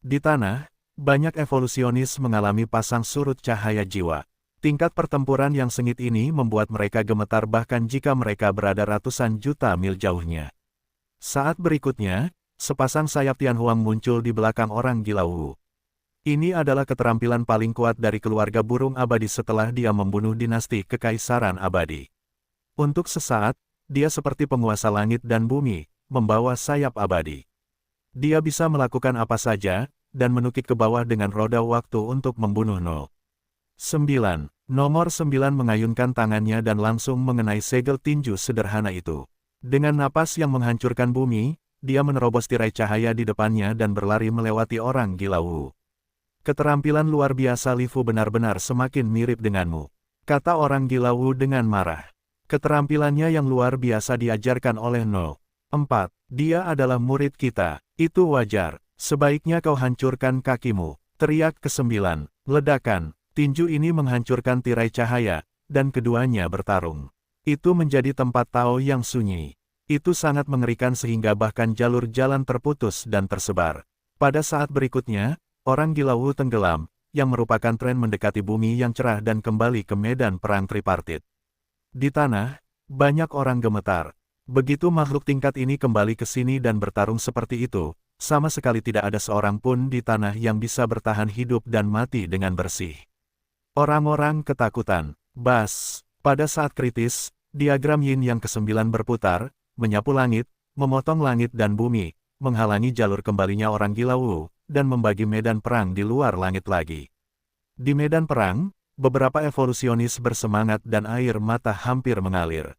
Di tanah, banyak evolusionis mengalami pasang surut cahaya jiwa. Tingkat pertempuran yang sengit ini membuat mereka gemetar bahkan jika mereka berada ratusan juta mil jauhnya. Saat berikutnya, sepasang sayap Tianhuang muncul di belakang orang gila Wu. Ini adalah keterampilan paling kuat dari keluarga burung abadi setelah dia membunuh dinasti kekaisaran abadi. Untuk sesaat, dia seperti penguasa langit dan bumi, membawa sayap abadi. Dia bisa melakukan apa saja, dan menukik ke bawah dengan roda waktu untuk membunuh 9. Nomor 9 mengayunkan tangannya dan langsung mengenai segel tinju sederhana itu. Dengan napas yang menghancurkan bumi, dia menerobos tirai cahaya di depannya dan berlari melewati orang gila Wu. Keterampilan luar biasa Li Fu benar-benar semakin mirip denganmu, kata orang gila Wu dengan marah. Keterampilannya yang luar biasa diajarkan oleh No. 4. Dia adalah murid kita. Itu wajar. Sebaiknya kau hancurkan kakimu. Teriak ke-9. Ledakan. Tinju ini menghancurkan tirai cahaya, dan keduanya bertarung. Itu menjadi tempat Tao yang sunyi. Itu sangat mengerikan sehingga bahkan jalur jalan terputus dan tersebar. Pada saat berikutnya, orang gila Wu tenggelam, yang merupakan tren mendekati bumi yang cerah dan kembali ke medan perang tripartit. Di tanah, banyak orang gemetar. Begitu makhluk tingkat ini kembali ke sini dan bertarung seperti itu, sama sekali tidak ada seorang pun di tanah yang bisa bertahan hidup dan mati dengan bersih. Orang-orang ketakutan. Bas. Pada saat kritis, diagram Yin yang ke-9 berputar, menyapu langit, memotong langit dan bumi, menghalangi jalur kembalinya orang gila Wu, dan membagi medan perang di luar langit lagi. Di medan perang, beberapa evolusionis bersemangat dan air mata hampir mengalir.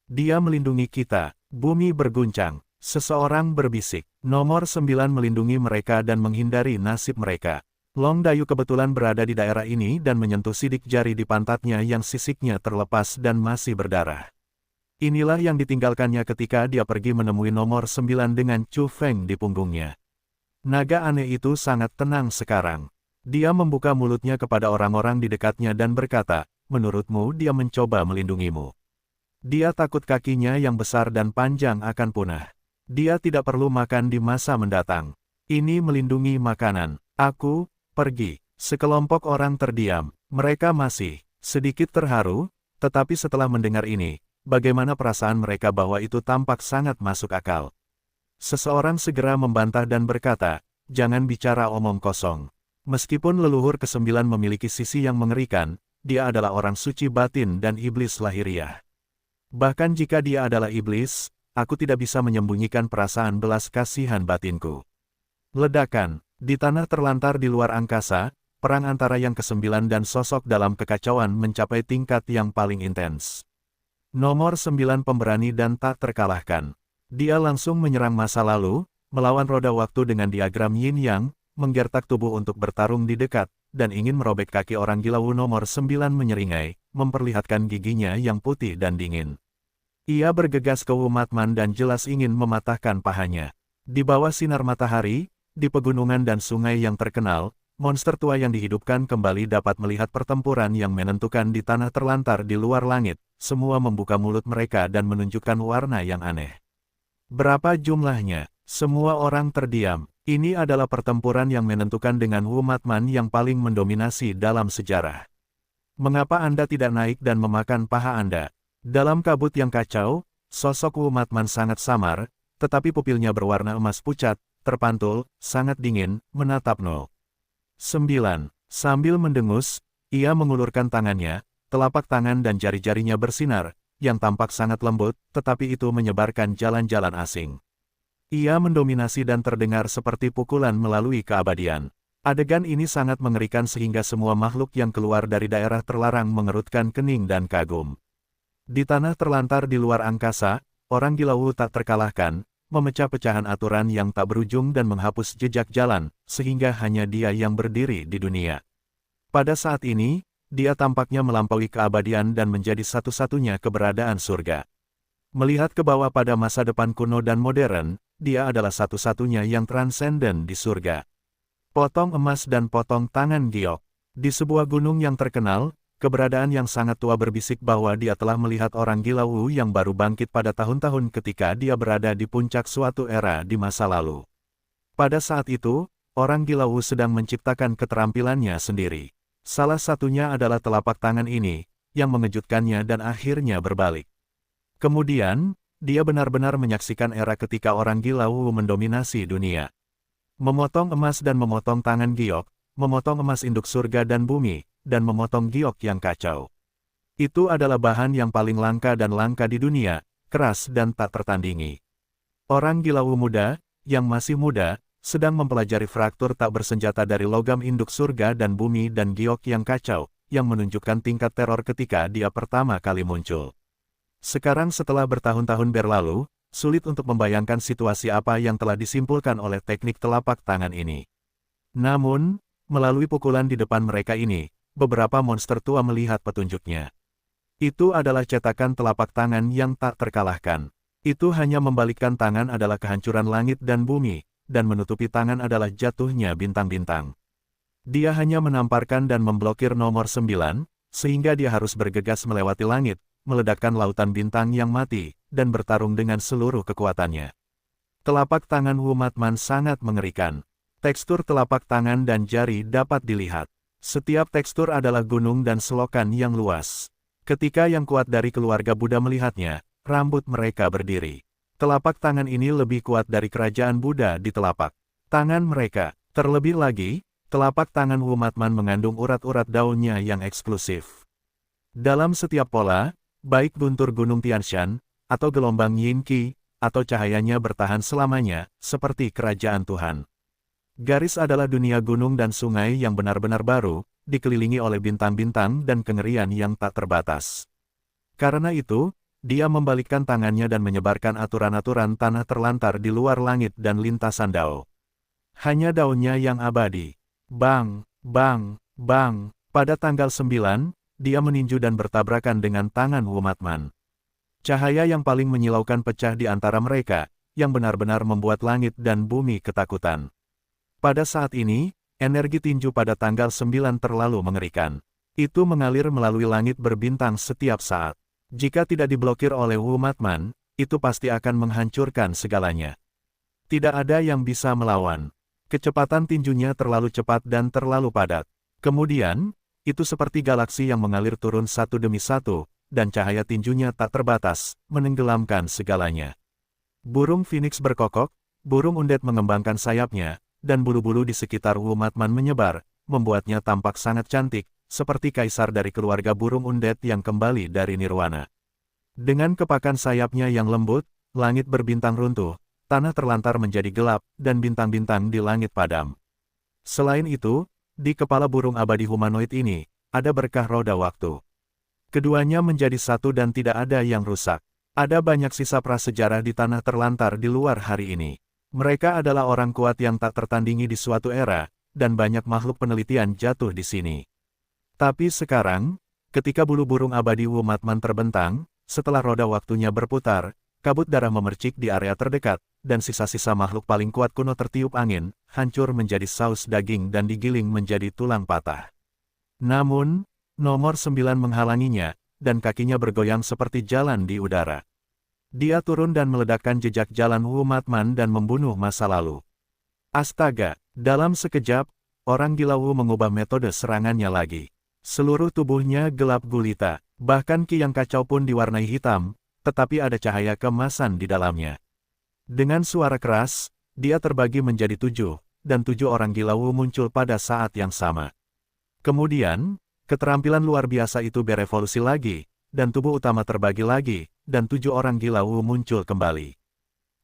Dia melindungi kita. Bumi berguncang. Seseorang berbisik. Nomor 9 melindungi mereka dan menghindari nasib mereka. Long Dayu kebetulan berada di daerah ini dan menyentuh sidik jari di pantatnya yang sisiknya terlepas dan masih berdarah. Inilah yang ditinggalkannya ketika dia pergi menemui nomor 9 dengan Chu Feng di punggungnya. Naga aneh itu sangat tenang sekarang. Dia membuka mulutnya kepada orang-orang di dekatnya dan berkata, menurutmu dia mencoba melindungimu. Dia takut kakinya yang besar dan panjang akan punah. Dia tidak perlu makan di masa mendatang. Ini melindungi makanan. Aku, pergi. Sekelompok orang terdiam. Mereka masih sedikit terharu, tetapi setelah mendengar ini, bagaimana perasaan mereka bahwa itu tampak sangat masuk akal. Seseorang segera membantah dan berkata, jangan bicara omong kosong. Meskipun leluhur ke-9 memiliki sisi yang mengerikan, dia adalah orang suci batin dan iblis lahiriah. Bahkan jika dia adalah iblis, aku tidak bisa menyembunyikan perasaan belas kasihan batinku. Ledakan. Di tanah terlantar di luar angkasa, perang antara yang ke-9 dan sosok dalam kekacauan mencapai tingkat yang paling intens. Nomor 9 pemberani dan tak terkalahkan. Dia langsung menyerang masa lalu, melawan roda waktu dengan diagram Yin Yang, menggertak tubuh untuk bertarung di dekat, dan ingin merobek kaki orang gila Wu nomor 9 menyeringai, memperlihatkan giginya yang putih dan dingin. Ia bergegas ke Wu Matman dan jelas ingin mematahkan pahanya. Di bawah sinar matahari, di pegunungan dan sungai yang terkenal, monster tua yang dihidupkan kembali dapat melihat pertempuran yang menentukan di tanah terlantar di luar langit, semua membuka mulut mereka dan menunjukkan warna yang aneh. Berapa jumlahnya? Semua orang terdiam. Ini adalah pertempuran yang menentukan dengan Wu Matman yang paling mendominasi dalam sejarah. Mengapa Anda tidak naik dan memakan paha Anda? Dalam kabut yang kacau, sosok Wu Matman sangat samar, tetapi pupilnya berwarna emas pucat, terpantul, sangat dingin, menatap No. 9. Sambil mendengus, ia mengulurkan tangannya, telapak tangan dan jari-jarinya bersinar, yang tampak sangat lembut, tetapi itu menyebarkan jalan-jalan asing. Ia mendominasi dan terdengar seperti pukulan melalui keabadian. Adegan ini sangat mengerikan sehingga semua makhluk yang keluar dari daerah terlarang mengerutkan kening dan kagum. Di tanah terlantar di luar angkasa, orang gila Wu tak terkalahkan, memecah pecahan aturan yang tak berujung dan menghapus jejak jalan, sehingga hanya dia yang berdiri di dunia. Pada saat ini, dia tampaknya melampaui keabadian dan menjadi satu-satunya keberadaan surga. Melihat ke bawah pada masa depan kuno dan modern, dia adalah satu-satunya yang transenden di surga. Potong emas dan potong tangan giok. Di sebuah gunung yang terkenal, keberadaan yang sangat tua berbisik bahwa dia telah melihat orang gila Wu yang baru bangkit pada tahun-tahun ketika dia berada di puncak suatu era di masa lalu. Pada saat itu, orang gila Wu sedang menciptakan keterampilannya sendiri. Salah satunya adalah telapak tangan ini, yang mengejutkannya dan akhirnya berbalik. Kemudian, dia benar-benar menyaksikan era ketika orang gila Wu mendominasi dunia. Memotong emas dan memotong tangan giok, memotong emas induk surga dan bumi, dan memotong giok yang kacau. Itu adalah bahan yang paling langka dan langka di dunia, keras dan tak tertandingi. Orang gila Wu muda, yang masih muda, sedang mempelajari fraktur tak bersenjata dari logam induk surga dan bumi dan giok yang kacau, yang menunjukkan tingkat teror ketika dia pertama kali muncul. Sekarang setelah bertahun-tahun berlalu, sulit untuk membayangkan situasi apa yang telah disimpulkan oleh teknik telapak tangan ini. Namun, melalui pukulan di depan mereka ini, beberapa monster tua melihat petunjuknya. Itu adalah cetakan telapak tangan yang tak terkalahkan. Itu hanya membalikkan tangan adalah kehancuran langit dan bumi, dan menutupi tangan adalah jatuhnya bintang-bintang. Dia hanya menamparkan dan memblokir nomor 9, sehingga dia harus bergegas melewati langit, meledakkan lautan bintang yang mati, dan bertarung dengan seluruh kekuatannya. Telapak tangan Wu Matman sangat mengerikan. Tekstur telapak tangan dan jari dapat dilihat. Setiap tekstur adalah gunung dan selokan yang luas. Ketika yang kuat dari keluarga Buddha melihatnya, rambut mereka berdiri. Telapak tangan ini lebih kuat dari kerajaan Buddha di telapak tangan mereka. Terlebih lagi, telapak tangan Wu Matman mengandung urat-urat daunnya yang eksklusif. Dalam setiap pola, baik guntur gunung Tianshan, atau gelombang Yin Qi, atau cahayanya bertahan selamanya, seperti kerajaan Tuhan. Garis adalah dunia gunung dan sungai yang benar-benar baru, dikelilingi oleh bintang-bintang dan kengerian yang tak terbatas. Karena itu, dia membalikkan tangannya dan menyebarkan aturan-aturan tanah terlantar di luar langit dan lintasan dao. Hanya daunnya yang abadi. Bang, bang, bang. Pada tanggal 9, dia meninju dan bertabrakan dengan tangan Wu Matman. Cahaya yang paling menyilaukan pecah di antara mereka, yang benar-benar membuat langit dan bumi ketakutan. Pada saat ini, energi tinju pada tanggal 9 terlalu mengerikan. Itu mengalir melalui langit berbintang setiap saat. Jika tidak diblokir oleh Wu Matman, itu pasti akan menghancurkan segalanya. Tidak ada yang bisa melawan. Kecepatan tinjunya terlalu cepat dan terlalu padat. Kemudian, itu seperti galaksi yang mengalir turun satu demi satu, dan cahaya tinjunya tak terbatas, menenggelamkan segalanya. Burung Phoenix berkokok, burung undet mengembangkan sayapnya, dan bulu-bulu di sekitar Wu Matman menyebar, membuatnya tampak sangat cantik, seperti kaisar dari keluarga burung undet yang kembali dari nirwana. Dengan kepakan sayapnya yang lembut, langit berbintang runtuh, tanah terlantar menjadi gelap, dan bintang-bintang di langit padam. Selain itu, di kepala burung abadi humanoid ini, ada berkah roda waktu. Keduanya menjadi satu dan tidak ada yang rusak. Ada banyak sisa prasejarah di tanah terlantar di luar hari ini. Mereka adalah orang kuat yang tak tertandingi di suatu era, dan banyak makhluk penelitian jatuh di sini. Tapi sekarang, ketika bulu burung abadi Wu Matman terbentang, setelah roda waktunya berputar, kabut darah memercik di area terdekat, dan sisa-sisa makhluk paling kuat kuno tertiup angin, hancur menjadi saus daging dan digiling menjadi tulang patah. Namun, nomor 9 menghalanginya, dan kakinya bergoyang seperti jalan di udara. Dia turun dan meledakkan jejak jalan Wu Matman dan membunuh masa lalu. Astaga, dalam sekejap, orang gila Wu mengubah metode serangannya lagi. Seluruh tubuhnya gelap gulita, bahkan ki yang kacau pun diwarnai hitam, tetapi ada cahaya keemasan di dalamnya. Dengan suara keras, dia terbagi menjadi 7, dan 7 orang gila Wu muncul pada saat yang sama. Kemudian, keterampilan luar biasa itu berevolusi lagi, dan tubuh utama terbagi lagi, dan 7 orang gila Wu muncul kembali.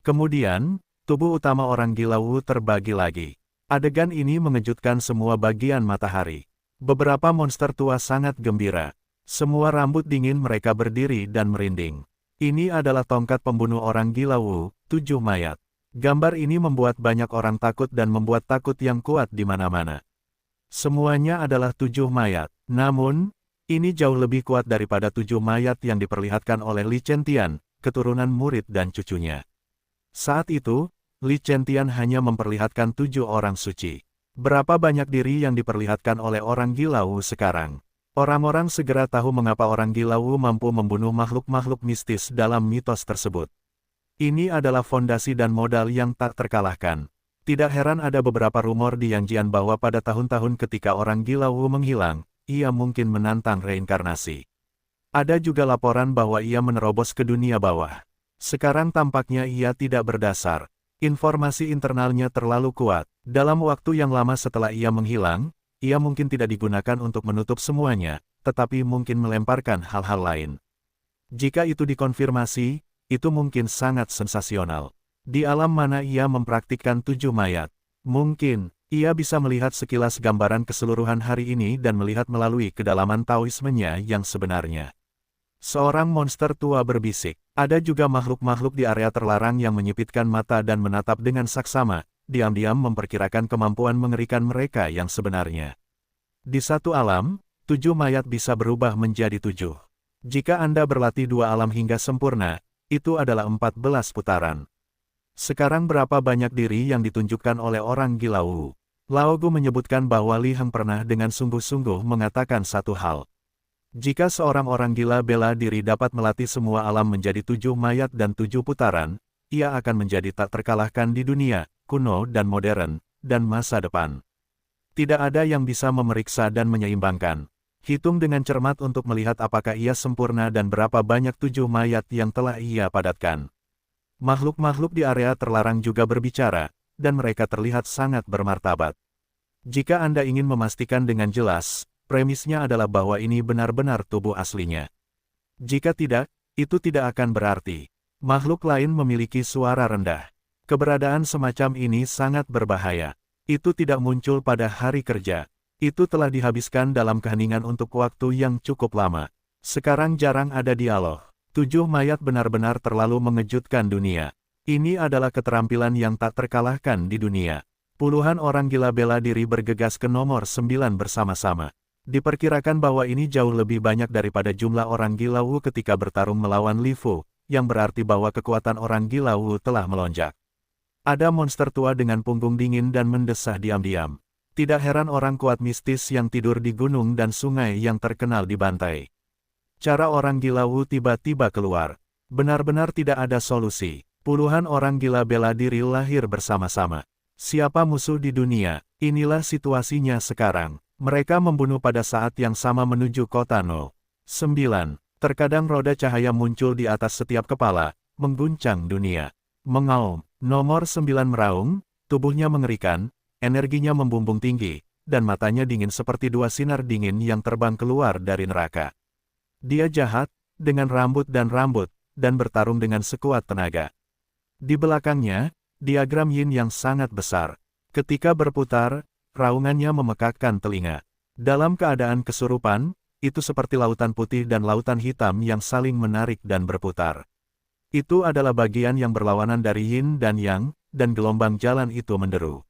Kemudian, tubuh utama orang gila Wu terbagi lagi. Adegan ini mengejutkan semua bagian matahari. Beberapa monster tua sangat gembira. Semua rambut dingin mereka berdiri dan merinding. Ini adalah tongkat pembunuh orang gila Wu, 7 mayat. Gambar ini membuat banyak orang takut dan membuat takut yang kuat di mana-mana. Semuanya adalah 7 mayat. Namun, ini jauh lebih kuat daripada 7 mayat yang diperlihatkan oleh Li Chentian, keturunan murid dan cucunya. Saat itu, Li Chentian hanya memperlihatkan 7 orang suci. Berapa banyak diri yang diperlihatkan oleh orang gila Wu sekarang? Orang-orang segera tahu mengapa orang gila Wu mampu membunuh makhluk-makhluk mistis dalam mitos tersebut. Ini adalah fondasi dan modal yang tak terkalahkan. Tidak heran ada beberapa rumor di Yangjian bahwa pada tahun-tahun ketika orang gila Wu menghilang, ia mungkin menantang reinkarnasi. Ada juga laporan bahwa ia menerobos ke dunia bawah. Sekarang tampaknya ia tidak berdasar. Informasi internalnya terlalu kuat. Dalam waktu yang lama setelah ia menghilang, ia mungkin tidak digunakan untuk menutup semuanya, tetapi mungkin melemparkan hal-hal lain. Jika itu dikonfirmasi, itu mungkin sangat sensasional. Di alam mana ia mempraktikkan 7 mayat? Mungkin, ia bisa melihat sekilas gambaran keseluruhan hari ini dan melihat melalui kedalaman Taoismenya yang sebenarnya. Seorang monster tua berbisik. Ada juga makhluk-makhluk di area terlarang yang menyipitkan mata dan menatap dengan saksama, diam-diam memperkirakan kemampuan mengerikan mereka yang sebenarnya. Di satu alam, 7 mayat bisa berubah menjadi 7. Jika Anda berlatih dua alam hingga sempurna, itu adalah 14 putaran. Sekarang berapa banyak diri yang ditunjukkan oleh orang gila Wu? Lao Gu menyebutkan bahwa Li Heng pernah dengan sungguh-sungguh mengatakan satu hal. Jika seorang orang gila bela diri dapat melatih semua alam menjadi 7 mayat dan 7 putaran, ia akan menjadi tak terkalahkan di dunia, kuno dan modern, dan masa depan. Tidak ada yang bisa memeriksa dan menyeimbangkan. Hitung dengan cermat untuk melihat apakah ia sempurna dan berapa banyak 7 mayat yang telah ia padatkan. Makhluk-makhluk di area terlarang juga berbicara, dan mereka terlihat sangat bermartabat. Jika Anda ingin memastikan dengan jelas, premisnya adalah bahwa ini benar-benar tubuh aslinya. Jika tidak, itu tidak akan berarti. Makhluk lain memiliki suara rendah. Keberadaan semacam ini sangat berbahaya. Itu tidak muncul pada hari kerja. Itu telah dihabiskan dalam keheningan untuk waktu yang cukup lama. Sekarang jarang ada dialog. 7 mayat benar-benar terlalu mengejutkan dunia. Ini adalah keterampilan yang tak terkalahkan di dunia. Puluhan orang gila bela diri bergegas ke nomor 9 bersama-sama. Diperkirakan bahwa ini jauh lebih banyak daripada jumlah orang gila Wu ketika bertarung melawan Li Fu, yang berarti bahwa kekuatan orang gila Wu telah melonjak. Ada monster tua dengan punggung dingin dan mendesah diam-diam. Tidak heran orang kuat mistis yang tidur di gunung dan sungai yang terkenal dibantai. Cara orang gila Wu tiba-tiba keluar. Benar-benar tidak ada solusi. Puluhan orang gila bela diri lahir bersama-sama. Siapa musuh di dunia? Inilah situasinya sekarang. Mereka membunuh pada saat yang sama menuju kota No. 9. Terkadang roda cahaya muncul di atas setiap kepala, mengguncang dunia. Mengaum, nomor 9 meraung, tubuhnya mengerikan, energinya membumbung tinggi, dan matanya dingin seperti 2 sinar dingin yang terbang keluar dari neraka. Dia jahat, dengan rambut, dan bertarung dengan sekuat tenaga. Di belakangnya, diagram yin yang sangat besar. Ketika berputar, raungannya memekakkan telinga. Dalam keadaan kesurupan, itu seperti lautan putih dan lautan hitam yang saling menarik dan berputar. Itu adalah bagian yang berlawanan dari yin dan yang, dan gelombang jalan itu menderu.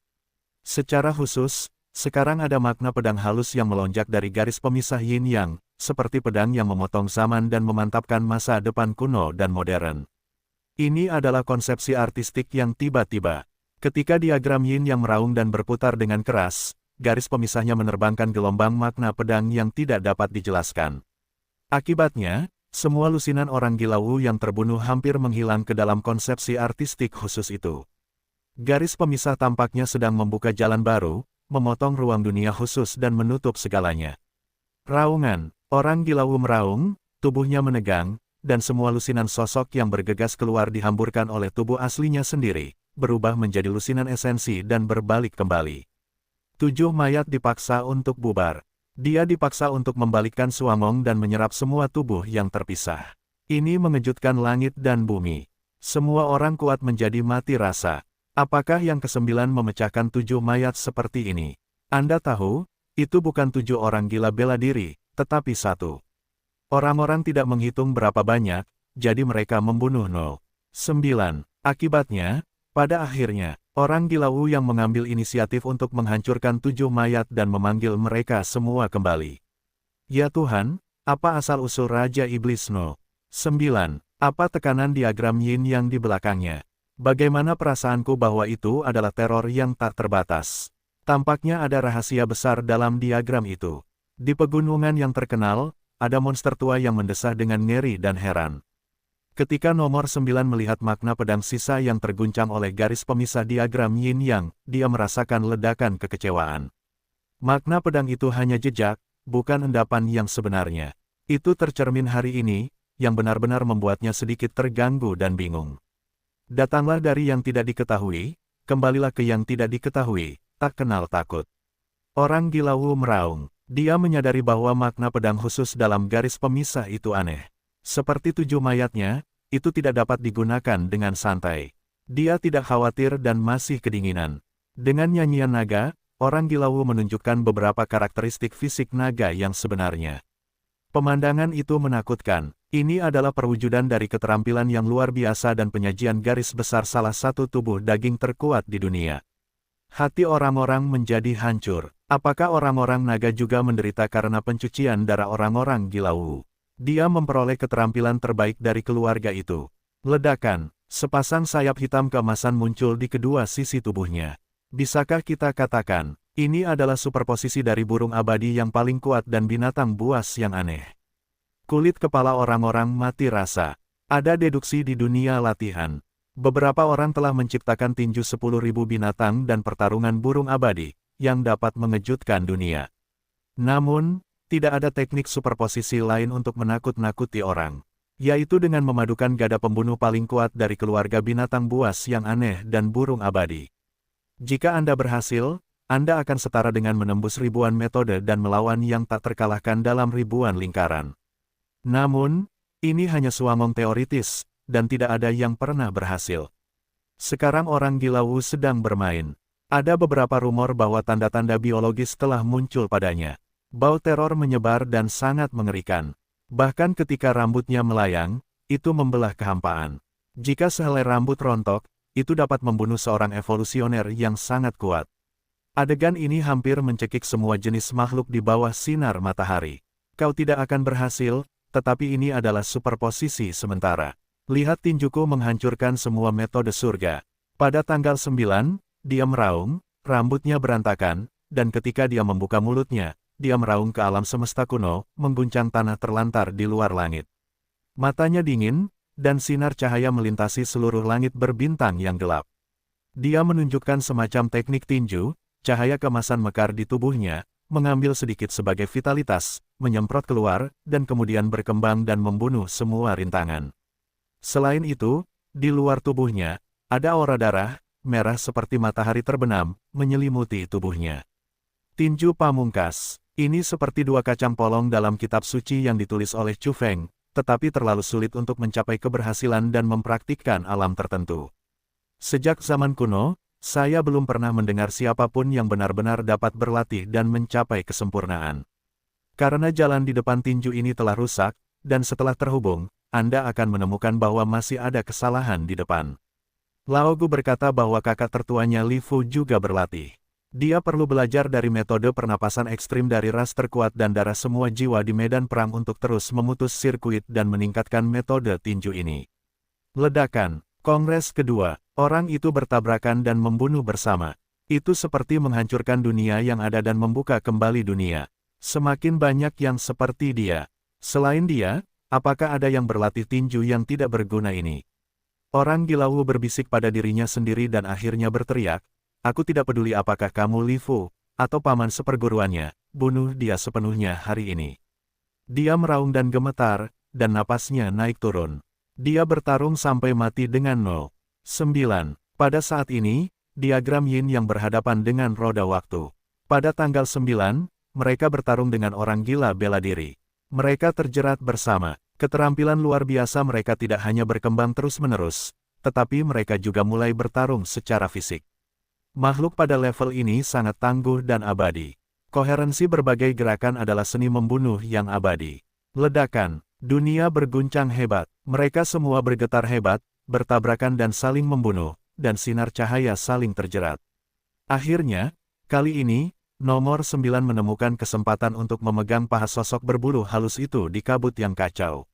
Secara khusus, sekarang ada makna pedang halus yang melonjak dari garis pemisah yin yang, seperti pedang yang memotong zaman dan memantapkan masa depan kuno dan modern. Ini adalah konsepsi artistik yang tiba-tiba. Ketika diagram yin yang meraung dan berputar dengan keras, garis pemisahnya menerbangkan gelombang makna pedang yang tidak dapat dijelaskan. Akibatnya, semua lusinan orang gila Wu yang terbunuh hampir menghilang ke dalam konsepsi artistik khusus itu. Garis pemisah tampaknya sedang membuka jalan baru, memotong ruang dunia khusus dan menutup segalanya. Raungan, orang gila Wu meraung, tubuhnya menegang, dan semua lusinan sosok yang bergegas keluar dihamburkan oleh tubuh aslinya sendiri, berubah menjadi lusinan esensi dan berbalik kembali. 7 mayat dipaksa untuk bubar. Dia dipaksa untuk membalikkan Suamong dan menyerap semua tubuh yang terpisah. Ini mengejutkan langit dan bumi. Semua orang kuat menjadi mati rasa. Apakah yang ke-9 memecahkan 7 mayat seperti ini? Anda tahu, itu bukan 7 orang gila bela diri, tetapi 1. Orang-orang tidak menghitung berapa banyak, jadi mereka membunuh 9. Akibatnya, pada akhirnya, orang gila Wu yang mengambil inisiatif untuk menghancurkan 7 mayat dan memanggil mereka semua kembali. Ya Tuhan, apa asal-usul Raja Iblis 9? Apa tekanan diagram yin yang di belakangnya? Bagaimana perasaanku bahwa itu adalah teror yang tak terbatas? Tampaknya ada rahasia besar dalam diagram itu. Di pegunungan yang terkenal, ada monster tua yang mendesah dengan ngeri dan heran. Ketika nomor 9 melihat makna pedang sisa yang terguncang oleh garis pemisah diagram yin yang, dia merasakan ledakan kekecewaan. Makna pedang itu hanya jejak, bukan endapan yang sebenarnya. Itu tercermin hari ini, yang benar-benar membuatnya sedikit terganggu dan bingung. Datanglah dari yang tidak diketahui, kembalilah ke yang tidak diketahui, tak kenal takut. Orang gila Wu meraung. Dia menyadari bahwa makna pedang khusus dalam garis pemisah itu aneh. Seperti 7 mayatnya, itu tidak dapat digunakan dengan santai. Dia tidak khawatir dan masih kedinginan. Dengan nyanyian naga, orang gila Wu menunjukkan beberapa karakteristik fisik naga yang sebenarnya. Pemandangan itu menakutkan. Ini adalah perwujudan dari keterampilan yang luar biasa dan penyajian garis besar salah satu tubuh daging terkuat di dunia. Hati orang-orang menjadi hancur. Apakah orang-orang naga juga menderita karena pencucian darah orang-orang gila Wu? Dia memperoleh keterampilan terbaik dari keluarga itu. Ledakan, sepasang sayap hitam keemasan muncul di kedua sisi tubuhnya. Bisakah kita katakan, ini adalah superposisi dari burung abadi yang paling kuat dan binatang buas yang aneh? Kulit kepala orang-orang mati rasa. Ada deduksi di dunia latihan. Beberapa orang telah menciptakan tinju 10.000 binatang dan pertarungan burung abadi, yang dapat mengejutkan dunia. Namun, tidak ada teknik superposisi lain untuk menakut-nakuti orang, yaitu dengan memadukan gada pembunuh paling kuat dari keluarga binatang buas yang aneh dan burung abadi. Jika Anda berhasil, Anda akan setara dengan menembus ribuan metode dan melawan yang tak terkalahkan dalam ribuan lingkaran. Namun, ini hanya suamong teoritis, dan tidak ada yang pernah berhasil. Sekarang orang gila Wu sedang bermain. Ada beberapa rumor bahwa tanda-tanda biologis telah muncul padanya. Bau teror menyebar dan sangat mengerikan. Bahkan ketika rambutnya melayang, itu membelah kehampaan. Jika sehelai rambut rontok, itu dapat membunuh seorang evolusioner yang sangat kuat. Adegan ini hampir mencekik semua jenis makhluk di bawah sinar matahari. Kau tidak akan berhasil, tetapi ini adalah superposisi sementara. Lihat tinjuku menghancurkan semua metode surga. Pada tanggal 9, dia meraung, rambutnya berantakan, dan ketika dia membuka mulutnya, dia meraung ke alam semesta kuno, mengguncang tanah terlantar di luar langit. Matanya dingin, dan sinar cahaya melintasi seluruh langit berbintang yang gelap. Dia menunjukkan semacam teknik tinju, cahaya kemasan mekar di tubuhnya, mengambil sedikit sebagai vitalitas, menyemprot keluar, dan kemudian berkembang dan membunuh semua rintangan. Selain itu, di luar tubuhnya, ada aura darah, merah seperti matahari terbenam, menyelimuti tubuhnya. Tinju pamungkas, ini seperti dua kacang polong dalam kitab suci yang ditulis oleh Chu Feng, tetapi terlalu sulit untuk mencapai keberhasilan dan mempraktikkan alam tertentu. Sejak zaman kuno, saya belum pernah mendengar siapapun yang benar-benar dapat berlatih dan mencapai kesempurnaan. Karena jalan di depan tinju ini telah rusak, dan setelah terhubung, Anda akan menemukan bahwa masih ada kesalahan di depan. Lao Gu berkata bahwa kakak tertuanya Li Fu juga berlatih. Dia perlu belajar dari metode pernapasan ekstrim dari ras terkuat dan darah semua jiwa di medan perang untuk terus memutus sirkuit dan meningkatkan metode tinju ini. Ledakan, Kongres kedua, orang itu bertabrakan dan membunuh bersama. Itu seperti menghancurkan dunia yang ada dan membuka kembali dunia. Semakin banyak yang seperti dia. Selain dia, apakah ada yang berlatih tinju yang tidak berguna ini? Orang gila Wu berbisik pada dirinya sendiri dan akhirnya berteriak, aku tidak peduli apakah kamu Li Fu, atau paman seperguruannya, bunuh dia sepenuhnya hari ini. Dia meraung dan gemetar, dan napasnya naik turun. Dia bertarung sampai mati dengan 0,9. Pada saat ini, diagram yin yang berhadapan dengan roda waktu. Pada tanggal 9, mereka bertarung dengan orang gila bela diri. Mereka terjerat bersama. Keterampilan luar biasa mereka tidak hanya berkembang terus-menerus, tetapi mereka juga mulai bertarung secara fisik. Makhluk pada level ini sangat tangguh dan abadi. Koherensi berbagai gerakan adalah seni membunuh yang abadi. Ledakan, dunia berguncang hebat. Mereka semua bergetar hebat, bertabrakan dan saling membunuh, dan sinar cahaya saling terjerat. Akhirnya, kali ini, nomor 9 menemukan kesempatan untuk memegang paha sosok berbulu halus itu di kabut yang kacau.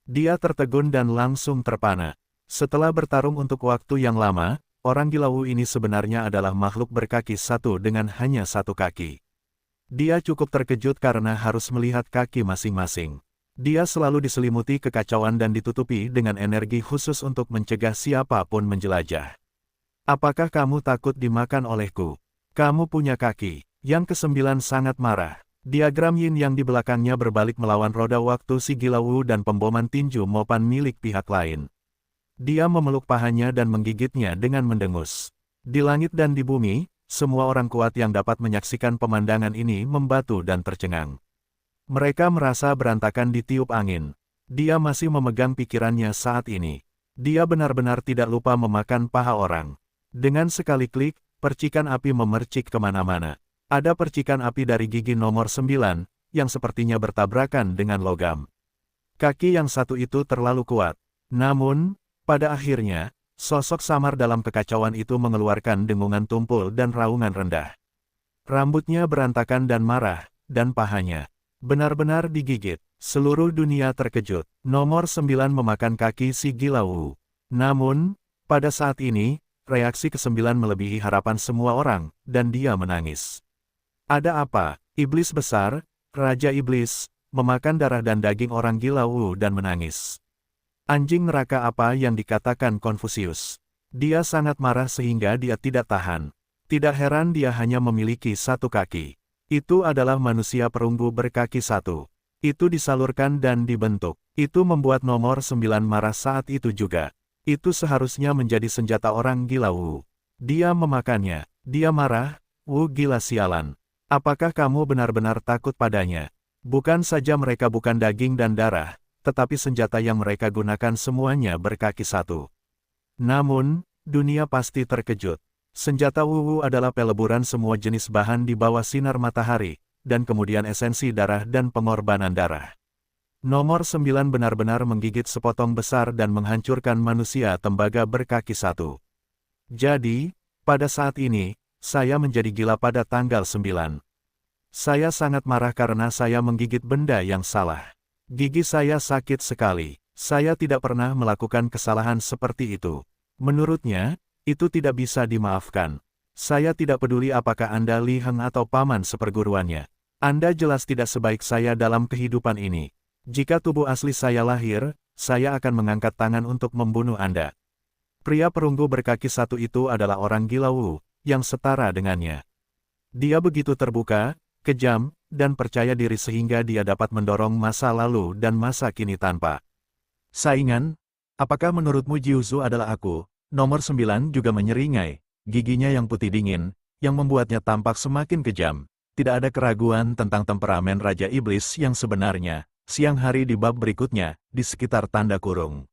Dia tertegun dan langsung terpana. Setelah bertarung untuk waktu yang lama, orang gila Wu ini sebenarnya adalah makhluk berkaki satu dengan hanya satu kaki. Dia cukup terkejut karena harus melihat kaki masing-masing. Dia selalu diselimuti kekacauan dan ditutupi dengan energi khusus untuk mencegah siapapun menjelajah. Apakah kamu takut dimakan olehku? Kamu punya kaki. Yang ke-9 sangat marah. Diagram yin yang di belakangnya berbalik melawan roda waktu si gila Wu dan pemboman tinju Mopan milik pihak lain. Dia memeluk pahanya dan menggigitnya dengan mendengus. Di langit dan di bumi, semua orang kuat yang dapat menyaksikan pemandangan ini membatu dan tercengang. Mereka merasa berantakan ditiup angin. Dia masih memegang pikirannya saat ini. Dia benar-benar tidak lupa memakan paha orang. Dengan sekali klik, percikan api memercik kemana-mana. Ada percikan api dari gigi nomor 9, yang sepertinya bertabrakan dengan logam. Kaki yang satu itu terlalu kuat. Namun, pada akhirnya, sosok samar dalam kekacauan itu mengeluarkan dengungan tumpul dan raungan rendah. Rambutnya berantakan dan marah, dan pahanya benar-benar digigit. Seluruh dunia terkejut. Nomor 9 memakan kaki si gila Wu. Namun, pada saat ini, reaksi ke-9 melebihi harapan semua orang, dan dia menangis. Ada apa? Iblis besar, Raja Iblis, memakan darah dan daging orang gila Wu dan menangis. Anjing neraka apa yang dikatakan Konfusius? Dia sangat marah sehingga dia tidak tahan. Tidak heran dia hanya memiliki satu kaki. Itu adalah manusia perunggu berkaki satu. Itu disalurkan dan dibentuk. Itu membuat nomor 9 marah saat itu juga. Itu seharusnya menjadi senjata orang gila Wu. Dia memakannya. Dia marah. Wu gila sialan. Apakah kamu benar-benar takut padanya? Bukan saja mereka bukan daging dan darah, tetapi senjata yang mereka gunakan semuanya berkaki satu. Namun, dunia pasti terkejut. Senjata Wu adalah peleburan semua jenis bahan di bawah sinar matahari, dan kemudian esensi darah dan pengorbanan darah. Nomor 9 benar-benar menggigit sepotong besar dan menghancurkan manusia tembaga berkaki satu. Jadi, pada saat ini, saya menjadi gila pada tanggal 9. Saya sangat marah karena saya menggigit benda yang salah. Gigi saya sakit sekali. Saya tidak pernah melakukan kesalahan seperti itu. Menurutnya, itu tidak bisa dimaafkan. Saya tidak peduli apakah Anda Li Heng atau paman seperguruannya. Anda jelas tidak sebaik saya dalam kehidupan ini. Jika tubuh asli saya lahir, saya akan mengangkat tangan untuk membunuh Anda. Pria perunggu berkaki satu itu adalah orang gila Wu, yang setara dengannya. Dia begitu terbuka, kejam, dan percaya diri sehingga dia dapat mendorong masa lalu dan masa kini tanpa saingan. Apakah menurutmu Jiuzu adalah aku? Nomor 9 juga menyeringai. Giginya yang putih dingin, yang membuatnya tampak semakin kejam. Tidak ada keraguan tentang temperamen Raja Iblis yang sebenarnya. Siang hari di bab berikutnya, di sekitar tanda kurung.